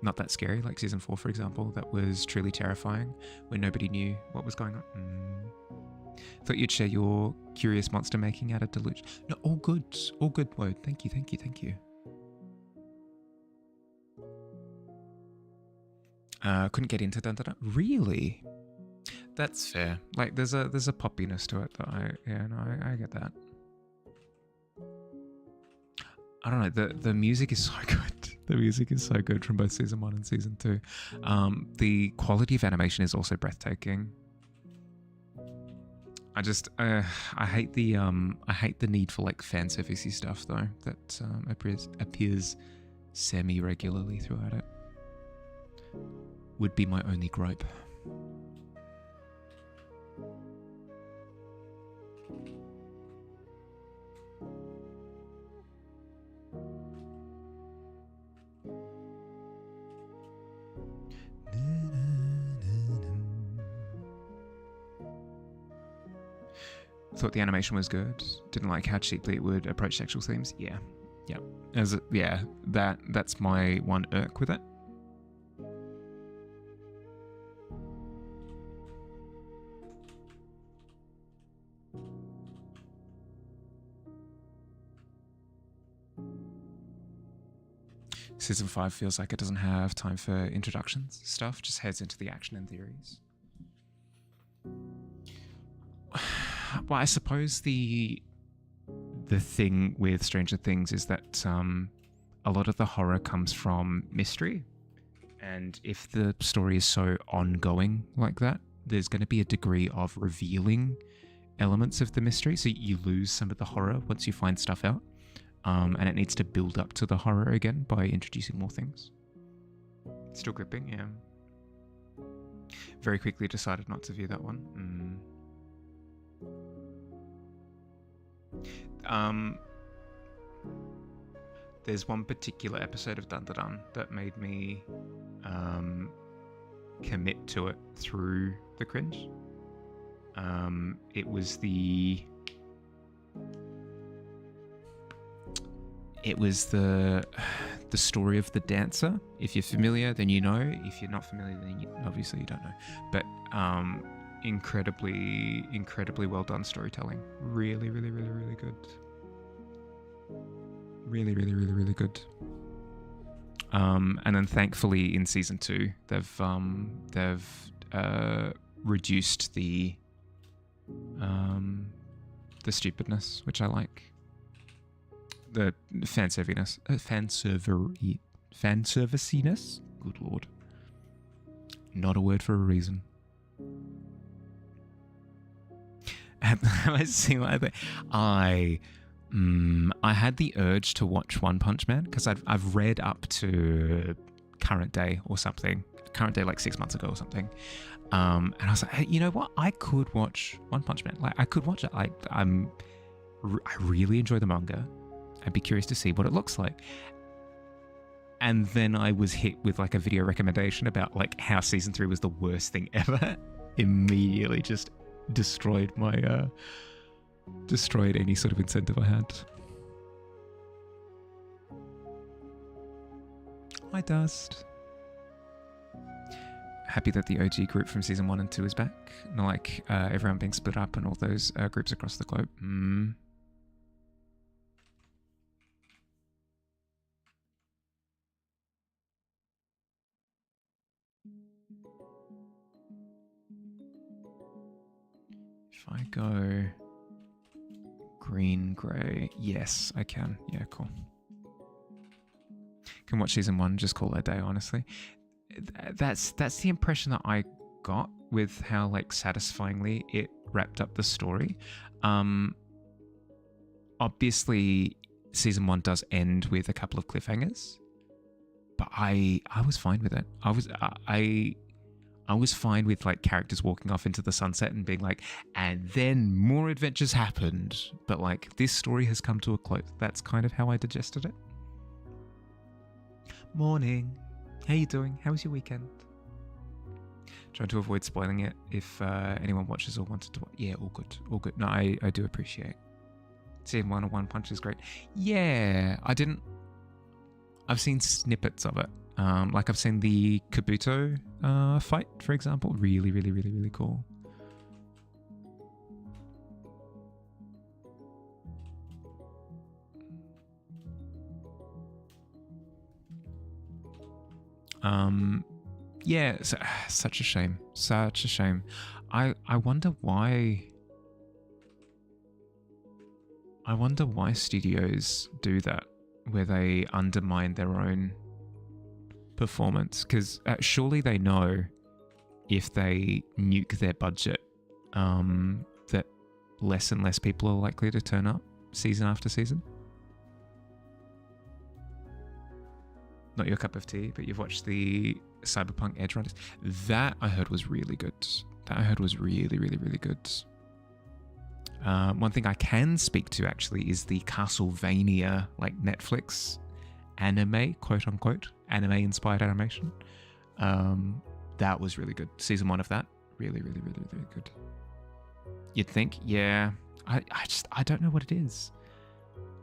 Not that scary like season 4, for example. That was truly terrifying when nobody knew what was going on. Thought you'd share your curious monster making out of delusion. No, all good, Wode. Thank you. Couldn't get into that. Really? That's fair. Like there's a poppiness to it that I get that. I don't know, the music is so good. The music is so good from both season 1 and season 2. The quality of animation is also breathtaking. I hate the need for like fan servicey stuff though that appears semi regularly throughout it. Would be my only gripe. Thought the animation was good. Didn't like how cheaply it would approach sexual themes. Yeah. That's my one irk with it. Season 5 feels like it doesn't have time for introductions stuff, just heads into the action and theories. Well, I suppose the thing with Stranger Things is that a lot of the horror comes from mystery. And if the story is so ongoing like that, there's going to be a degree of revealing elements of the mystery. So you lose some of the horror once you find stuff out. And it needs to build up to the horror again by introducing more things. Still gripping, yeah. Very quickly decided not to view that one. There's one particular episode of Dun Dun Dun that made me commit to it through the cringe. It was the story of the dancer. If you're familiar, then you know. If you're not familiar, then obviously you don't know. But incredibly well done storytelling. Really, really, really, really good. Really, really, really, really good. And then thankfully in season 2, they've reduced the stupidness, which I like. The fanserviciness. Good lord. Not a word for a reason. I had the urge to watch One Punch Man because I've read up to current day or something. Current day like 6 months ago or something. And I was like, hey, you know what? I could watch One Punch Man. Like I could watch it. I really enjoy the manga. I'd be curious to see what it looks like. And then I was hit with like a video recommendation about like how season 3 was the worst thing ever. Immediately just destroyed my destroyed any sort of incentive I had. Hi Dust. Happy that the OG group from season 1 and 2 is back. Not like everyone being split up and all those groups across the globe. If I go green, grey, yes, I can. Yeah, cool. Can watch season 1, just call it a day, honestly. That's the impression that I got with how like satisfyingly it wrapped up the story. Obviously, season 1 does end with a couple of cliffhangers, but I was fine with it. I was fine with like characters walking off into the sunset and being like, and then more adventures happened. But like this story has come to a close. That's kind of how I digested it. Morning. How you doing? How was your weekend? Trying to avoid spoiling it if anyone watches or wanted to watch. Yeah, all good. All good. No, I do appreciate. Season 1 of One Punch is great. Yeah, I've seen snippets of it. Like I've seen the Kabuto fight, for example. Really, really, really, really cool. Yeah, such a shame. Such a shame. I wonder why. I wonder why studios do that, where they undermine their own performance, because surely they know if they nuke their budget that less and less people are likely to turn up season after season. Not your cup of tea, but you've watched the Cyberpunk Edge Runners. That I heard was really good. That I heard was really, really, really good. One thing I can speak to actually is the Castlevania like Netflix anime, quote unquote, anime inspired animation. That was really good. Season 1 of that, really, really, really, really good. You'd think, yeah. I don't know what it is.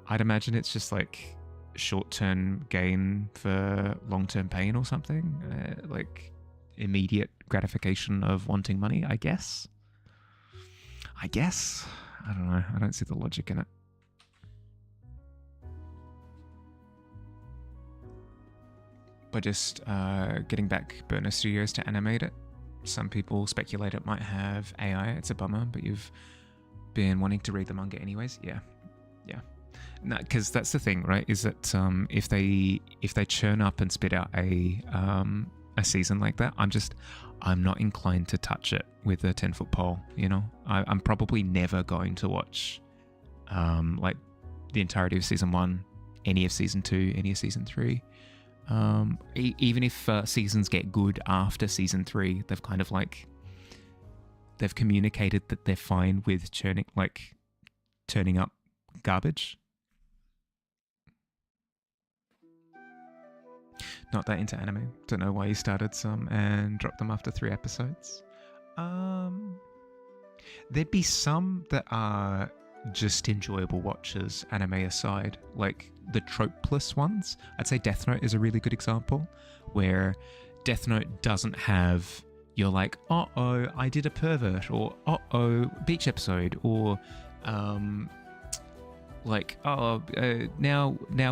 I'd imagine it's just like short-term gain for long-term pain or something, like immediate gratification of wanting money, I guess. I don't know. I don't see the logic in it. by just getting back Burner Studios to animate it. Some people speculate it might have AI. It's a bummer, but you've been wanting to read the manga anyways. Yeah. No, because that's the thing, right? Is that if they churn up and spit out a season like that, I'm not inclined to touch it with a 10-foot pole. You know, I'm probably never going to watch like the entirety of season 1, any of season 2, any of season 3. Even if seasons get good after season 3, they've kind of like they've communicated that they're fine with turning up garbage. Not that into anime. Don't know why you started some and dropped them after 3 episodes. There'd be some that are just enjoyable watches, anime aside, like the tropeless ones. I'd say Death Note is a really good example, where Death Note doesn't have you're like, uh-oh, I did a pervert, or uh-oh, beach episode, or now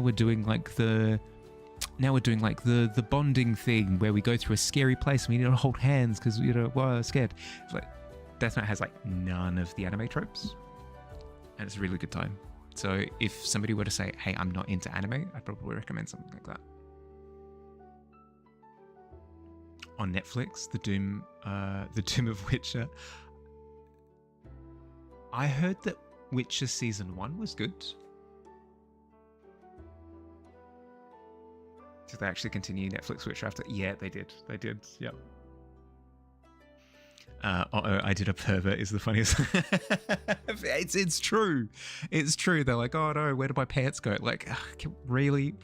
we're doing like the bonding thing where we go through a scary place and we need to hold hands because we're scared. It's like Death Note has like none of the anime tropes, and it's a really good time. So if somebody were to say, hey, I'm not into anime, I'd probably recommend something like that. On Netflix, the Doom of Witcher. I heard that Witcher season 1 was good. Did they actually continue Netflix Witcher after? Yeah, they did. Yep. I did a pervert is the funniest. It's true. It's true. They're like, oh no, where did my pants go? Like, really?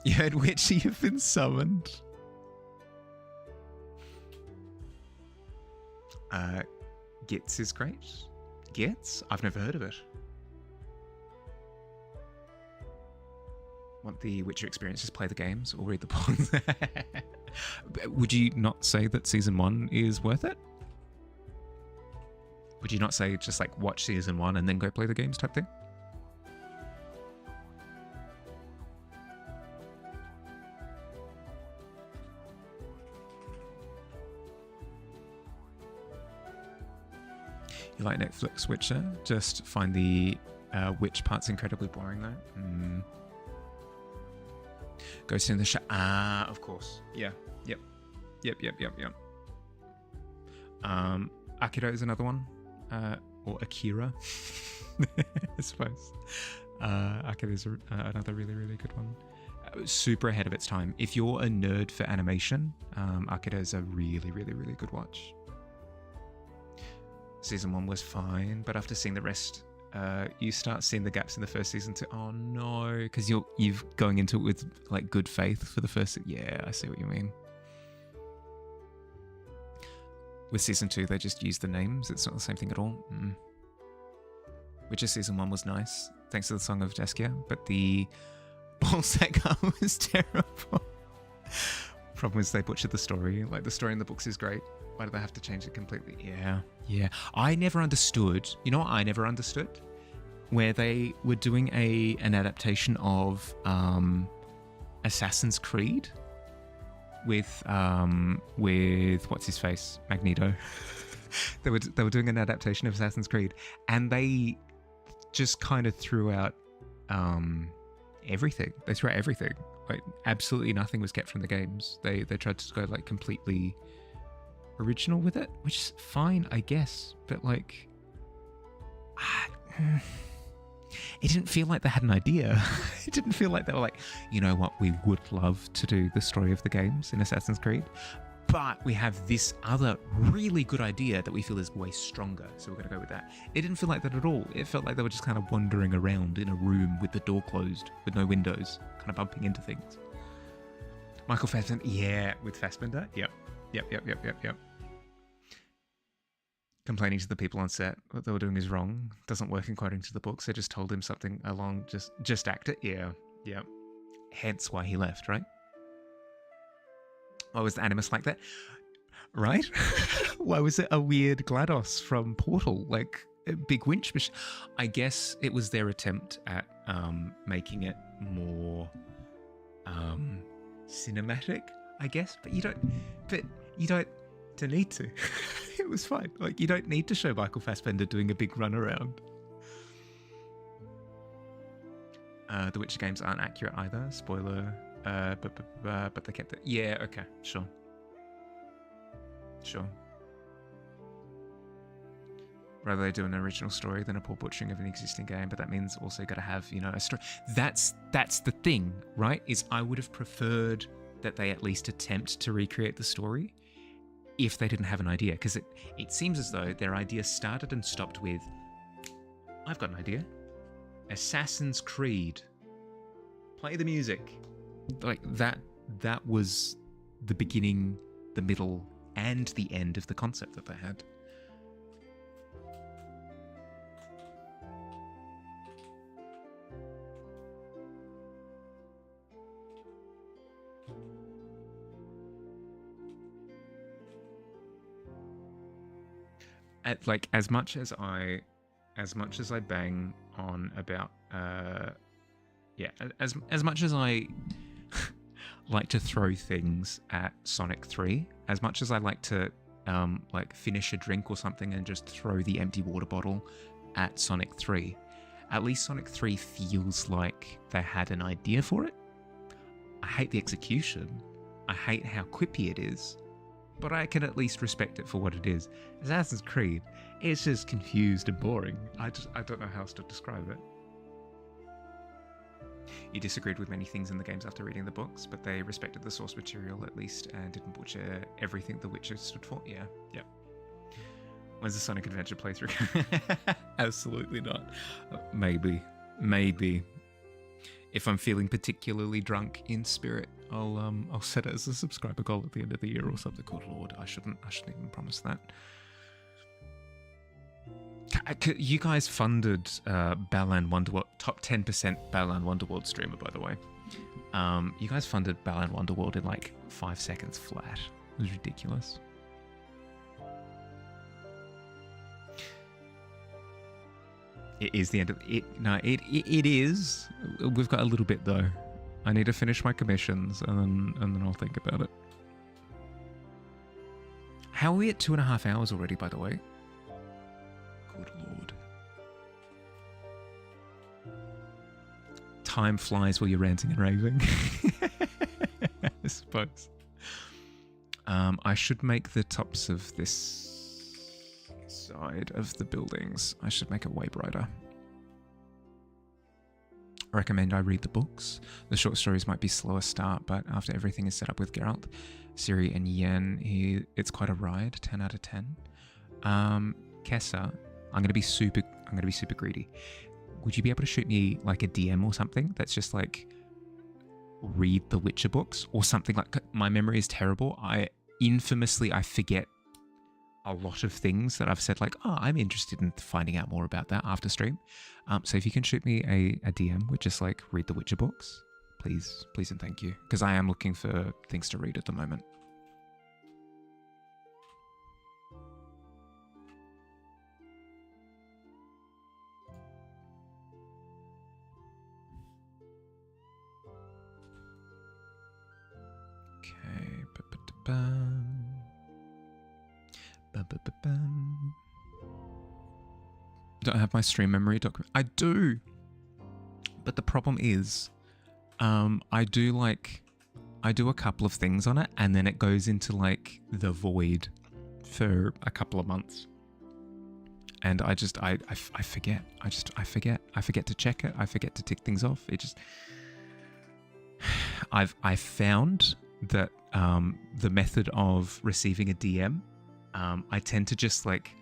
You heard Witcher, you've been summoned. Gits is great. Gits? I've never heard of it. Want the Witcher experience, just play the games or read the books. Would you not say that season 1 is worth it? Would you not say just like watch season 1 and then go play the games type thing? You like Netflix Witcher? Just find the witch part's incredibly boring though. Ghost in the Shell. Ah, of course. Yeah. Yep. Akira is another one. Or Akira, I suppose. Akira is another really, really good one. Super ahead of its time. If you're a nerd for animation, Akira is a really, really, really good watch. Season 1 was fine, but after seeing the rest, you start seeing the gaps in the first season too. Oh no, because you're going into it with like good faith for the first. Yeah, I see what you mean. With season 2, they just use the names. It's not the same thing at all. Witcher season 1 was nice, thanks to the Song of Jaskia, but the Ballsack was terrible. Problem is they butchered the story. Like, the story in the books is great. Why do they have to change it completely? Yeah. I never understood. You know what I never understood? Where they were doing an adaptation of Assassin's Creed with what's his face, Magneto. they were doing an adaptation of Assassin's Creed, and they just kind of threw out everything. They threw out everything. Like, absolutely nothing was kept from the games. They tried to go like completely original with it, which is fine, I guess, but like it didn't feel like they had an idea. It didn't feel like they were like, you know what, we would love to do the story of the games in Assassin's Creed, but we have this other really good idea that we feel is way stronger, so we're going to go with that. It didn't feel like that at all. It felt like they were just kind of wandering around in a room with the door closed, with no windows, kind of bumping into things. Michael Fassbender, yeah, with Fassbender, yep. Complaining to the people on set what they were doing is wrong, doesn't work according to the books. They just told him something along, just act it. Yeah. Hence why he left, right? Why was the Animus like that? Right? Why was it a weird GLaDOS from Portal? Like, big winch machine. I guess it was their attempt at making it more cinematic, I guess. But you don't need to. It was fine. Like, you don't need to show Michael Fassbender doing a big run around. The Witcher games aren't accurate either. Spoiler. But they kept it. Yeah. Okay. Sure. Rather they do an original story than a poor butchering of an existing game, but that means also got to have, a story. That's the thing, right? Is I would have preferred that they at least attempt to recreate the story if they didn't have an idea, because it seems as though their idea started and stopped with, I've got an idea. Assassin's Creed. Play the music. Like that was the beginning, the middle, and the end of the concept that they had. As much as I bang on about as much as I like to throw things at Sonic 3, as much as I like to finish a drink or something and just throw the empty water bottle at Sonic 3, at least Sonic 3 feels like they had an idea for it. I hate the execution. I hate how quippy it is. But I can at least respect it for what it is. Assassin's Creed, it's just confused and boring. I don't know how else to describe it. You disagreed with many things in the games after reading the books, but they respected the source material at least and didn't butcher everything The Witcher stood for. Yeah. When's the Sonic Adventure playthrough? Absolutely not. Maybe. If I'm feeling particularly drunk in spirit, I'll set it as a subscriber goal at the end of the year or something. Good Lord, I shouldn't even promise that. You guys funded Balan Wonderworld, top 10% Balan Wonderworld streamer, by the way. You guys funded Balan Wonderworld in like 5 seconds flat. It was ridiculous. It is the end of it. No, it is. We've got a little bit though. I need to finish my commissions and then I'll think about it. How are we at 2.5 hours already, by the way? Good Lord. Time flies while you're ranting and raving. I suppose. I should make the tops of this side of the buildings. I should make it way brighter. I recommend I read the books. The short stories might be slower start, but after everything is set up with Geralt, Ciri, and Yen, it's quite a ride. 10 out of 10. Kessa, I'm gonna be super greedy. Would you be able to shoot me like a DM or something that's just like read the Witcher books or something? Like, my memory is terrible. I forget a lot of things that I've said, like, oh, I'm interested in finding out more about that after stream. So if you can shoot me a DM with just like read the Witcher books, please and thank you, because I am looking for things to read at the moment. Okay. Don't have my stream memory document. I do, but the problem is, I do a couple of things on it, and then it goes into like the void for a couple of months, and I forget. I forget to check it. I forget to tick things off. I've found that the method of receiving a DM, I tend to just like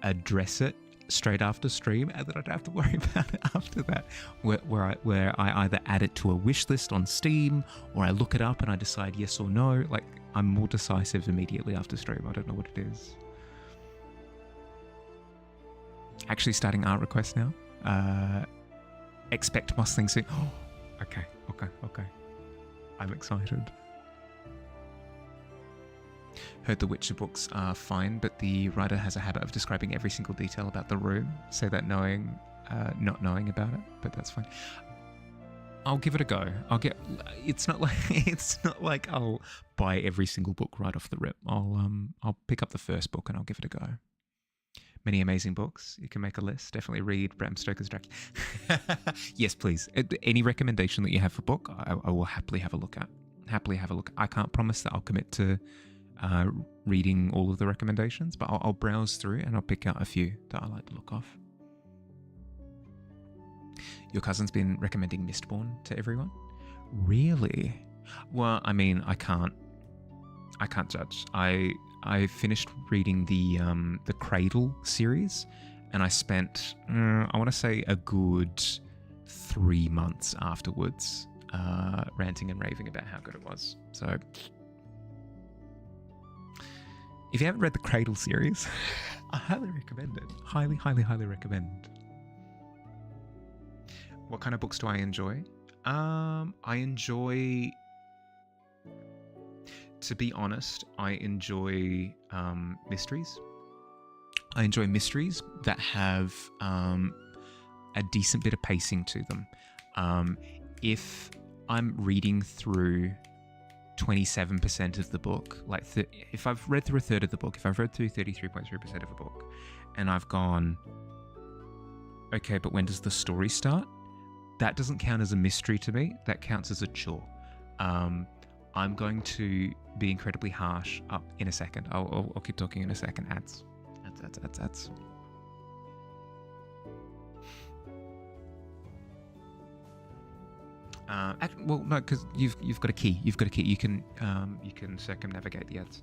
address it straight after stream, and then I don't have to worry about it after that. Where I either add it to a wish list on Steam, or I look it up and I decide yes or no. Like, I'm more decisive immediately after stream. I don't know what it is. Actually starting art requests now. Expect Musling soon. Oh, okay. I'm excited. Heard the Witcher books are fine, but the writer has a habit of describing every single detail about the room. Say that knowing, not knowing about it, but that's fine. I'll give it a go. It's not like I'll buy every single book right off the rip. I'll pick up the first book and I'll give it a go. Many amazing books. You can make a list. Definitely read Bram Stoker's Dracula. Yes, please. Any recommendation that you have for book, I will happily have a look at. I can't promise that I'll commit to reading all of the recommendations, but I'll browse through and I'll pick out a few that I like the look of. Your cousin's been recommending Mistborn to everyone? Really? Well, I mean, I can't judge. I finished reading the Cradle series, and I spent I want to say a good 3 months afterwards ranting and raving about how good it was. So if you haven't read the Cradle series, I highly recommend it. Highly, highly, highly recommend. What kind of books do I enjoy? I enjoy, to be honest, I enjoy mysteries. I enjoy mysteries that have a decent bit of pacing to them. If I'm reading through 27% of the book, like if I've read through a third of the book, if I've read through 33.3% of a book, and I've gone, okay, but when does the story start? That doesn't count as a mystery to me. That counts as a chore. I'm going to be incredibly harsh. In a second. I'll keep talking in a second. Ads. Well, no, because you've got a key. You've got a key. You can circumnavigate the ads.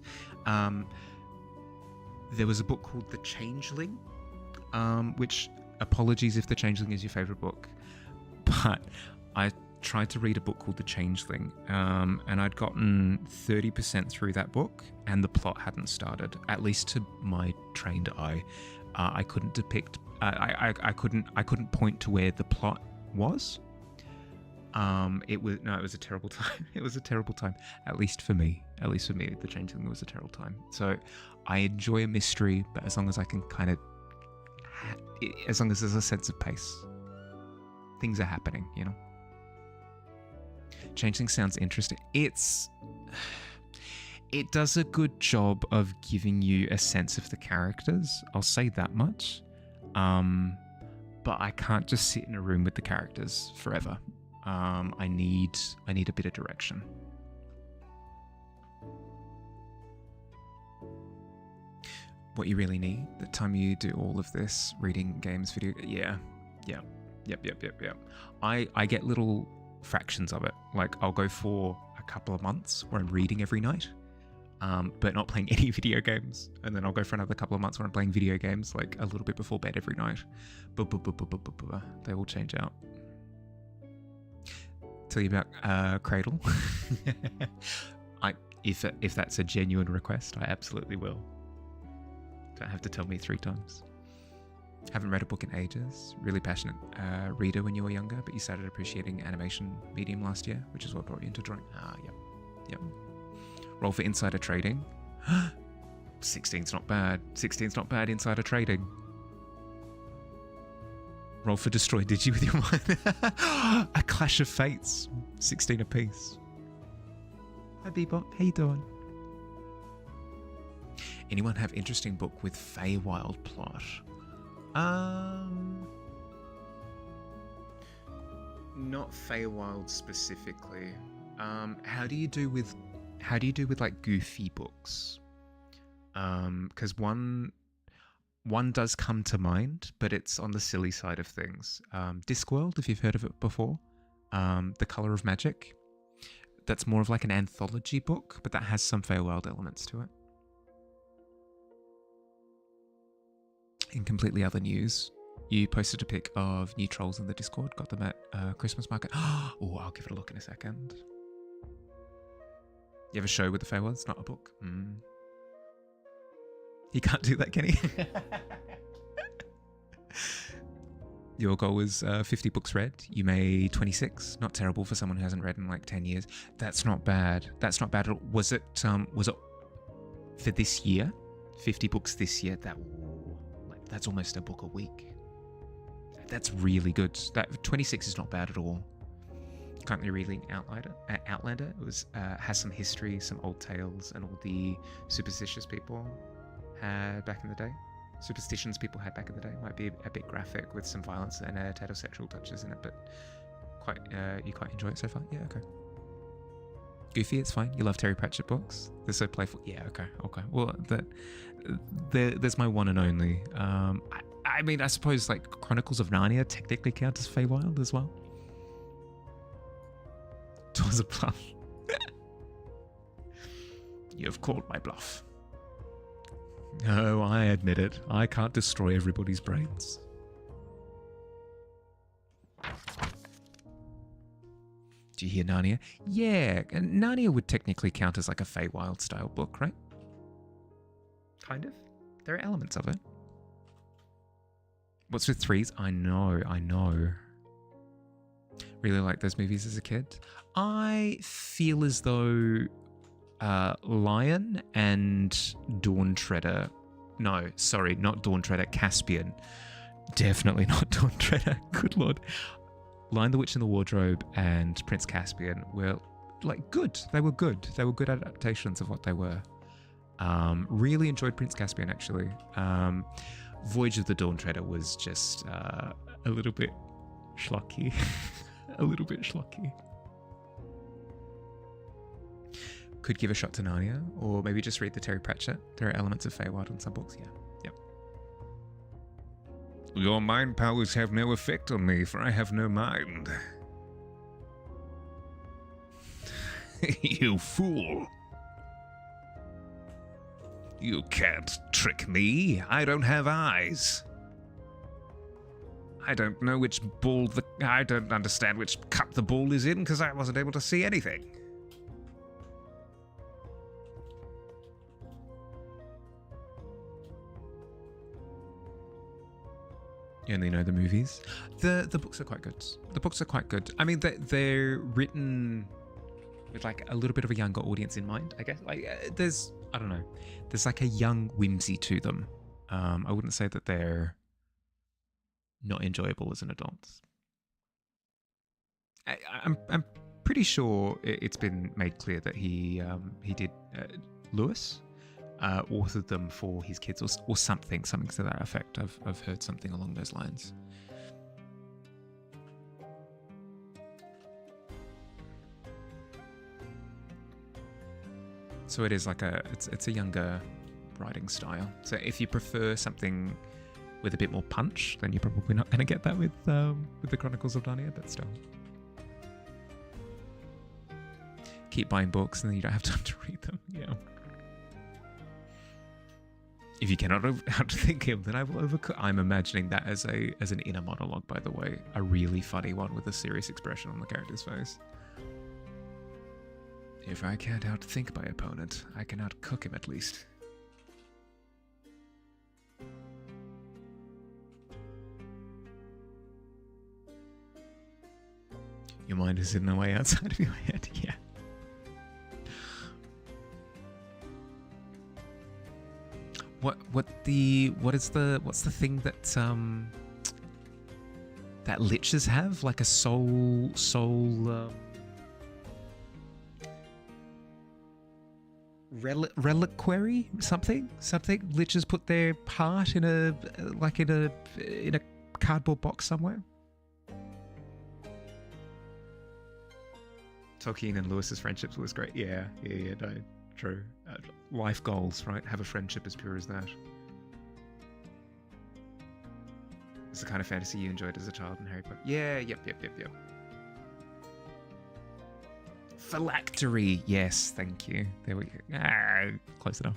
There was a book called The Changeling, which, apologies if The Changeling is your favorite book, but I tried to read a book called The Changeling, and I'd gotten 30% through that book, and the plot hadn't started. At least to my trained eye, I couldn't depict. I couldn't point to where the plot was. It was a terrible time. It was a terrible time. At least for me. The Changeling was a terrible time. So I enjoy a mystery, but as long as I can as long as there's a sense of pace, things are happening, you know. Changeling sounds interesting. It does a good job of giving you a sense of the characters. I'll say that much. But I can't just sit in a room with the characters forever. I need a bit of direction. What you really need, the time you do all of this, reading, games, video, Yep. I get little fractions of it. Like, I'll go for a couple of months where I'm reading every night, but not playing any video games. And then I'll go for another couple of months where I'm playing video games, like a little bit before bed every night. They all change out. Tell you about Cradle. If that's a genuine request, I absolutely will. Don't have to tell me 3 times. Haven't read a book in ages. Really passionate reader when you were younger, but you started appreciating animation medium last year, which is what brought you into drawing. Yep. Roll for insider trading. 16's not bad. 16's not bad, insider trading. Roll for destroy digi with your mind. A clash of fates. 16 apiece. Hi Bebop, how you doing? Anyone have interesting book with Feywild plot? Not Feywild specifically. How do you do with like goofy books? Because one does come to mind, but it's on the silly side of things. Discworld, if you've heard of it before. The Color of Magic. That's more of like an anthology book, but that has some Feywild elements to it. In completely other news, you posted a pic of new trolls in the Discord. Got them at Christmas market. Oh, I'll give it a look in a second. You have a show with the Feywilds, not a book. He can't do that, can he? Your goal was 50 books read. You made 26. Not terrible for someone who hasn't read in like 10 years. That's not bad. Was it for this year, 50 books this year, that's almost a book a week. That's really good. That 26 is not bad at all. Currently reading Outlander. It was has some history, some old tales, and all the superstitious people had back in the day. Superstitions people had back in the day. Might be a bit graphic with some violence and heterosexual touches in it, but you quite enjoy it so far? Yeah, okay. Goofy, it's fine. You love Terry Pratchett books. They're so playful. Yeah, okay. Well, there's my one and only. I mean, I suppose like Chronicles of Narnia technically count as Feywild as well. Twas a bluff. You have called my bluff. Oh, I admit it. I can't destroy everybody's brains. Do you hear Narnia? Yeah, and Narnia would technically count as like a Feywild style book, right? Kind of. There are elements of it. What's with threes? I know. Really like those movies as a kid. I feel as though Lion and Dawn Treader... No, sorry, not Dawn Treader, Caspian. Definitely not Dawn Treader. Good lord. Lion, the Witch in the Wardrobe and Prince Caspian were like good. They were good. They were good adaptations of what they were. Really enjoyed Prince Caspian actually. Voyage of the Dawn Treader was just a little bit schlocky. A little bit schlocky. Could give a shot to Narnia, or maybe just read the Terry Pratchett. There are elements of Feywild in some books, yeah. Yep. Your mind powers have no effect on me, for I have no mind. You fool. You can't trick me. I don't have eyes. I don't know which ball I don't understand which cup the ball is in because I wasn't able to see anything. You only know the movies. The books are quite good. The books are quite good. I mean, they're written with like a little bit of a younger audience in mind, I guess. Like there's like a young whimsy to them. I wouldn't say that they're not enjoyable as an adult. I'm pretty sure it's been made clear that he did Lewis authored them for his kids or something to that effect. I've heard something along those lines. So it is like it's a younger writing style. So if you prefer something with a bit more punch, then you're probably not going to get that with the Chronicles of Narnia, but still. Keep buying books and then you don't have time to read them. Yeah. If you cannot outthink him, then I will overcook. I'm imagining that as an inner monologue, by the way. A really funny one with a serious expression on the character's face. If I can't outthink my opponent, I can outcook him at least. Your mind is in the way outside of your head, yeah. What's the thing that that liches have? Like a soul reliquary? Something liches put their heart in a cardboard box somewhere. Tolkien and Lewis's friendships was great. Yeah, no, true. Life goals, right? Have a friendship as pure as that. It's the kind of fantasy you enjoyed as a child in Harry Potter. Yeah, yep. Phylactery, yes, thank you. There we go. Close enough.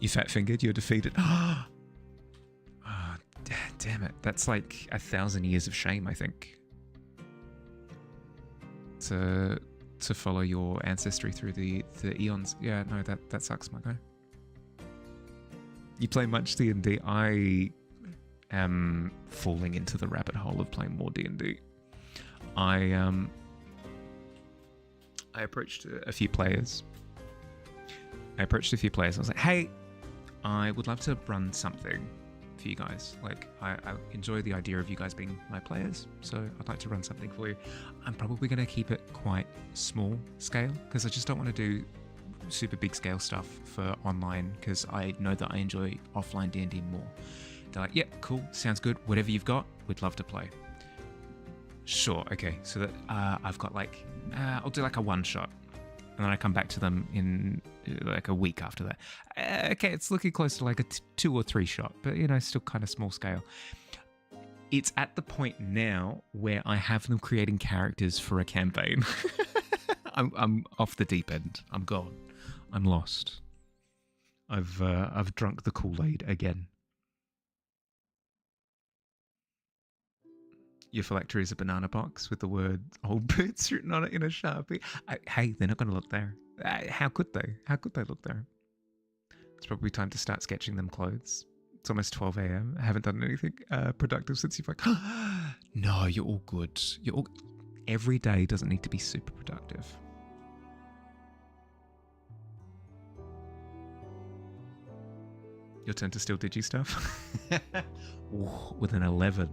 You fat-fingered, you're defeated. Oh, damn it. That's like 1,000 years of shame, I think. To follow your ancestry through the eons. Yeah, no, that sucks, my guy. You play much D&D? I am falling into the rabbit hole of playing more D&D. I approached a few players. I was like, hey, I would love to run something for you guys. Like, I enjoy the idea of you guys being my players, so I'd like to run something for you. I'm probably going to keep it quite small scale because I just don't want to do super big scale stuff for online because I know that I enjoy offline D&D more. They're like, yep, cool, sounds good. Whatever you've got, we'd love to play. Sure, okay. So that I've got like, I'll do like a one shot. And then I come back to them in like a week after that. Okay, it's looking close to like a 2 or 3 shot, but still kind of small scale. It's at the point now where I have them creating characters for a campaign. I'm off the deep end. I'm gone. I'm lost. I've drunk the Kool-Aid again. Your phylactery is a banana box with the word old boots written on it in a Sharpie. Hey, they're not going to look there. How could they? How could they look there? It's probably time to start sketching them clothes. It's almost 12 a.m. I haven't done anything productive since you've like, no, you're all good. Every day doesn't need to be super productive. Your turn to steal digi stuff? Ooh, with an 11.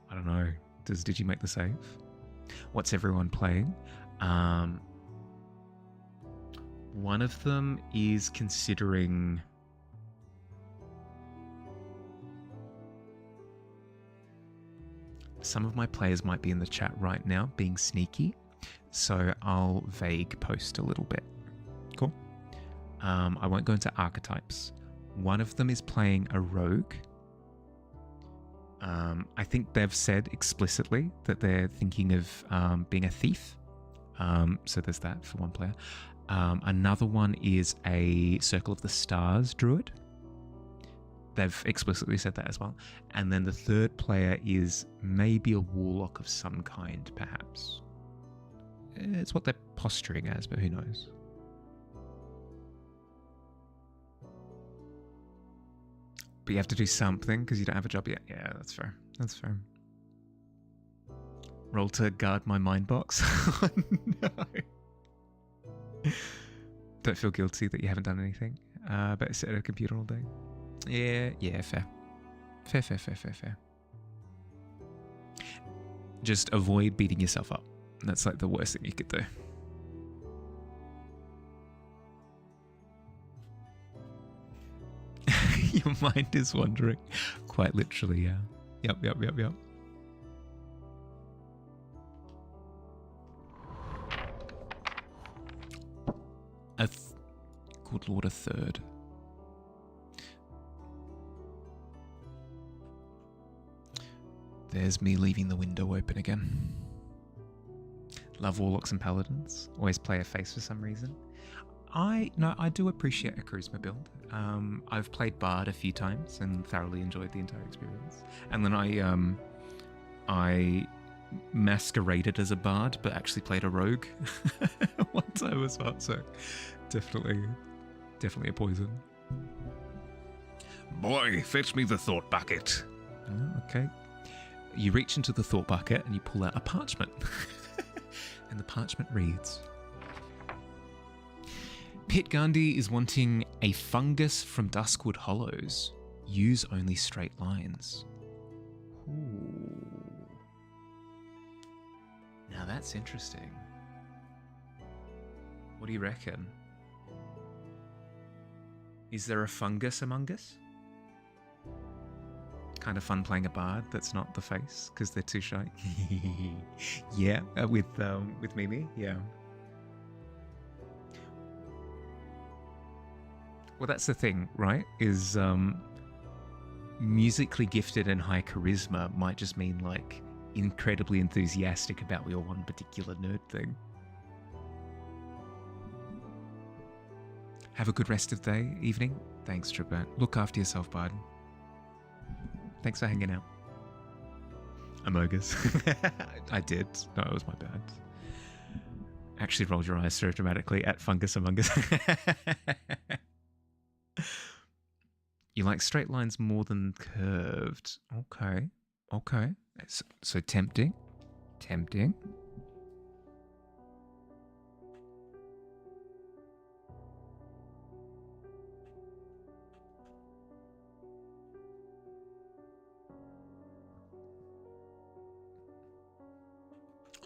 I don't know. Does Digi make the save? What's everyone playing? One of them is considering... Some of my players might be in the chat right now being sneaky, so I'll vague post a little bit. Cool. I won't go into archetypes. One of them is playing a rogue. I think they've said explicitly that they're thinking of being a thief. So there's that for one player. Another one is a Circle of the Stars druid. They've explicitly said that as well. And then the third player is maybe a warlock of some kind, perhaps. It's what they're posturing as, but who knows? But you have to do something because you don't have a job yet. Yeah, that's fair. That's fair. Roll to guard my mind box. Oh, no. Don't feel guilty that you haven't done anything. But sit at a computer all day. Yeah, fair. Fair. Just avoid beating yourself up. That's like the worst thing you could do. Your mind is wandering. Quite literally, yeah. Yep. Good Lord, a third. There's me leaving the window open again. Love warlocks and paladins. Always play a face for some reason. I do appreciate a charisma build. I've played Bard a few times and thoroughly enjoyed the entire experience. And then I masqueraded as a Bard, but actually played a rogue one time as well. So definitely a poison. Boy, fetch me the thought bucket. Oh, okay. You reach into the thought bucket and you pull out a parchment. And the parchment reads... Pit Gandhi is wanting a fungus from Duskwood Hollows. Use only straight lines. Ooh. Now that's interesting. What do you reckon? Is there a fungus among us? Kind of fun playing a bard that's not the face because they're too shy. Yeah, with Mimi, yeah. Well, that's the thing, right? Is musically gifted and high charisma might just mean like incredibly enthusiastic about your one particular nerd thing. Have a good rest of the day, evening. Thanks, Tribert. Look after yourself, bud. Thanks for hanging out. Amogus. I did. No, it was my bad. Actually rolled your eyes so dramatically at Fungus Among Us. You like straight lines more than curved. Okay. Okay. So tempting. Tempting.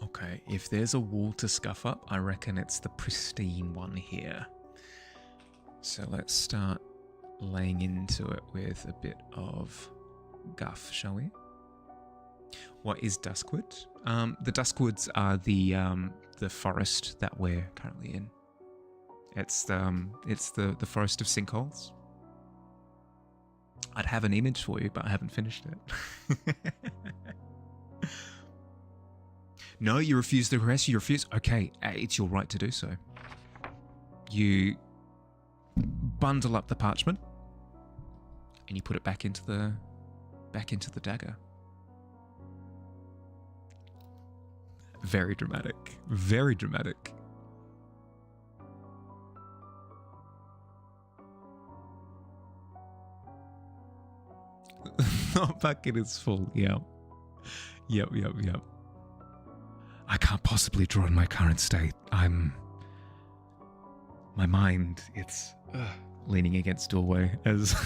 Okay, if there's a wall to scuff up, I reckon it's the pristine one here. So let's start laying into it with a bit of guff, shall we? What is Duskwood? The Duskwoods are the forest that we're currently in. It's the forest of sinkholes. I'd have an image for you, but I haven't finished it. No, you refuse the request. You refuse. Okay, it's your right to do so. You bundle up the parchment and you put it back into the dagger. Very dramatic. Very dramatic. The bucket is full. Yep. Yep. I can't possibly draw in my current state. My mind, it's leaning against doorway as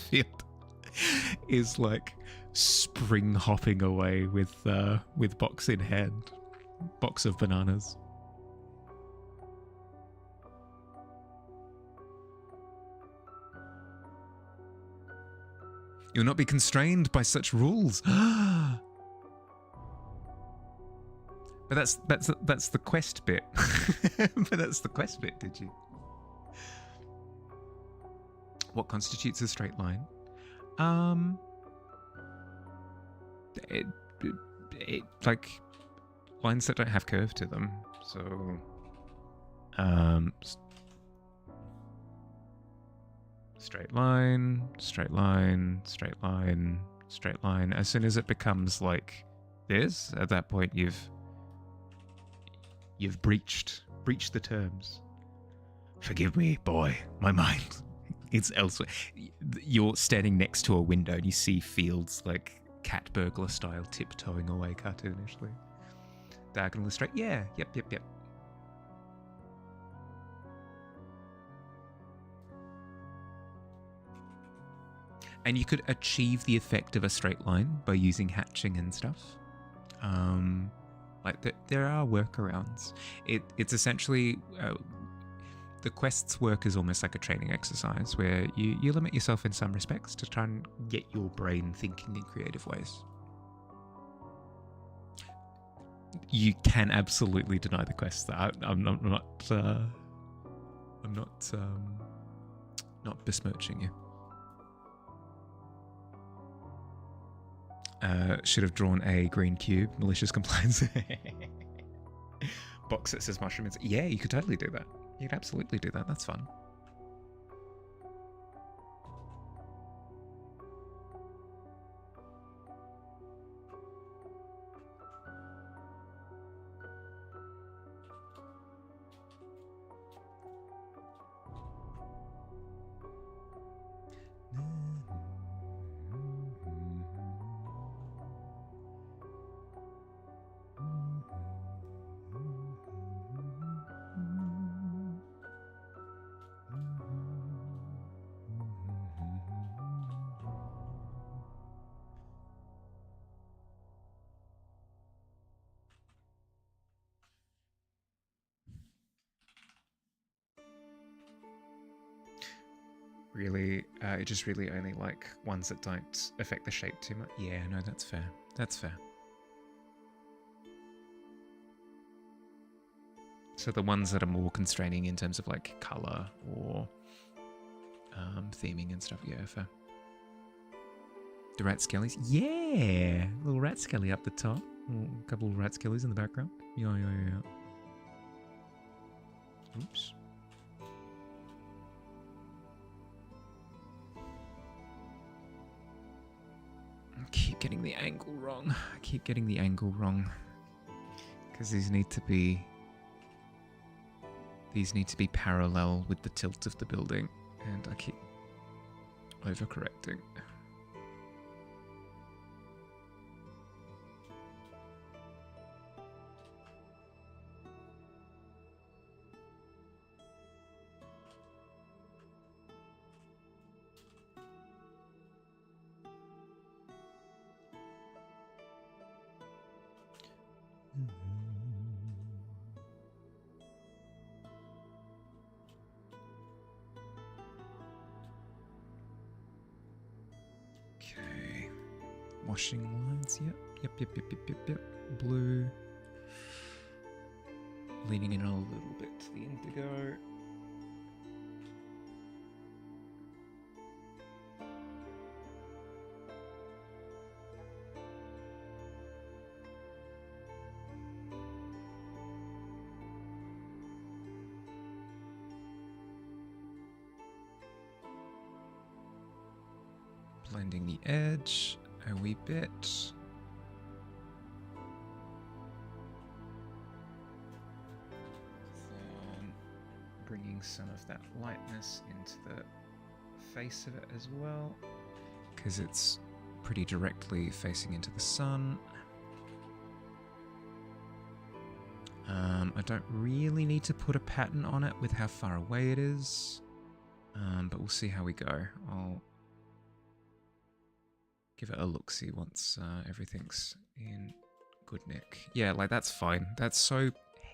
Field is like spring hopping away with box in hand, box of bananas. You'll not be constrained by such rules. But that's the quest bit. But that's the quest bit, did you? What constitutes a straight line? It like lines that don't have curve to them. So, straight line, straight line, straight line, straight line. As soon as it becomes like this, at that point you've breached the terms. Forgive me, boy. My mind, it's elsewhere. You're standing next to a window and you see Fields like cat burglar style tiptoeing away cartoonishly. Diagonally straight. Yeah. Yep. And you could achieve the effect of a straight line by using hatching and stuff. There are workarounds. It's essentially the quests work as almost like a training exercise where you limit yourself in some respects to try and get your brain thinking in creative ways. You can absolutely deny the quest. I'm not besmirching you. Should have drawn a green cube. Malicious compliance. Box that says mushrooms. Yeah, you could totally do that. You could absolutely do that. That's fun. Really, it just really only like ones that don't affect the shape too much. Yeah, no, that's fair. That's fair. So the ones that are more constraining in terms of like color or theming and stuff, yeah, fair. The rat skellies, yeah, little rat skelly up the top, a couple of rat skellies in the background. Yeah. Oops. I keep getting the angle wrong. Because these need to be parallel with the tilt of the building, and I keep overcorrecting. Okay. Washing lines, yep. Blue. Leaning in a little bit to the indigo. Blending the edge a wee bit. Then bringing some of that lightness into the face of it as well, because it's pretty directly facing into the sun. I don't really need to put a pattern on it with how far away it is, but we'll see how we go. I'll give it a look-see once everything's in good nick. Yeah, like that's fine. That's so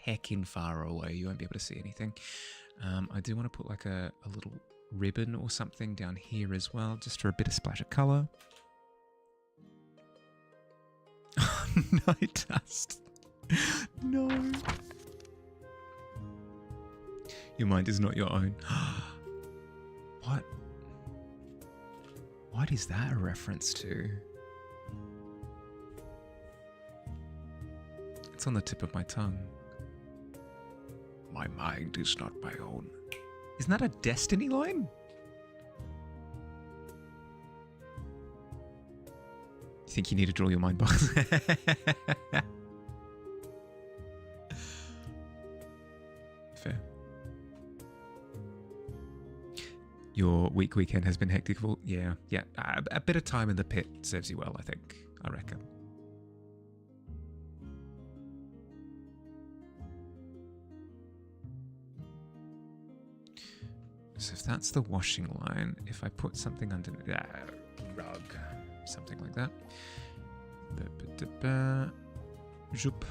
heckin' far away, you won't be able to see anything. I do want to put like a little ribbon or something down here as well, just for a bit of splash of colour. Night dust. No. Your mind is not your own. What? What is that a reference to? It's on the tip of my tongue. My mind is not my own. Isn't that a Destiny line? You think you need to draw your mind box? Fair. Your weekend has been hectic. Yeah. A bit of time in the pit serves you well, I reckon. So if that's the washing line, if I put something under rug, something like that. Zoop.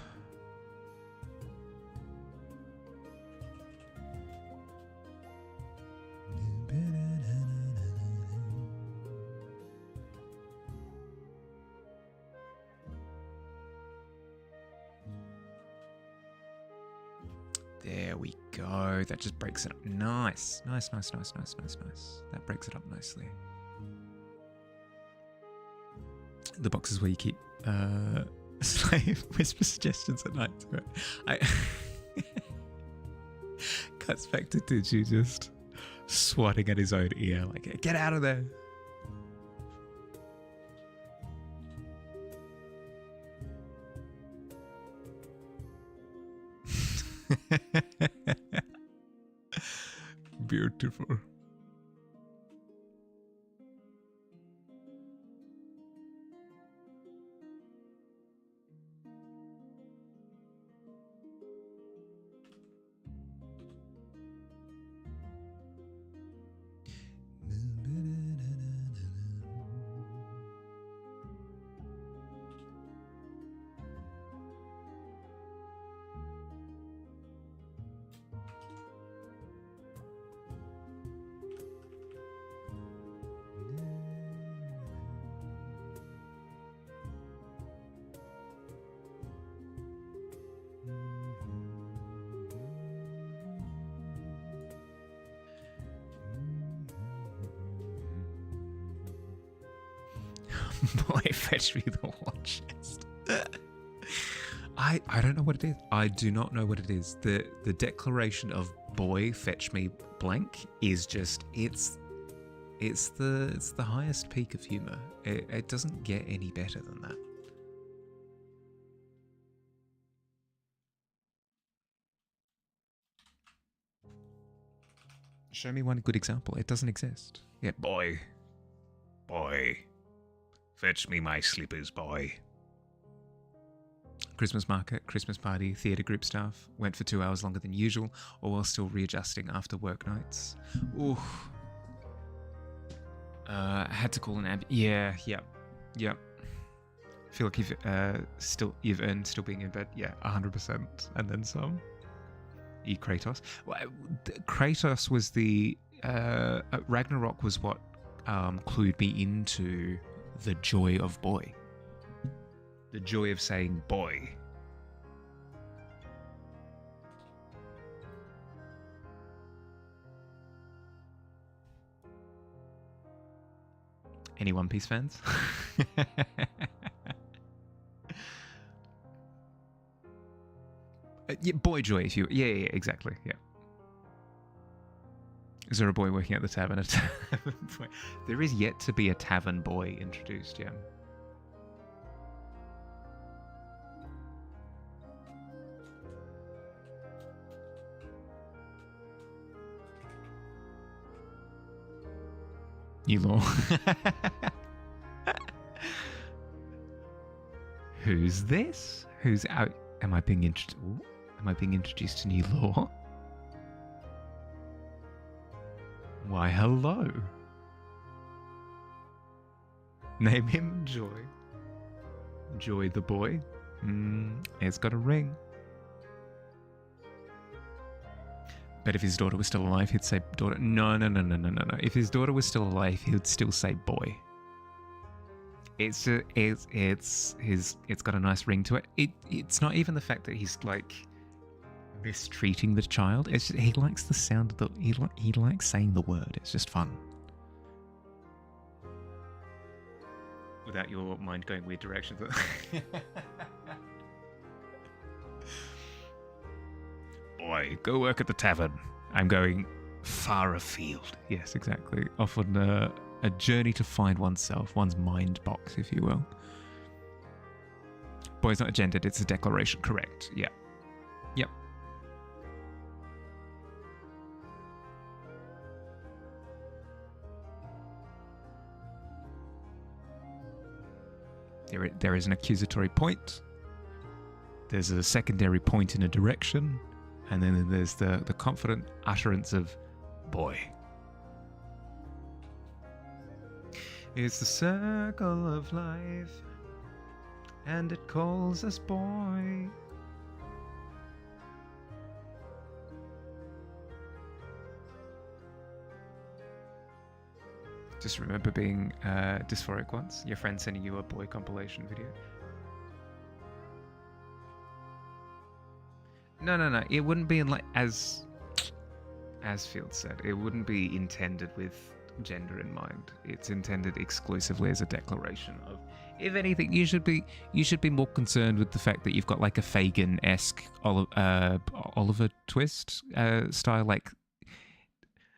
There we go. That just breaks it up. Nice. Nice. That breaks it up nicely. The boxes where you keep slave whisper suggestions at night. I cuts back to Digi just swatting at his own ear, like, get out of there. Beautiful. Boy, fetch me the war chest. I don't know what it is. I do not know what it is. The declaration of boy, fetch me blank is just it's the highest peak of humor. It doesn't get any better than that. Show me one good example. It doesn't exist. Yeah, boy. Boy, fetch me my slippers, boy. Christmas market, Christmas party, theatre group staff. Went for 2 hours longer than usual, all while still readjusting after work nights. Ooh. Had to call an amp. Yeah. Feel like you've earned still being in bed. Yeah, 100%, and then some. Kratos. Well, Kratos was the Ragnarok was what clued me into the joy of boy. The joy of saying boy. Any One Piece fans? Yeah, boy joy. If you, yeah, exactly. Yeah. Is there a boy working at the tavern? Boy. There is yet to be a tavern boy introduced. Yeah. New law. Who's this? Who's out? Am I being introduced to new law? Why, hello. Name him Joy. Joy the boy. It's got a ring. But if his daughter was still alive, he'd say daughter. No. If his daughter was still alive, he would still say boy. It's got a nice ring to it. It's not even the fact that he's like mistreating the child. It's just, he likes the sound of the he likes saying the word. It's just fun. Without your mind going weird directions. Boy, go work at the tavern. I'm going far afield. Yes, exactly. Off on a journey to find oneself, one's mind box, if you will. Boy's not gendered, it's a declaration. Correct. Yeah. Yep. There is an accusatory point. There's a secondary point in a direction. And then there's the confident utterance of boy. It's the circle of life, and it calls us boy. Just remember being dysphoric once. Your friend sending you a boy compilation video. No. It wouldn't be in like as Field said. It wouldn't be intended with gender in mind. It's intended exclusively as a declaration of, if anything, you should be more concerned with the fact that you've got like a Fagin-esque Oliver Twist style, like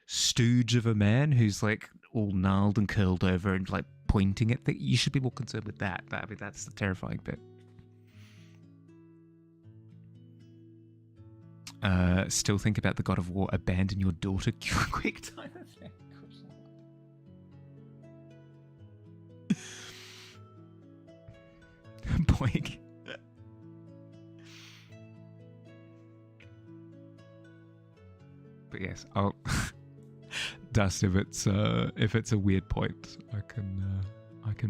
stooge of a man who's like all gnarled and curled over and like pointing at things. You should be more concerned with that. That's the terrifying bit. Still think about the God of War. Abandon your daughter. Quick time effect. Boink. But yes, I'll Dust. If it's a weird point, I can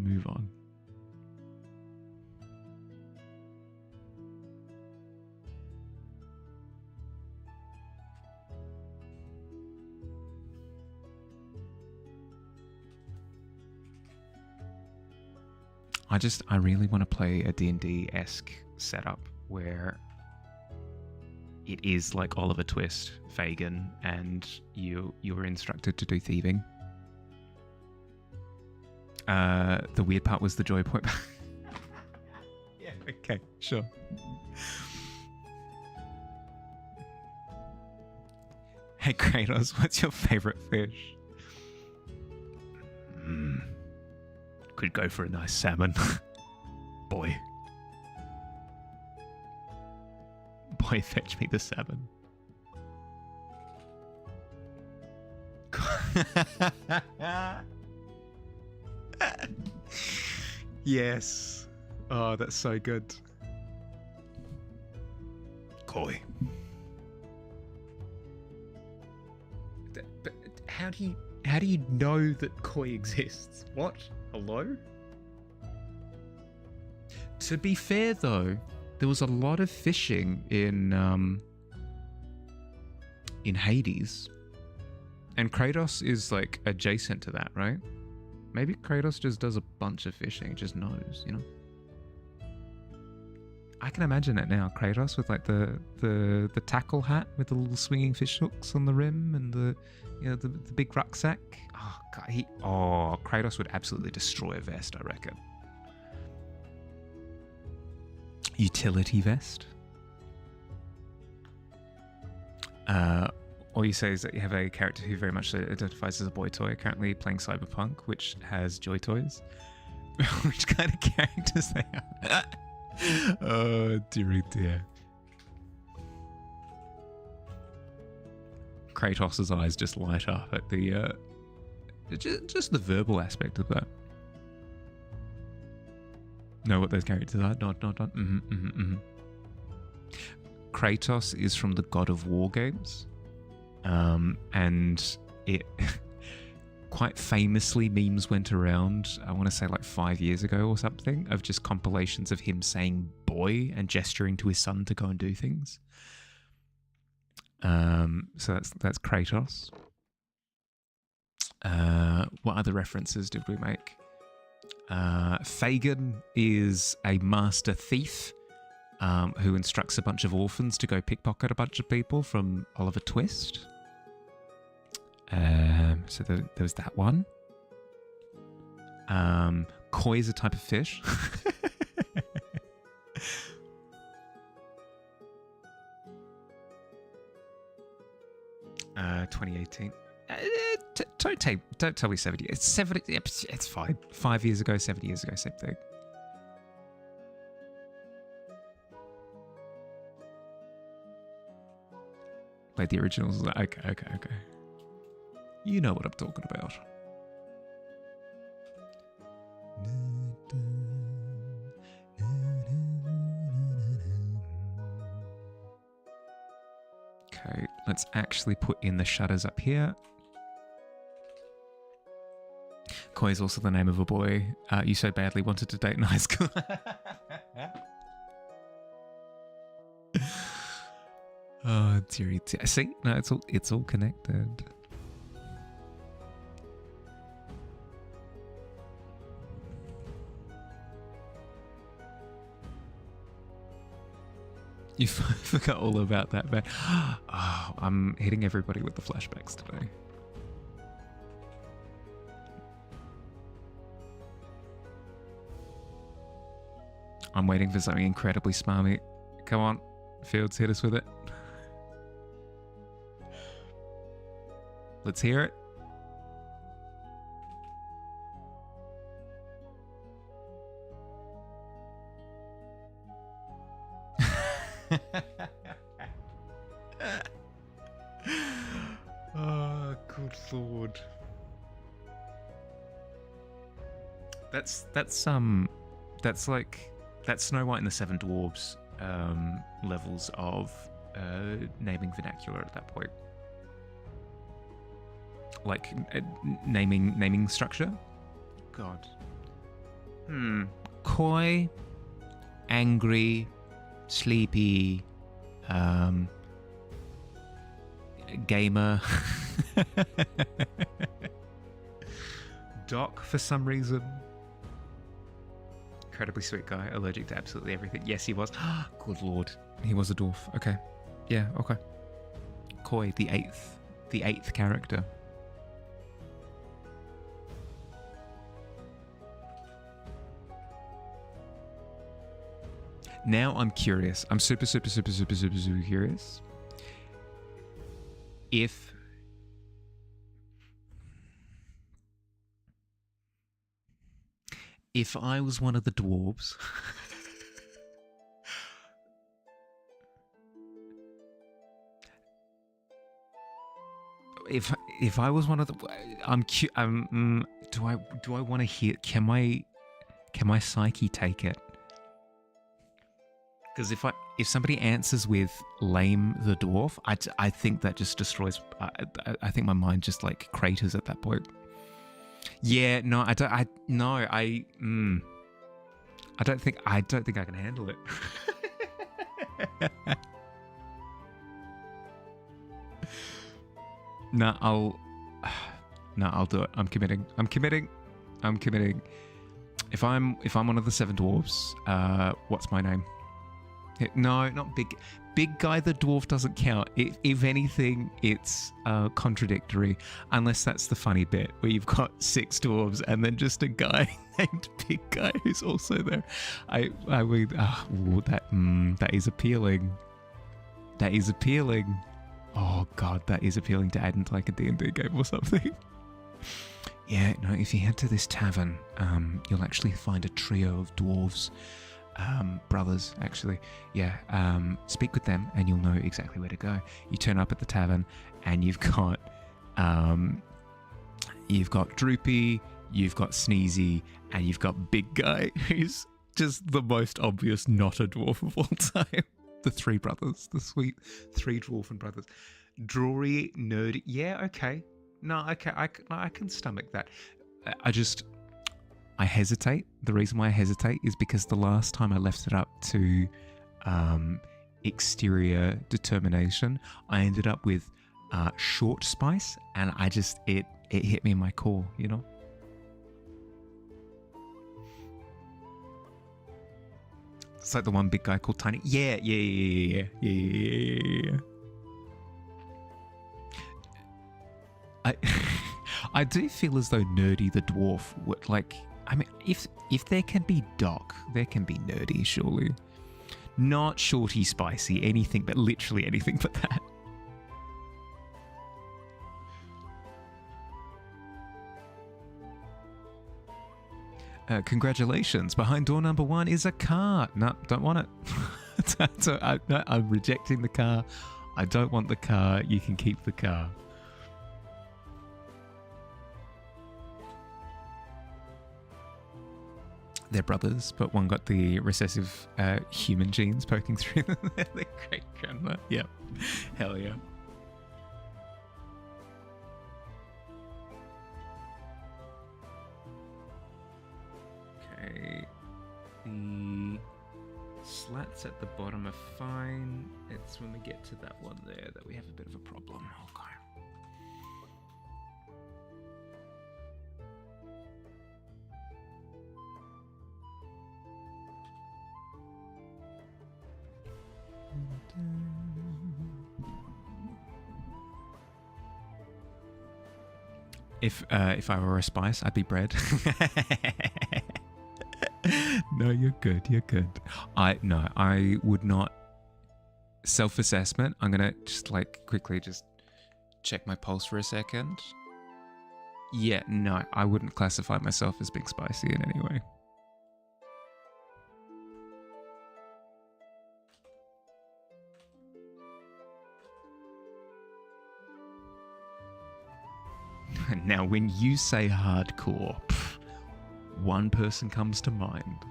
move on. I really want to play a D&D-esque setup where it is like Oliver Twist, Fagin, and you were instructed to do thieving. The weird part was the joy point. Yeah, okay, sure. Hey Kratos, what's your favorite fish? Could go for a nice salmon. Boy, fetch me the salmon. Yes. Oh, that's so good. Koi. But how do you know that koi exists? What? Hello? To be fair though, there was a lot of fishing in Hades. And Kratos is like adjacent to that, right? Maybe Kratos just does a bunch of fishing, just knows, you know? I can imagine it now, Kratos with like the tackle hat with the little swinging fish hooks on the rim and the big rucksack. Oh god, Kratos would absolutely destroy a vest, I reckon. Utility vest. All you say is that you have a character who very much identifies as a boy toy, currently playing Cyberpunk, which has Joy Toys. Which kind of characters they are? Oh, dearie dear. Kratos' eyes just light up at the just the verbal aspect of that. Know what those characters are? Not. Kratos is from the God of War games. And it quite famously, memes went around, I want to say like 5 years ago or something, of just compilations of him saying boy and gesturing to his son to go and do things. So that's Kratos. What other references did we make? Fagin is a master thief who instructs a bunch of orphans to go pickpocket a bunch of people from Oliver Twist. So there was that one. Koi is a type of fish. 2018. Don't tell me 70. It's 70. It's fine. 5 years ago, 7 years ago, same thing. Played the originals. Okay. You know what I'm talking about. Okay, let's actually put in the shutters up here. Koi is also the name of a boy you so badly wanted to date in high school. Oh, dearie. See, no, it's all connected. You forgot all about that, man. Oh, I'm hitting everybody with the flashbacks today. I'm waiting for something incredibly smarmy. Come on, Fields, hit us with it. Let's hear it. Oh, good lord. That's Snow White and the Seven Dwarves levels of naming vernacular at that point. Like naming structure. God. Coy, angry, sleepy, gamer. Doc for some reason. Incredibly sweet guy, allergic to absolutely everything. Yes, he was. Good lord, he was a dwarf. Okay, yeah, okay. Koi, the eighth character. Now I'm curious. I'm super curious. If I was one of the dwarves, if I was one of the, do I want to hear? Can my psyche take it? Because if somebody answers with lame the dwarf, I think that just destroys. I think my mind just like craters at that point. Yeah, no, I don't. I don't think I can handle it. No, I'll do it. I'm committing. If I'm one of the 7 dwarves, what's my name? No, not big. Big guy the dwarf doesn't count. If anything, it's contradictory. Unless that's the funny bit where you've got 6 dwarves and then just a guy named Big Guy who's also there. I would. That is appealing. That is appealing. Oh god, that is appealing to add into like a D&D game or something. Yeah, no, if you head to this tavern, you'll actually find a trio of dwarves. Brothers, actually. Yeah, speak with them and you'll know exactly where to go. You turn up at the tavern and you've got Droopy, you've got Sneezy, and you've got Big Guy, who's just the most obvious not a dwarf of all time. The 3 brothers, the sweet 3 dwarven brothers. Drawery, nerdy. Yeah, okay. No, okay, I can stomach that. I hesitate. The reason why I hesitate is because the last time I left it up to exterior determination, I ended up with short spice, and it hit me in my core, you know? It's like the one big guy called Tiny. Yeah. I do feel as though Nerdy the dwarf would like. I mean, if there can be Doc, there can be Nerdy, surely. Not Shorty Spicy, anything, but literally anything but that. Congratulations, behind door number 1 is a car. No, don't want it. I'm rejecting the car. I don't want the car. You can keep the car. They're brothers, but one got the recessive human genes poking through the great grandma. Yep. Hell yeah. Okay. The slats at the bottom are fine. It's when we get to that one there that we have a bit of a problem. Okay. If I were a spice, I'd be bread. No, you're good. You're good. I would not. Self-assessment. I'm gonna just like quickly just check my pulse for a second. Yeah, no, I wouldn't classify myself as being spicy in any way. Now, when you say hardcore, one person comes to mind.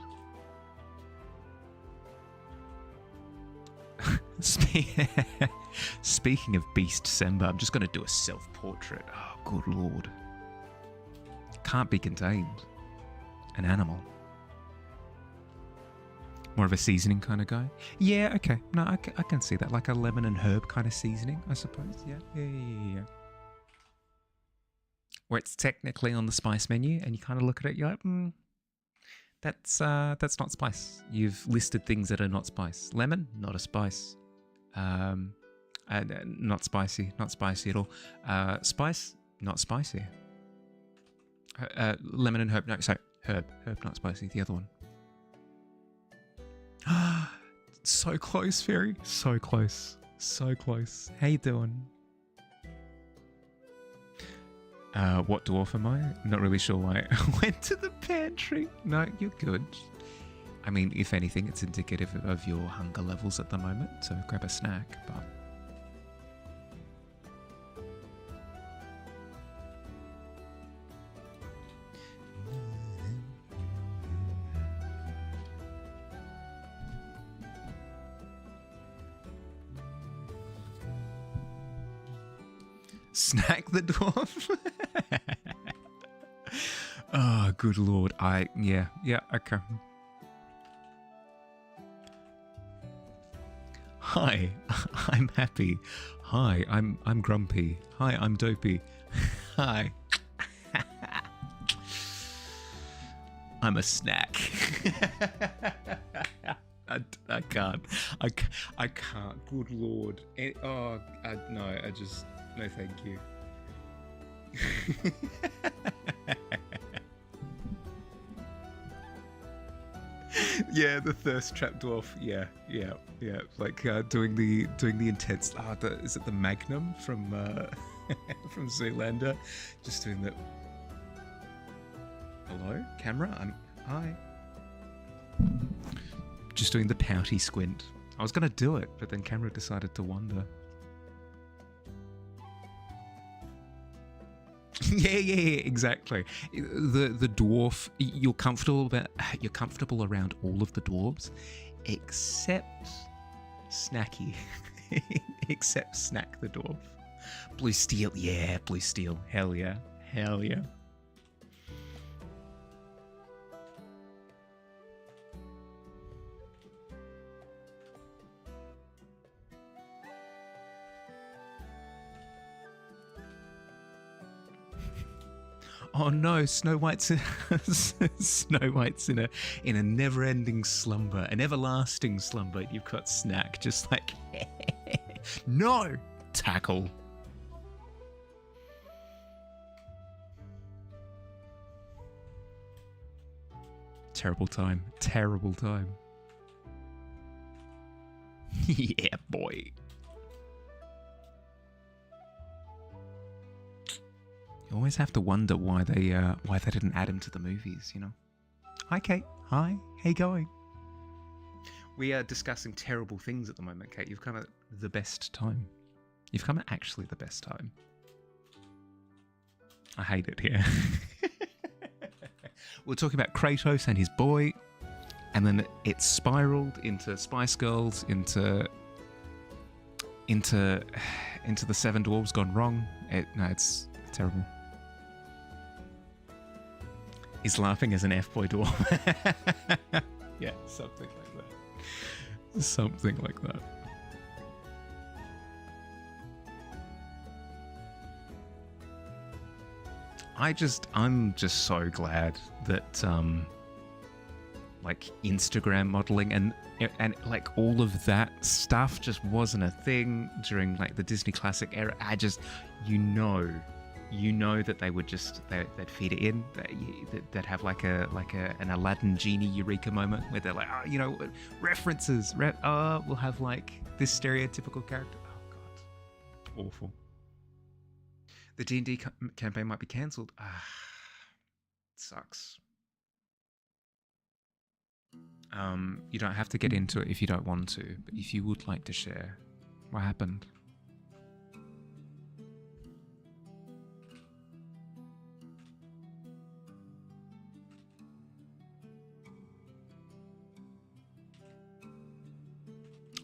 Speaking of Beast Sember, I'm just going to do a self-portrait. Oh, good lord. Can't be contained. An animal. More of a seasoning kind of guy? Yeah, okay. No, I can see that. Like a lemon and herb kind of seasoning, I suppose. Yeah. Where it's technically on the spice menu and you kind of look at it, you're like, that's not spice. You've listed things that are not spice. Lemon, not a spice. Not spicy at all. Spice, not spicy. Lemon and herb, no, sorry, herb, not spicy, the other one. So close, Fairy, so close. How you doing? What dwarf am I? Not really sure why I went to the pantry. No, you're good. I mean, if anything, it's indicative of your hunger levels at the moment, so grab a snack, but... Snack the dwarf. Oh, good lord. Yeah, okay. Hi, I'm happy. Hi, I'm grumpy. Hi, I'm dopey. Hi. I'm a snack. I can't. I can't. Good lord. No, no thank you. Yeah, the thirst trap dwarf. Yeah. Like doing the intense. Is it the Magnum from from Zoolander? Just doing the. Hello, camera. Hi. Just doing the pouty squint. I was gonna do it, but then camera decided to wander. Yeah, exactly. The dwarf. You're comfortable around all of the dwarves, except Snacky. Except Snack the dwarf. Blue steel. Yeah, blue steel. Hell yeah. Oh no, Snow White's in a never-ending slumber, an everlasting slumber. You've got Snack just like no tackle. Terrible time. Yeah, boy. You always have to wonder why they didn't add him to the movies, you know. Hi, Kate. Hi. How you going? We are discussing terrible things at the moment, Kate. You've come at the best time. You've come at actually the best time. I hate it here. We're talking about Kratos and his boy, and then it spiraled into Spice Girls, into the Seven Dwarves Gone Wrong. It's terrible. He's laughing as an F-boy dwarf. Yeah, something like that. I'm just so glad that like Instagram modeling and like all of that stuff just wasn't a thing during like the Disney Classic era. You know that they would just they'd feed it in. They'd have like an Aladdin genie eureka moment where they're like, references. We'll have like this stereotypical character. Oh god, awful. The D&D campaign might be cancelled. Sucks. You don't have to get into it if you don't want to, but if you would like to share, what happened?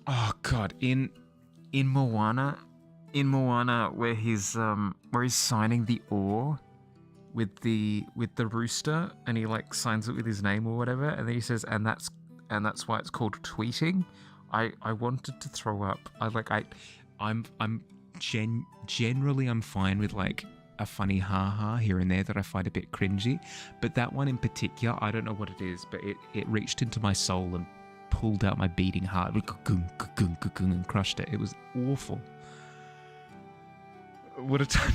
Oh god, in Moana, where he's signing the oar with the rooster, and he like signs it with his name or whatever, and then he says, and that's why it's called tweeting. I wanted to throw up. Generally I'm fine with like a funny ha here and there that I find a bit cringy, but that one in particular, I don't know what it is, but it reached into my soul and pulled out my beating heart and crushed it. It was awful. What a time.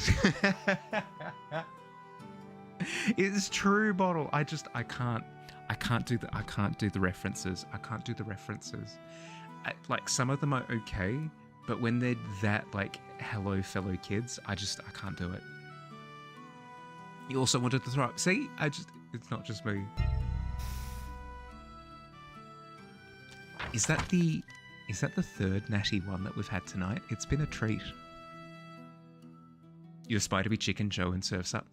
It's true, Bottle. I can't do the references. Like some of them are okay, but when they're that like hello fellow kids, I can't do it. You also wanted to throw up. See, it's not just me. Is that the third natty one that we've had tonight? It's been a treat. You aspire to be Chicken Joe in Surf's Up.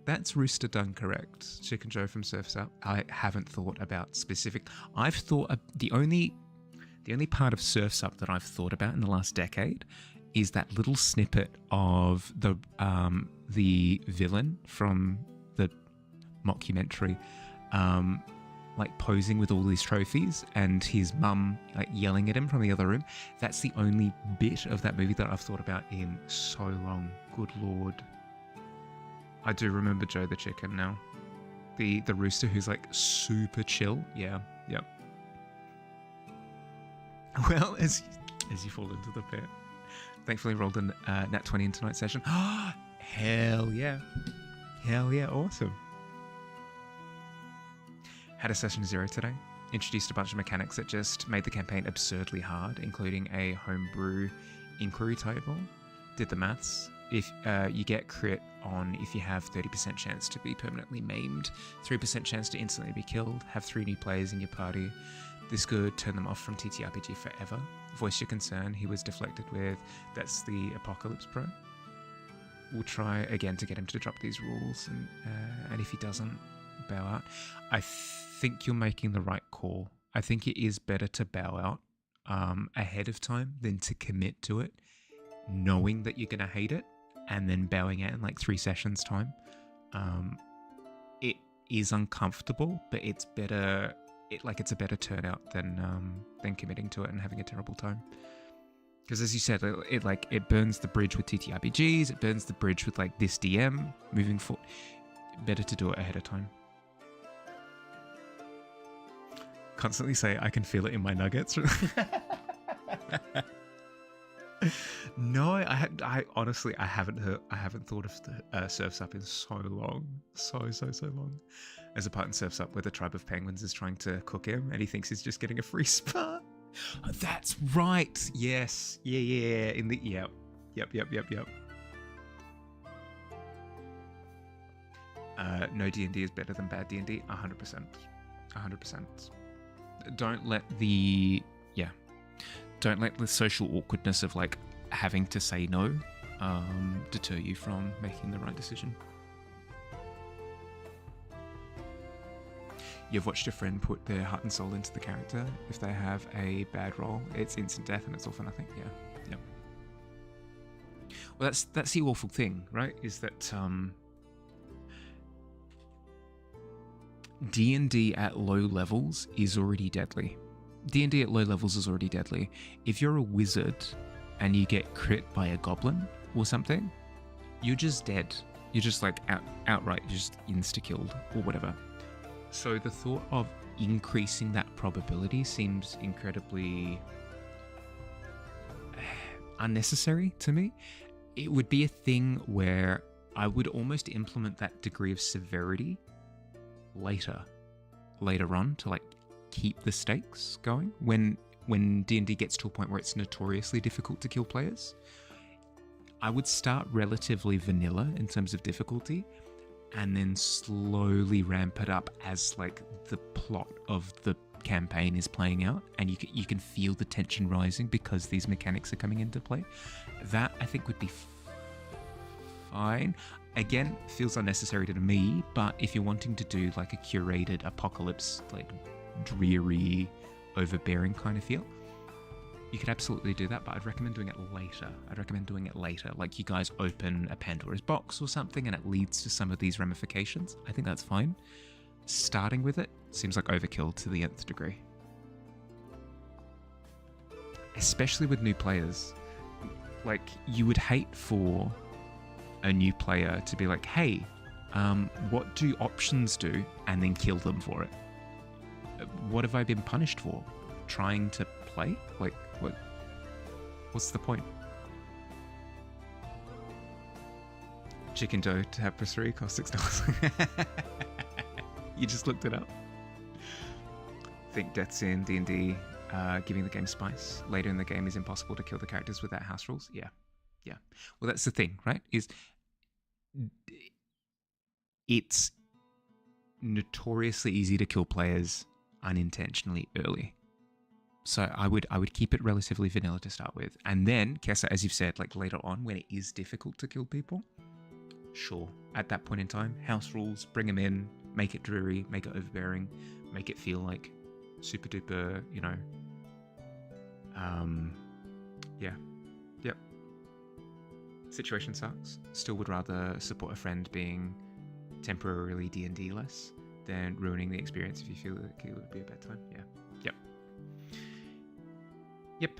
That's Rooster done correct. Chicken Joe from Surf's Up. I haven't thought about specific. I've thought the only part of Surf's Up that I've thought about in the last decade is that little snippet of the villain from the mockumentary, like posing with all these trophies, and his mum like yelling at him from the other room. That's the only bit of that movie that I've thought about in so long. Good Lord. I do remember Joe the chicken now. The rooster who's like super chill. Yeah, yep. Well, as you fall into the pit. Thankfully rolled a nat 20 in tonight's session. Hell yeah. Hell yeah, awesome. Had a session 0 today. Introduced a bunch of mechanics that just made the campaign absurdly hard, including a homebrew inquiry table. Did the maths. If you get crit on if you have 30% chance to be permanently maimed, 3% chance to instantly be killed, have 3 new players in your party. This could turn them off from TTRPG forever. Voice your concern. He was deflected with, that's the Apocalypse Pro. We'll try again to get him to drop these rules, and if he doesn't, bow out. I think you're making the right call. I think it is better to bow out ahead of time than to commit to it, knowing that you're going to hate it, and then bowing out in like 3 sessions time. It is uncomfortable, but it's better. It's a better turnout than committing to it and having a terrible time. Because as you said, it burns the bridge with TTRPGs. It burns the bridge with like this DM moving forward. Better to do it ahead of time. Constantly say, I can feel it in my nuggets. No, I honestly, I haven't thought of Surf's Up in so long. So long. There's a part in Surf's Up where the tribe of penguins is trying to cook him and he thinks he's just getting a free spa. Oh, that's right. Yes. Yeah. Yep. No D&D is better than bad D&D. 100%. Don't let the social awkwardness of like having to say no deter you from making the right decision. You've watched a friend put their heart and soul into the character. If they have a bad roll, it's instant death and it's all for nothing. Yeah. Yep. Well, that's the awful thing, right? Is that D&D at low levels is already deadly. D&D at low levels is already deadly. If you're a wizard and you get crit by a goblin or something, you're just dead. You're just like outright just insta-killed or whatever. So the thought of increasing that probability seems incredibly unnecessary to me. It would be a thing where I would almost implement that degree of severity later on to like keep the stakes going when D&D gets to a point where it's notoriously difficult to kill players. I would start relatively vanilla in terms of difficulty and then slowly ramp it up as like the plot of the campaign is playing out and you can feel the tension rising because these mechanics are coming into play. That I think would be fine. Again, feels unnecessary to me, but if you're wanting to do like a curated apocalypse, like dreary, overbearing kind of feel, you could absolutely do that, but I'd recommend doing it later. Like you guys open a Pandora's box or something and it leads to some of these ramifications. I think that's fine. Starting with it seems like overkill to the nth degree. Especially with new players. Like, you would hate for a new player to be like, hey, what do options do? And then kill them for it. What have I been punished for? Trying to play? Like, what's the point? Chicken dough to have pastry costs $6. You just looked it up. Think deaths in D&D, giving the game spice. Later in the game is impossible to kill the characters without house rules. Yeah. Well, that's the thing, right? Is it's notoriously easy to kill players unintentionally early. So I would keep it relatively vanilla to start with. And then, Kessa, as you've said, like later on when it is difficult to kill people, sure, at that point in time, house rules, bring them in, make it dreary, make it overbearing, make it feel like super duper, yeah. Yep. situation sucks. Still would rather support a friend being temporarily D&D less than ruining the experience if you feel like it would be a bad time. Yeah. Yep.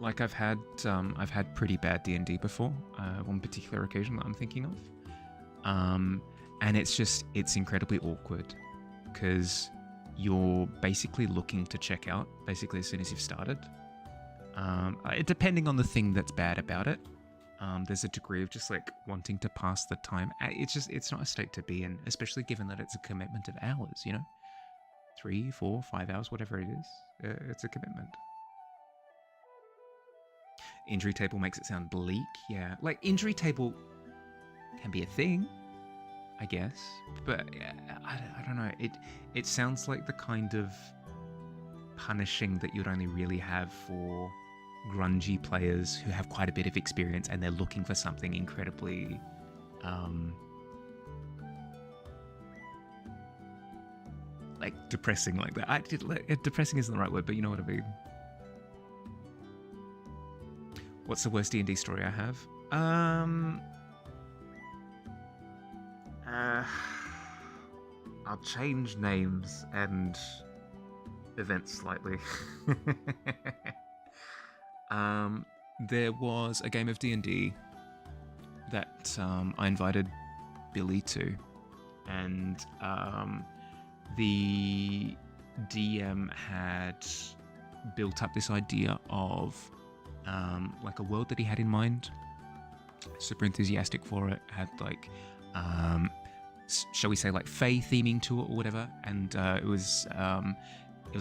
Like I've had pretty bad D&D before. One particular occasion that I'm thinking of, and it's incredibly awkward because you're basically looking to check out basically as soon as you've started. Depending on the thing that's bad about it, there's a degree of just like wanting to pass the time. It's not a state to be in, especially given that it's a commitment of hours. 3, 4, 5 hours, whatever it is. It's a commitment. Injury table makes it sound bleak. Yeah, like injury table can be a thing, I guess, but I don't know. It sounds like the kind of punishing that you'd only really have for grungy players who have quite a bit of experience and they're looking for something incredibly like depressing like that. Depressing isn't the right word, but you know what I mean. What's the worst D&D story I have? I'll change names and events slightly. There was a game of D&D that I invited Billy to, and the DM had built up this idea of like a world that he had in mind. Super enthusiastic for it. Had like shall we say like Fae theming to it or whatever, and it was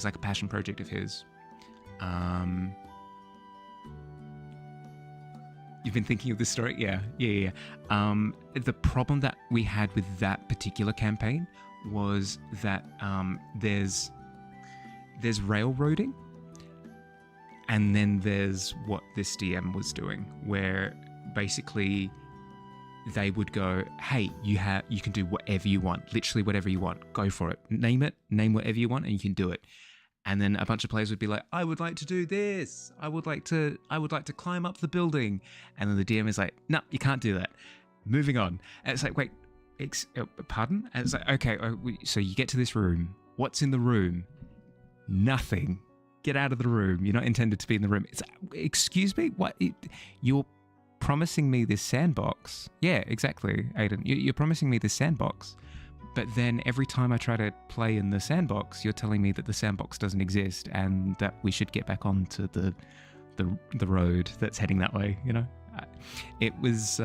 like a passion project of his. You've been thinking of this story? Yeah. The problem that we had with that particular campaign was that there's railroading, and then there's what this DM was doing, where basically they would go, hey, you can do whatever you want, literally whatever you want, go for it, name whatever you want and you can do it. And then a bunch of players would be like, I would like to do this, I would like to climb up the building, and then the DM is like, no, you can't do that, moving on. And it's like, wait, pardon? And it's like, okay, so you get to this room, what's in the room? Nothing. Get out of the room. You're not intended to be in the room. It's, excuse me? What? You're promising me this sandbox. Yeah, exactly, Aiden. You're promising me this sandbox. But then every time I try to play in the sandbox, you're telling me that the sandbox doesn't exist and that we should get back onto the road that's heading that way, It was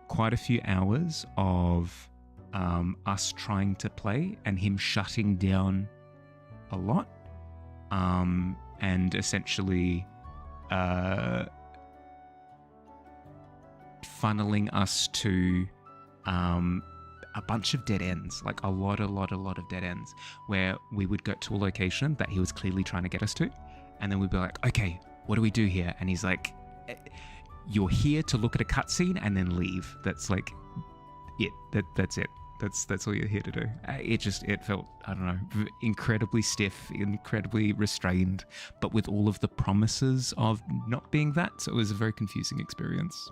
quite a few hours of us trying to play and him shutting down a lot, and essentially funneling us to a bunch of dead ends, like a lot of dead ends, where we would go to a location that he was clearly trying to get us to, and then we'd be like, okay, what do we do here? And he's like, you're here to look at a cutscene and then leave. That's like it. That's it. That's all you're here to do. It felt, I don't know, incredibly stiff, incredibly restrained, but with all of the promises of not being that. So it was a very confusing experience.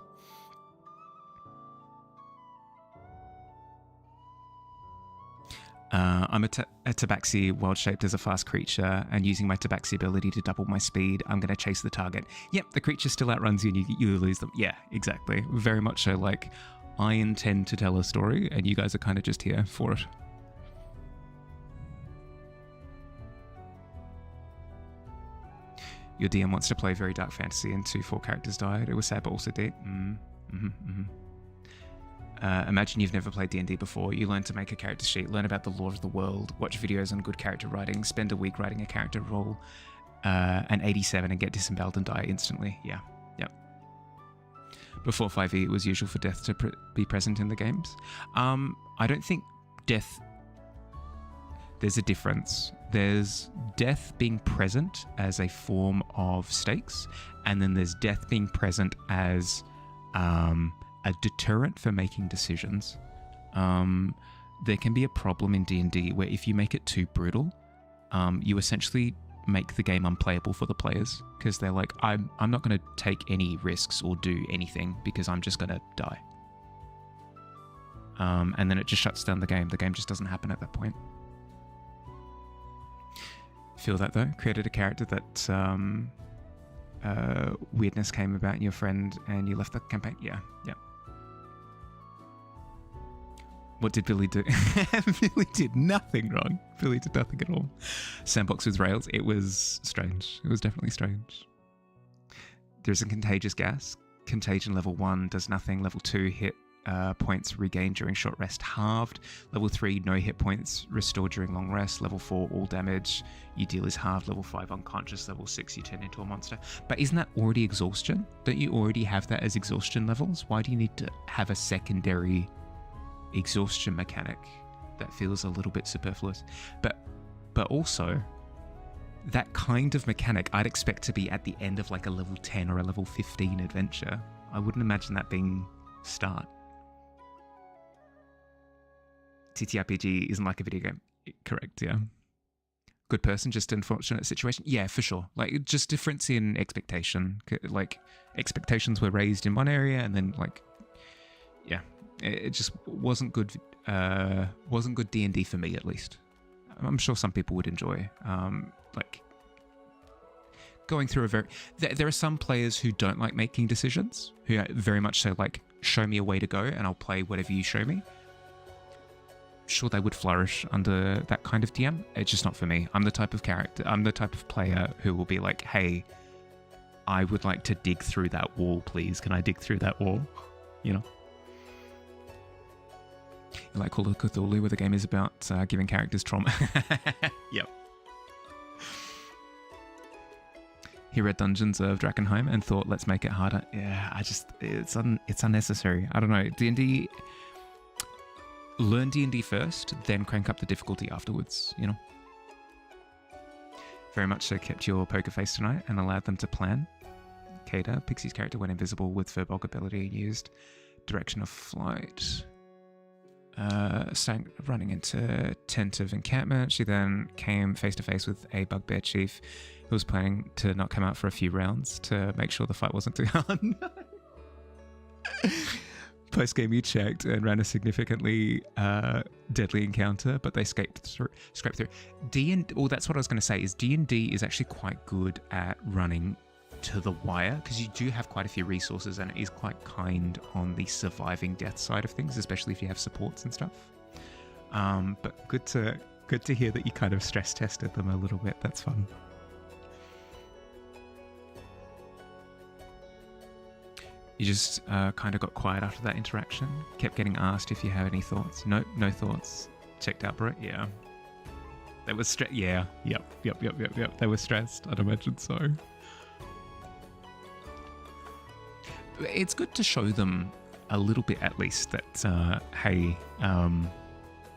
I'm a tabaxi, wild-shaped as a fast creature, and using my tabaxi ability to double my speed, I'm going to chase the target. Yep, the creature still outruns you and you lose them. Yeah, exactly. Very much so, like, I intend to tell a story, and you guys are kind of just here for it. Your DM wants to play very dark fantasy, and 4 characters died. It was sad, but also deep. Imagine you've never played D&D before. You learn to make a character sheet, learn about the lore of the world, watch videos on good character writing, spend a week writing a character roll, an 87 and get disemboweled and die instantly. Yeah, yep. Before 5e, it was usual for death to be present in the games. I don't think death... There's a difference. There's death being present as a form of stakes, and then there's death being present as a deterrent for making decisions. There can be a problem in D&D where if you make it too brutal, you essentially make the game unplayable for the players, because they're like, I'm not going to take any risks or do anything because I'm just going to die. And then it just shuts down the game. The game just doesn't happen at that point. Feel that though? Created a character that weirdness came about in your friend and you left the campaign? Yeah. What did Billy do? Billy did nothing wrong. Billy did nothing at all. Sandbox with rails. It was strange. It was definitely strange. There's a contagious gas. Contagion level 1 does nothing. Level 2 hit points regained during short rest halved. Level 3 no hit points restored during long rest. Level 4 all damage you deal is halved. Level 5 unconscious. Level 6 you turn into a monster. But isn't that already exhaustion? Don't you already have that as exhaustion levels? Why do you need to have a secondary exhaustion mechanic? That feels a little bit superfluous. But also, that kind of mechanic I'd expect to be at the end of like a level 10 or a level 15 adventure. I wouldn't imagine that being start. TTRPG isn't like a video game. Correct, yeah. Good person, just unfortunate situation. Yeah, for sure. Like, just difference in expectation. Like, expectations were raised in one area and then like, yeah. It just wasn't good. Wasn't good D&D for me, at least. I'm sure some people would enjoy. Like going through a very. There are some players who don't like making decisions. Who are very much so like, show me a way to go, and I'll play whatever you show me. Sure, they would flourish under that kind of DM. It's just not for me. I'm the type of character. I'm the type of player who will be like, hey, I would like to dig through that wall, please. Can I dig through that wall? You know. Like Call of Cthulhu, where the game is about giving characters trauma. Yep. He read Dungeons of Drakkenheim and thought, let's make it harder. Yeah, it's unnecessary. I don't know. D&D, learn D&D first, then crank up the difficulty afterwards, you know? Very much so kept your poker face tonight and allowed them to plan. Kata, Pixie's character, went invisible with Furbolg ability and used direction of flight. Running into tent of encampment. She then came face to face with a bugbear chief who was planning to not come out for a few rounds to make sure the fight wasn't too hard. Post game, you checked and ran a significantly deadly encounter, but they scraped through. That's what I was going to say. Is D&D is actually quite good at running to the wire, because you do have quite a few resources and it is quite kind on the surviving death side of things, especially if you have supports and stuff. But good to hear that you kind of stress tested them a little bit. That's fun. You just kind of got quiet after that interaction. Kept getting asked if you have any thoughts. No thoughts. Checked out, bro. Yeah. They were stressed. Yeah. Yep. They were stressed. I'd imagine so. It's good to show them a little bit, at least, that hey,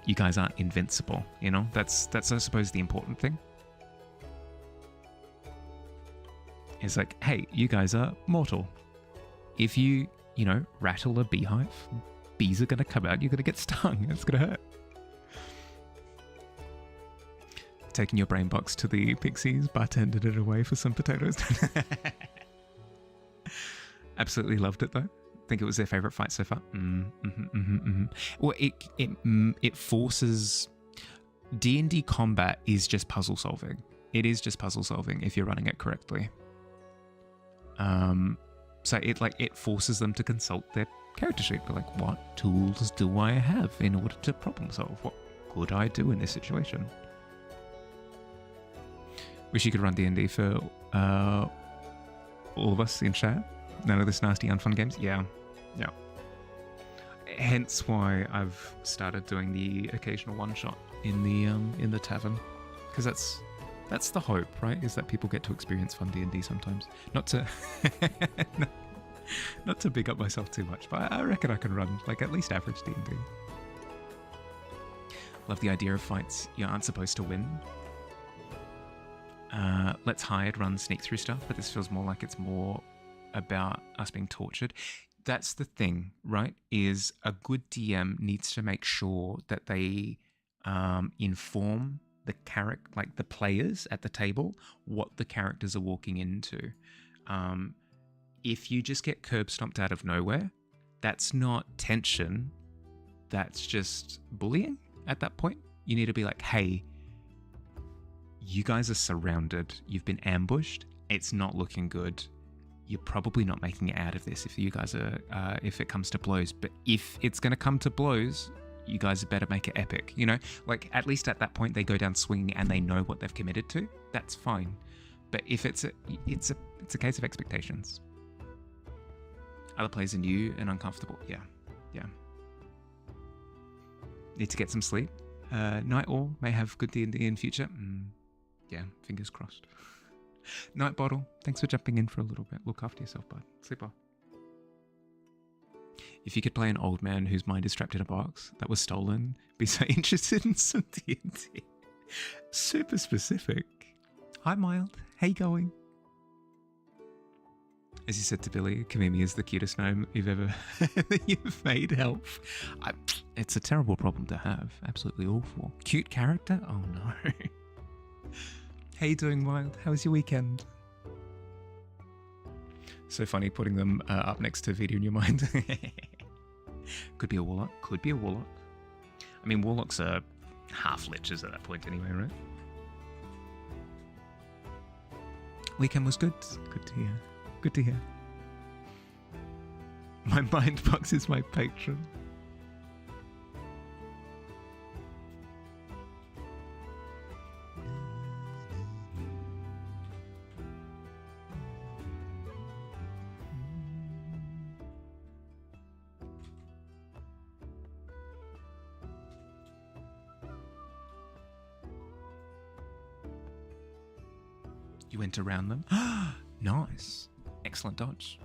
you guys aren't invincible. You know, that's I suppose the important thing. It's like, hey, you guys are mortal. If you rattle a beehive, bees are gonna come out. You're gonna get stung. It's gonna hurt. Taking your brain box to the pixies, bartended it away for some potatoes. Absolutely loved it though. I think it was their favorite fight so far. Well, it forces D&D combat is just puzzle solving. It is just puzzle solving if you're running it correctly. So it forces them to consult their character sheet. They're like, what tools do I have in order to problem solve? What could I do in this situation? Wish you could run D&D for all of us in chat. None of this nasty unfun games. Yeah. Hence why I've started doing the occasional one shot in the tavern, because that's the hope, right? Is that people get to experience fun D&D sometimes. Not to not to big up myself too much, but I reckon I can run like at least average D&D. Love the idea of fights you aren't supposed to win. Let's Hide runs sneak through stuff, but this feels more like it's more about us being tortured. That's the thing, right? Is a good DM needs to make sure that they inform the like the players at the table, what the characters are walking into. If you just get curb stomped out of nowhere, that's not tension. That's just bullying at that point. You need to be like, hey, you guys are surrounded. You've been ambushed. It's not looking good. You're probably not making it out of this if you guys are, if it comes to blows. But if it's going to come to blows, you guys better make it epic. You know, like at least at that point they go down swinging and they know what they've committed to. That's fine. But if it's a case of expectations. Other players are new and uncomfortable. Yeah. Need to get some sleep. Night Owl may have good D&D in future. Yeah, fingers crossed. Night Bottle, thanks for jumping in for a little bit. Look after yourself, bud. Sleep well. If you could play an old man whose mind is trapped in a box that was stolen, be so interested in some D&D. Super specific. Hi, Mild. How you going? As you said to Billy, Kamimi is the cutest gnome you've made. Help. It's a terrible problem to have. Absolutely awful. Cute character? Oh no. How you doing, Mild? How was your weekend? So funny putting them up next to Vita in your mind. Could be a warlock. Could be a warlock. I mean, warlocks are half lichers at that point anyway, right? Weekend was good. Good to hear. Good to hear. My mind box is my patron. You went around them? Nice. Excellent dodge.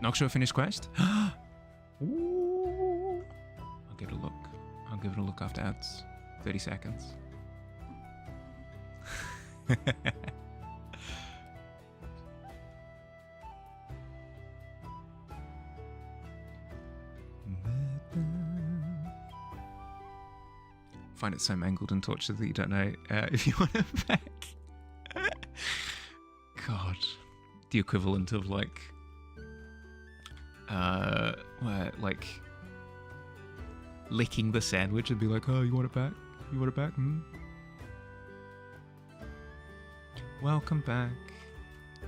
Noxua finished quest? Ooh. I'll give it a look. I'll give it a look after ads. 30 seconds. Find it so mangled and tortured that you don't know if you want it back. God. The equivalent of like licking the sandwich and be like, oh, you want it back? You want it back? Welcome back.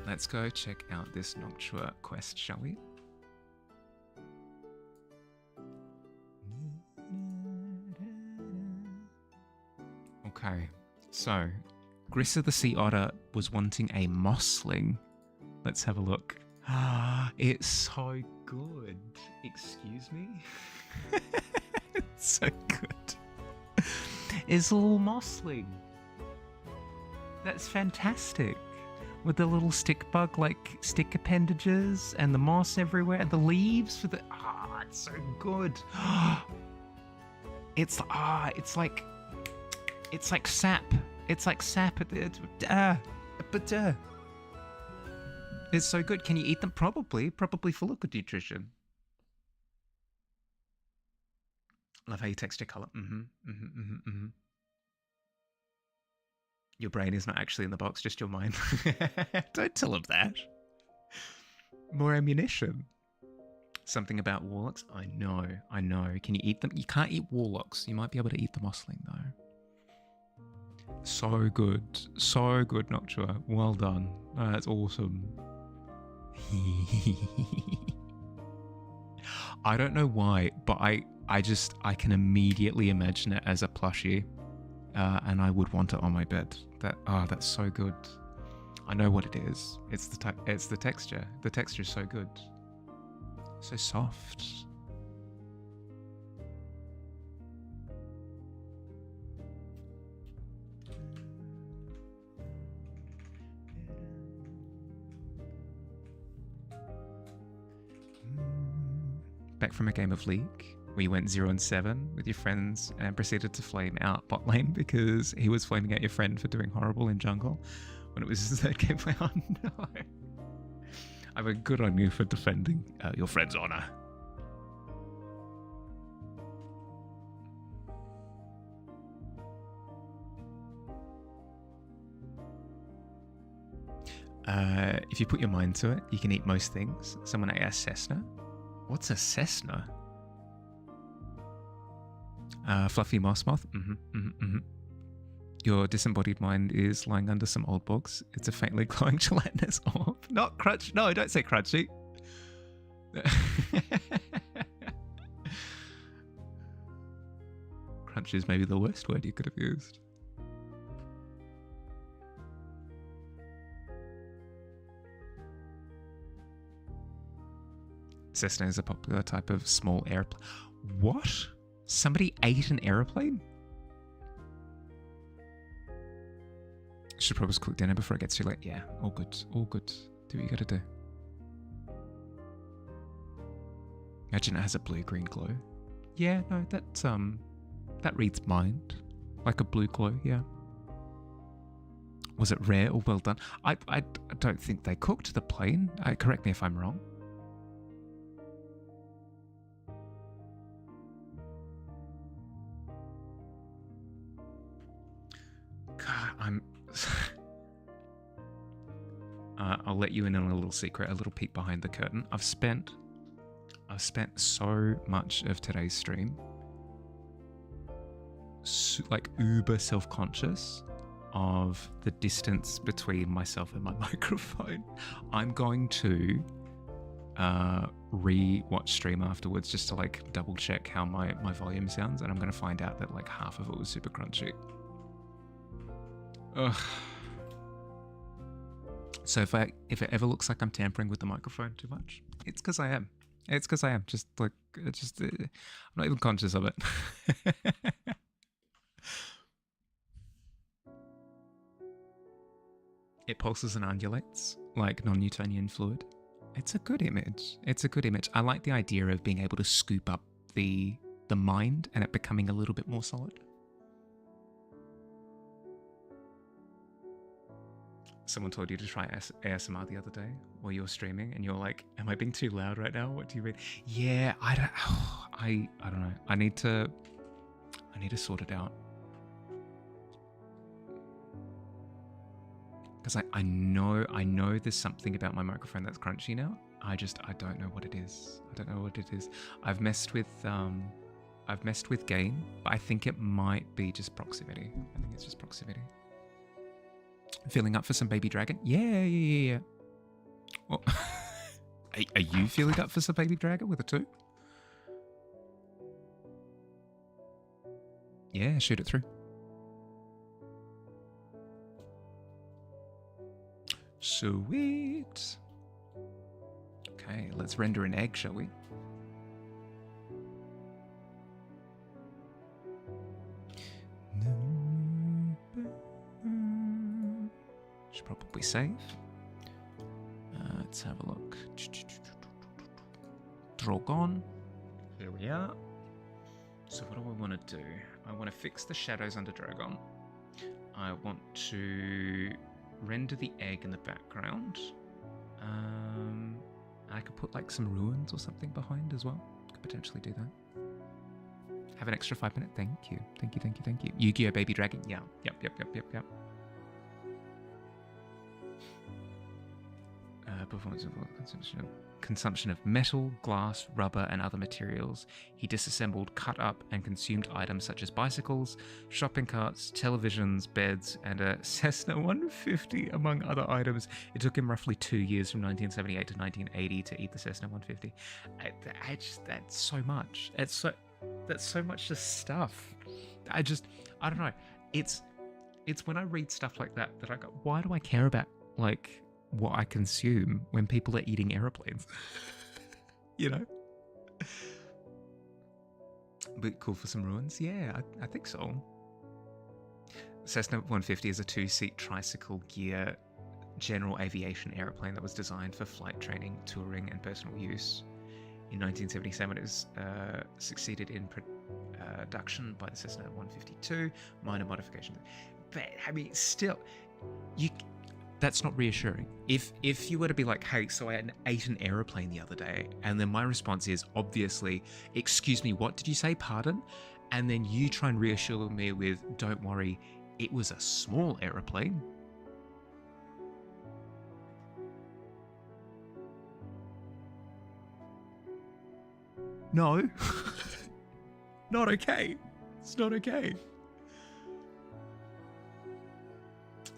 Let's go check out this Noctua quest, shall we? Okay, so Grissa the Sea Otter was wanting a mossling. Let's have a look. It's so good. Excuse me? It's so good. It's a little mossling. That's fantastic. With the little stick bug, like stick appendages and the moss everywhere and the leaves for the... it's so good. It's like sap. It's like sap at the... It's so good. Can you eat them? Probably full of good nutrition. Love how you texture color. Your brain is not actually in the box, just your mind. Don't tell him that. More ammunition. Something about warlocks? I know. Can you eat them? You can't eat warlocks. You might be able to eat the mossling, though. So good, Noctua. Well done. That's awesome. I don't know why, but I can immediately imagine it as a plushie, and I would want it on my bed. That's so good. I know what it is. It's the texture. The texture is so good, so soft. back from a game of League where you went 0-7 with your friends and proceeded to flame out bot lane because he was flaming out your friend for doing horrible in jungle when it was his third gameplay? Oh no. I mean, good on you for defending your friend's honor. If you put your mind to it, you can eat most things. Someone asked Cessna. What's a Cessna? Fluffy moss moth. Your disembodied mind is lying under some old bogs. It's a faintly glowing gelatinous orb. Not crunch. No, don't say crunchy. Crunch is maybe the worst word you could have used. Cessna is a popular type of small airplane. What? Somebody ate an airplane? Should probably cook dinner before it gets too late. Yeah, all good. All good. Do what you gotta do. Imagine it has a blue-green glow. Yeah, no, that reads mind. Like a blue glow, yeah. Was it rare or well done? I don't think they cooked the plane. Correct me if I'm wrong. God, I'll let you in on a little secret, a little peek behind the curtain. I've spent so much of today's stream like uber self-conscious of the distance between myself and my microphone. I'm going to re-watch stream afterwards just to like double check how my volume sounds, and I'm going to find out that like half of it was super crunchy. Ugh. So if it ever looks like I'm tampering with the microphone too much, it's because I am. It's because I am. I'm not even conscious of it. It pulses and undulates like non-Newtonian fluid. It's a good image. It's a good image. I like the idea of being able to scoop up the mind and it becoming a little bit more solid. Someone told you to try ASMR the other day while you were streaming, and you're like, "Am I being too loud right now? What do you mean?" Yeah, I don't know. I need to sort it out because I know there's something about my microphone that's crunchy now. I don't know what it is. I don't know what it is. I've messed with gain, but I think it might be just proximity. I think it's just proximity. Feeling up for some baby dragon? Yeah. Well, are you feeling up for some baby dragon with a 2? Yeah, shoot it through. Sweet. Okay, let's render an egg, shall we? Should probably save. Let's have a look. Drogon. Here we are. So what do I want to do? I want to fix the shadows under Drogon. I want to render the egg in the background. I could put like some ruins or something behind as well. Could potentially do that. Have an extra 5 minutes. Thank you. Yu-Gi-Oh! Baby Dragon. Yeah. Yep. Performance of consumption of metal, glass, rubber, and other materials. He disassembled, cut up, and consumed items such as bicycles, shopping carts, televisions, beds, and a Cessna 150, among other items. It took him roughly 2 years from 1978 to 1980 to eat the Cessna 150. That's so much. That's so much just stuff. I don't know. It's when I read stuff like that I go, why do I care about like what I consume when people are eating airplanes? You know? But cool for some ruins? Yeah, I think so. Cessna 150 is a 2-seat tricycle gear general aviation airplane that was designed for flight training, touring, and personal use. In 1977, it was succeeded in production by the Cessna 152, minor modifications. But I mean, still, that's not reassuring. If you were to be like, hey, so I ate an aeroplane the other day, and then my response is obviously, excuse me, what did you say? Pardon? And then you try and reassure me with, don't worry, it was a small aeroplane. No. Not okay. It's not okay.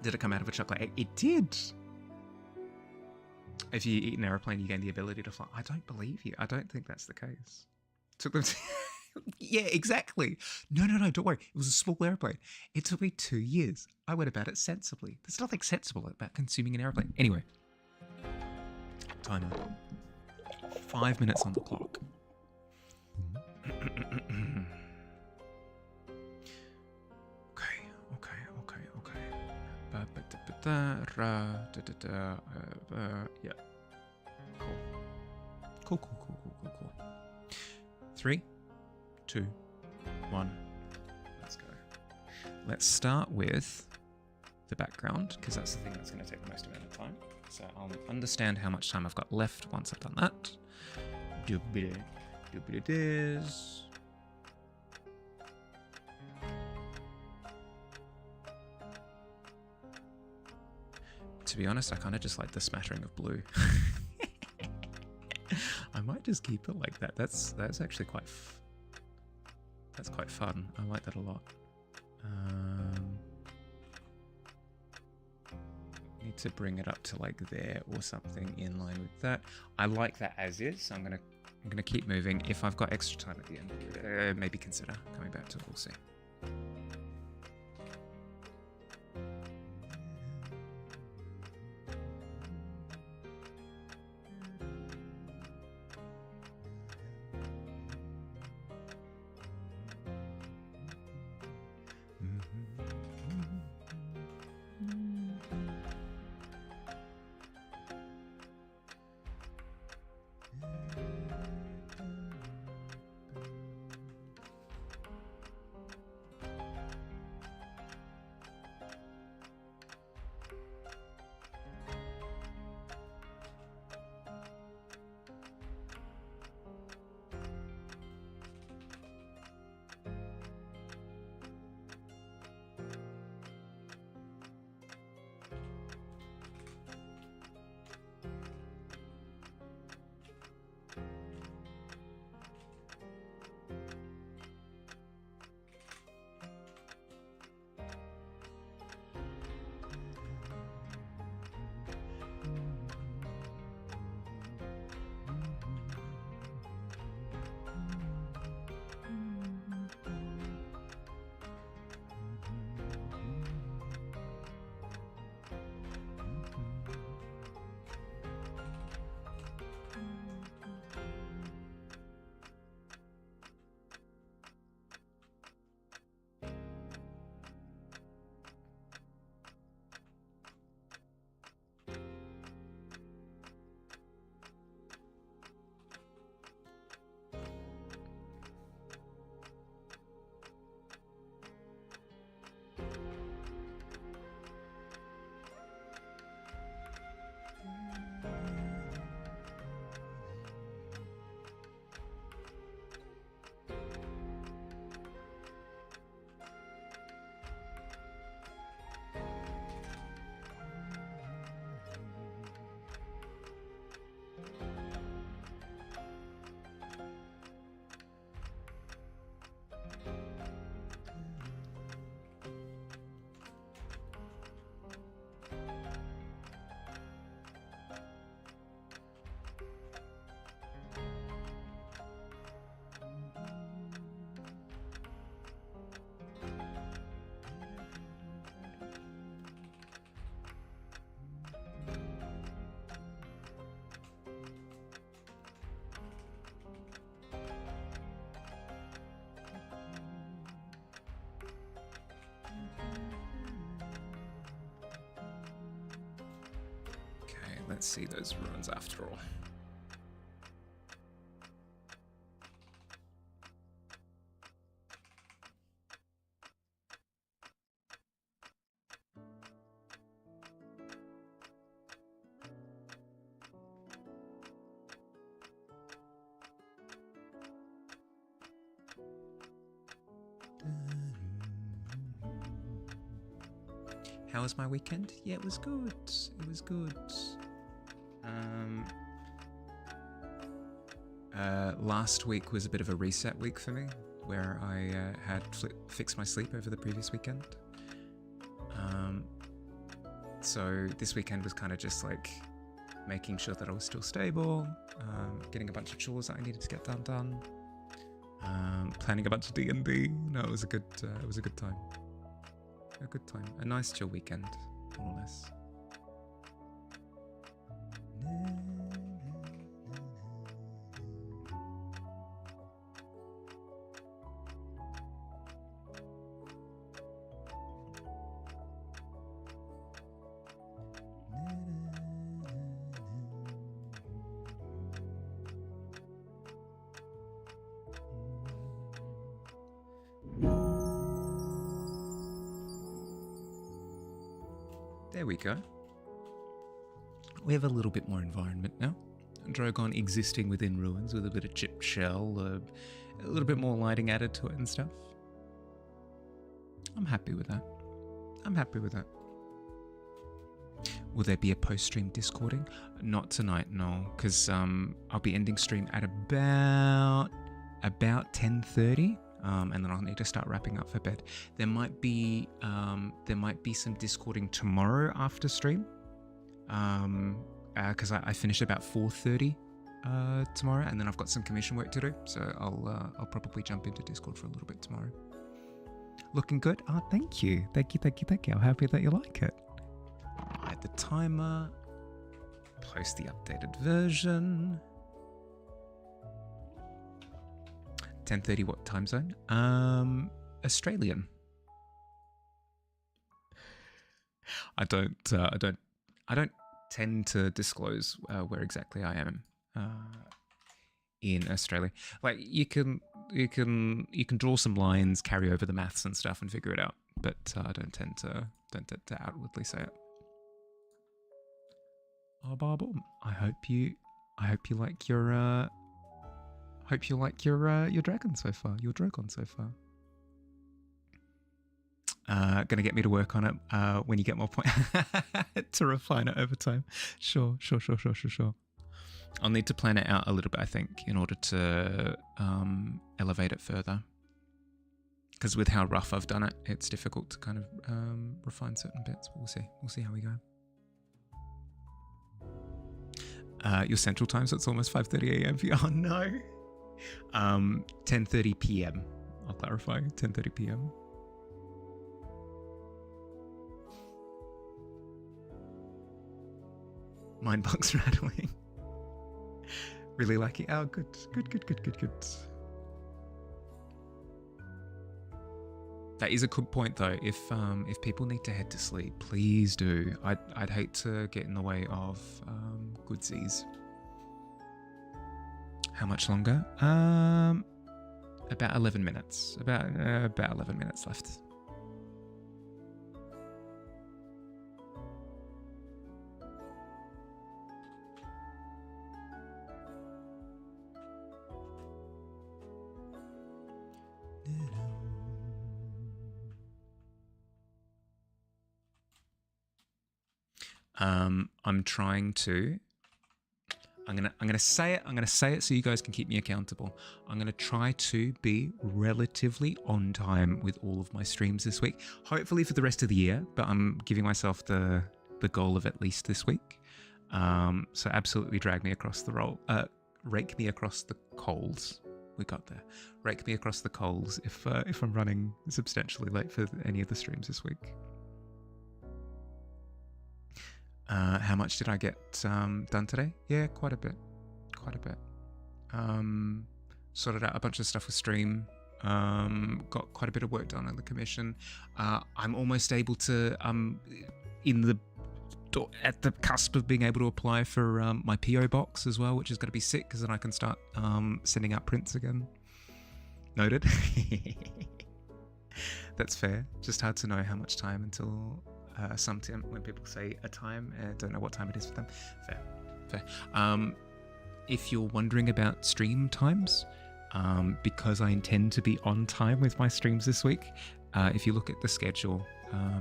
Did it come out of a chocolate egg? It did. If you eat an aeroplane, you gain the ability to fly. I don't believe you. I don't think that's the case. Took them to... Yeah, exactly. No, don't worry. It was a small airplane. It took me 2 years. I went about it sensibly. There's nothing sensible about consuming an airplane. Anyway. Timer. 5 minutes on the clock. Yeah. Cool. 3, 2, 1. Let's go. Let's start with the background, because that's the thing that's going to take the most amount of time. So I'll understand how much time I've got left once I've done that. Do a bit of this. To be honest, I kind of just like the smattering of blue. I might just keep it like that. That's actually quite that's quite fun. I like that a lot. Need to bring it up to like there or something in line with that. I like that as is, so I'm gonna keep moving. If I've got extra time at the end, maybe consider coming back to it. We'll see. Let's see those ruins after all. How was my weekend? Yeah, it was good. It was good. Last week was a bit of a reset week for me, where I had fixed my sleep over the previous weekend. So this weekend was kind of just like making sure that I was still stable, getting a bunch of chores that I needed to get done, planning a bunch of D&D. No, it was a good time. A good time. A nice chill weekend, more or less. There we go. We have a little bit more environment now. Drogon existing within ruins with a bit of chipped shell, a little bit more lighting added to it and stuff. I'm happy with that. Will there be a post-stream Discording? Not tonight, no, because I'll be ending stream at about 10:30. And then I'll need to start wrapping up for bed. There might be some Discording tomorrow after stream, because I finish about 4:30 tomorrow, and then I've got some commission work to do. So I'll probably jump into Discord for a little bit tomorrow. Looking good? Oh, thank you. I'm happy that you like it. Add the timer. Post the updated version. 10:30 what time zone? Australian. I don't tend to disclose where exactly I am in Australia. Like you can draw some lines, carry over the maths and stuff, and figure it out. But I don't tend to outwardly say it. Oh, Bob, I hope you like your. Hope you like your dragon so far. Your Drogon so far. Gonna get me to work on it when you get more point to refine it over time. Sure. I'll need to plan it out a little bit, I think, in order to elevate it further. Because with how rough I've done it, it's difficult to kind of refine certain bits. But we'll see. We'll see how we go. Your central time, so it's almost 5:30 a.m. for you. Oh no. 10:30 p.m. I'll clarify. 10:30 p.m. Mind box rattling. Really like it. Oh, good. That is a good point, though. If people need to head to sleep, please do. I'd hate to get in the way of goodsies. How much longer? About 11 minutes. About 11 minutes left. I'm trying to. I'm gonna say it. I'm gonna say it so you guys can keep me accountable. I'm gonna try to be relatively on time with all of my streams this week. Hopefully for the rest of the year, but I'm giving myself the goal of at least this week. So absolutely drag me across the rake me across the coals. We got there. Rake me across the coals if I'm running substantially late for any of the streams this week. How much did I get done today? Yeah, quite a bit. Sorted out a bunch of stuff with stream. Got quite a bit of work done on the commission. I'm almost able to, at the cusp of being able to apply for my PO box as well, which is going to be sick because then I can start sending out prints again. Noted. That's fair. Just hard to know how much time until sometimes when people say a time, I don't know what time it is for them. Fair. If you're wondering about stream times, because I intend to be on time with my streams this week, If you look at the schedule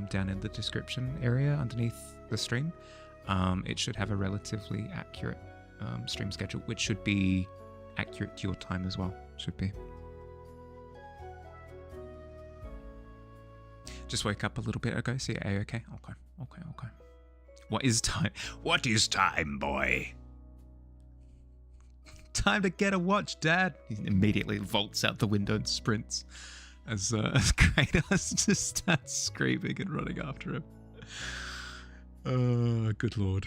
down in the description area underneath the stream, it should have a relatively accurate stream schedule, which should be accurate to your time as well. Should be. Just woke up a little bit ago, so you're okay? Okay. What is time? What is time, boy? Time to get a watch, Dad. He immediately vaults out the window and sprints as Kratos just starts screaming and running after him. Oh, good lord.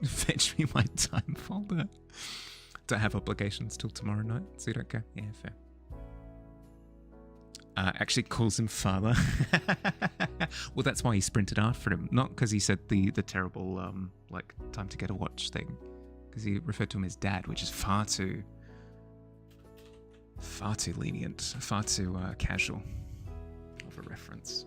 Fetch me my time folder. Don't have obligations till tomorrow night, so you don't care? Yeah, fair. Actually calls him father. Well, that's why he sprinted after him. Not because he said the terrible, like, time to get a watch thing. Because he referred to him as dad, which is far too lenient, far too casual of a reference.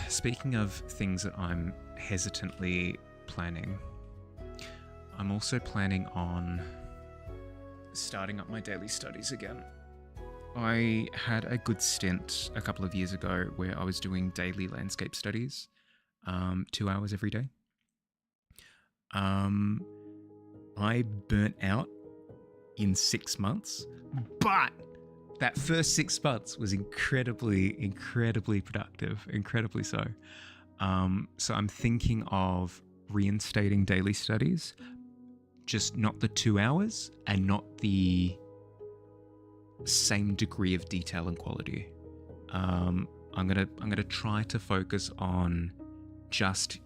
Speaking of things that I'm hesitantly planning, I'm also planning on starting up my daily studies again. I had a good stint a couple of years ago where I was doing daily landscape studies, 2 hours every day. I burnt out in 6 months, but that first 6 months was incredibly productive, incredibly so. So I'm thinking of reinstating daily studies, just not the 2 hours and not the same degree of detail and quality. I'm gonna try to focus on just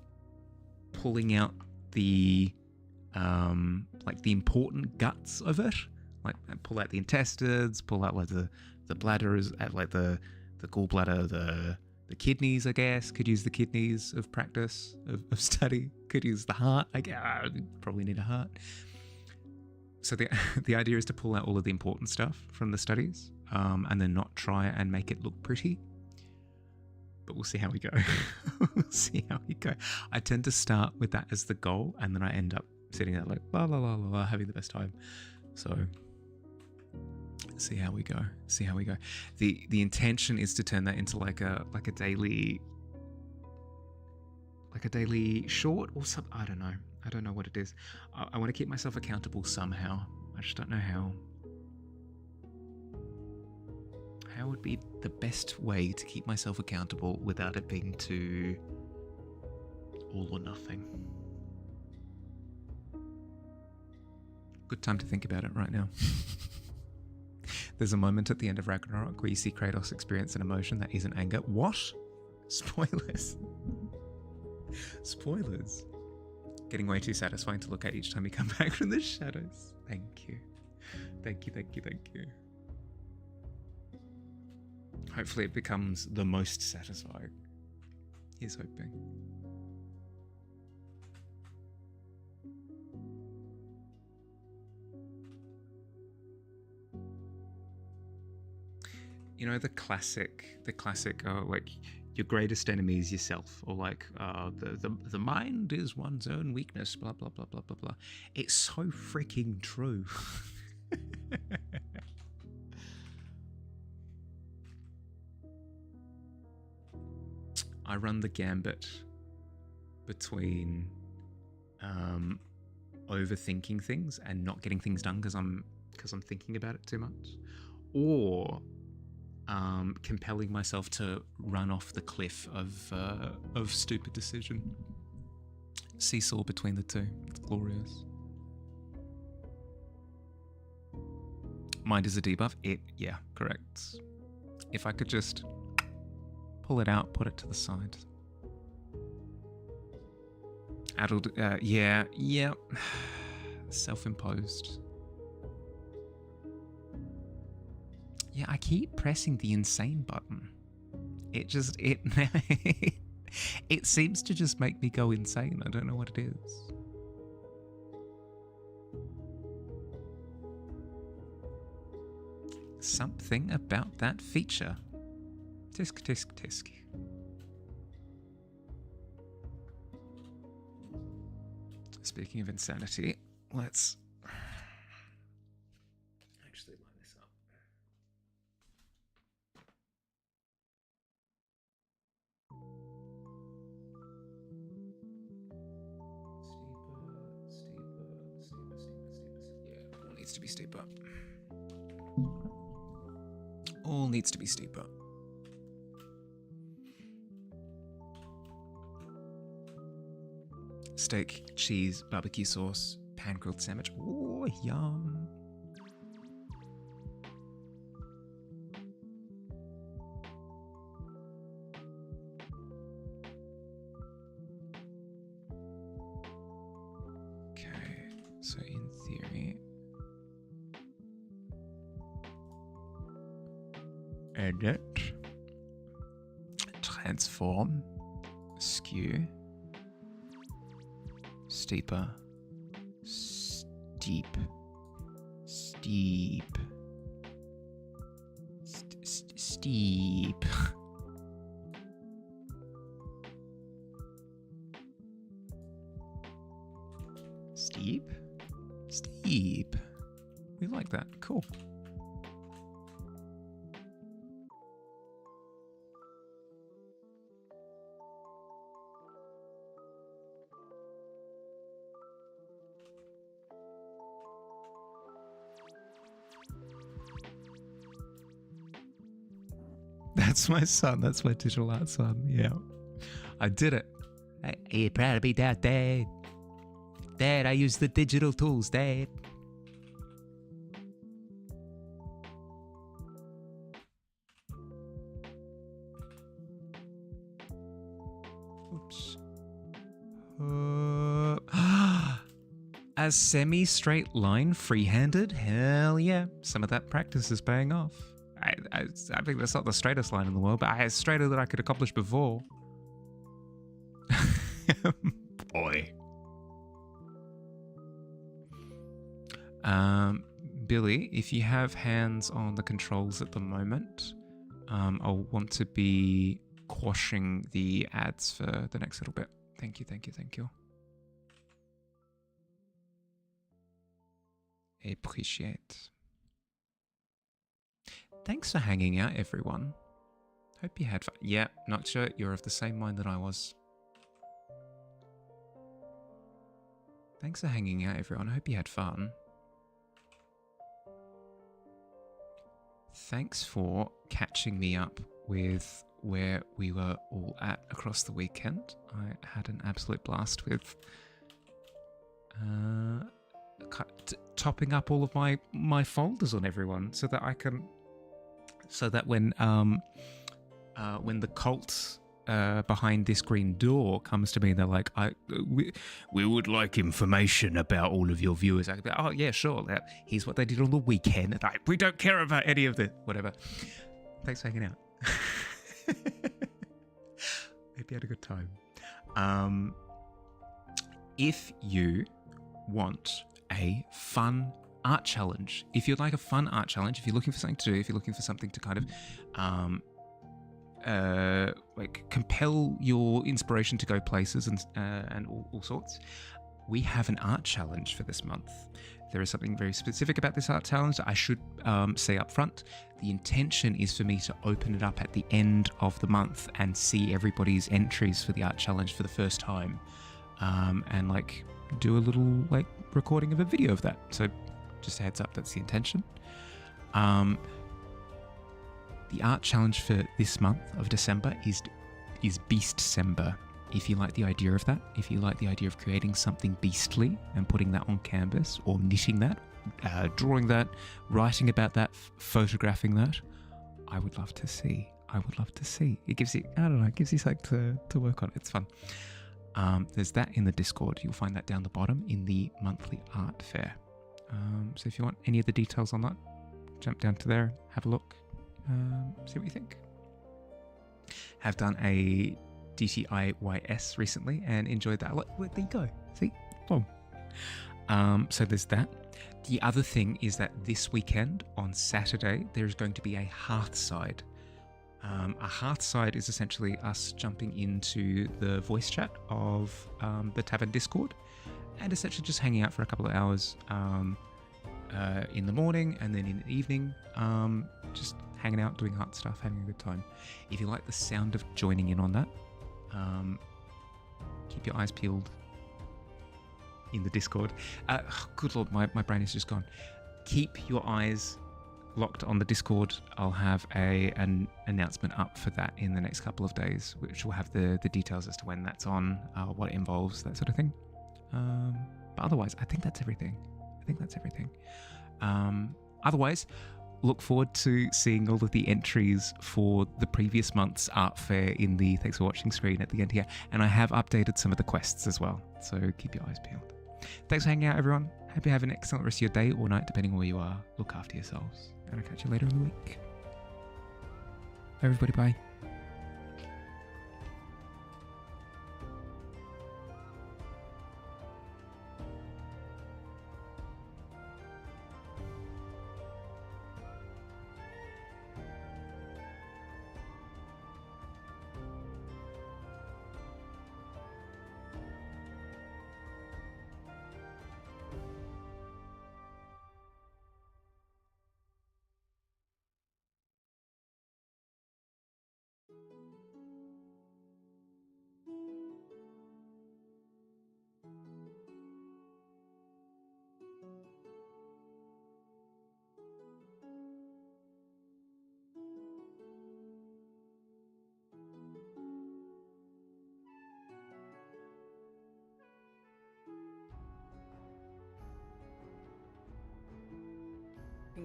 pulling out the like the important guts of it. Like pull out the intestines, pull out like the bladders, like the gallbladder, the kidneys. I guess could use the kidneys of practice of study. Could use the heart. I guess probably need a heart. So the idea is to pull out all of the important stuff from the studies, and then not try and make it look pretty. But we'll see how we go. We'll see how we go. I tend to start with that as the goal, and then I end up sitting there like la la la la la, having the best time. So see how we go. See how we go. The intention is to turn that into like a daily short or something. I don't know. I don't know what it is. I want to keep myself accountable somehow. I just don't know how. How would be the best way to keep myself accountable without it being too all or nothing? Good time to think about it right now. There's a moment at the end of Ragnarok where you see Kratos experience an emotion that isn't anger. What? Spoilers. Spoilers. Getting way too satisfying to look at each time you come back from the shadows. Thank you. Thank you, thank you, thank you. Hopefully it becomes the most satisfying. Here's hoping. You know, the classic, like, your greatest enemy is yourself, or like, the mind is one's own weakness, blah, blah, blah, blah, blah, blah. It's so freaking true. I run the gambit between overthinking things and not getting things done because I'm thinking about it too much, or compelling myself to run off the cliff of stupid decision. Seesaw between the two. It's glorious. Mind is a debuff. Yeah, correct. If I could just pull it out, put it to the side. Adult, yeah. Self-imposed. Yeah, I keep pressing the insane button. It it seems to just make me go insane. I don't know what it is. Something about that feature. Tisk, tisk, tisk. Speaking of insanity, let's actually line this up. Steeper. Yeah, all needs to be steeper. All needs to be steeper. Steak, cheese, barbecue sauce, pan-grilled sandwich. Oh, yum. Okay, so in theory, edit, transform, skew, steeper, steep, steep, steep. Steep? Steep. We like that. Cool. That's my son. That's my digital art son. Yeah. I did it. Are you proud to be that, Dad? Dad, I use the digital tools, Dad. Oops. A semi-straight line free-handed? Hell yeah. Some of that practice is paying off. I think that's not the straightest line in the world, but it's straighter than I could accomplish before. Boy. Billy, if you have hands on the controls at the moment, I'll want to be quashing the ads for the next little bit. Thank you, thank you, thank you. Appreciate. Thanks for hanging out, everyone. Hope you had fun. Yeah, not sure you're of the same mind that I was. Thanks for hanging out, everyone. I hope you had fun. Thanks for catching me up with where we were all at across the weekend. I had an absolute blast with topping up all of my folders on everyone so that I can... So that when the cult behind this green door comes to me, they're like, we would like information about all of your viewers. I could be like, oh yeah, sure. Here's what they did on the weekend. Like, we don't care about any of this. Whatever. Thanks for hanging out. Hope you had a good time. If you want a fun art challenge, if you'd like a fun art challenge, if you're looking for something to do, if you're looking for something to kind of like compel your inspiration to go places and all sorts, we have an art challenge for this month. There is something very specific about this art challenge that I should say up front. The intention is for me to open it up at the end of the month and see everybody's entries for the art challenge for the first time, and like do a little like recording of a video of that. So just a heads up, that's the intention. The art challenge for this month of December is Beast-cember. If you like the idea of that, if you like the idea of creating something beastly and putting that on canvas, or knitting that, drawing that, writing about that, photographing that, I would love to see I would love to see. It gives you, I don't know, it gives you something to work on. It's fun. There's that in the Discord. You'll find that down the bottom in the monthly art fair. So if you want any of the details on that, jump down to there, have a look, see what you think. Have done a DTIYS recently and enjoyed that a lot. Well, there you go. See? Boom. So there's that. The other thing is that this weekend on Saturday, there's going to be a Hearthside. A Hearthside is essentially us jumping into the voice chat of the Tavern Discord and essentially just hanging out for a couple of hours in the morning and then in the evening, just hanging out, doing heart stuff, having a good time. If you like the sound of joining in on that, keep your eyes peeled in the Discord. Good Lord, my brain is just gone. Keep your eyes locked on the Discord. I'll have an announcement up for that in the next couple of days, which will have the details as to when that's on, what it involves, that sort of thing. But otherwise, I think that's everything. Otherwise, look forward to seeing all of the entries for the previous month's art fair in the Thanks for Watching screen at the end here. And I have updated some of the quests as well, so keep your eyes peeled. Thanks for hanging out, everyone. Hope you have an excellent rest of your day or night, depending on where you are. Look after yourselves, and I'll catch you later in the week. Everybody, bye.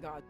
God.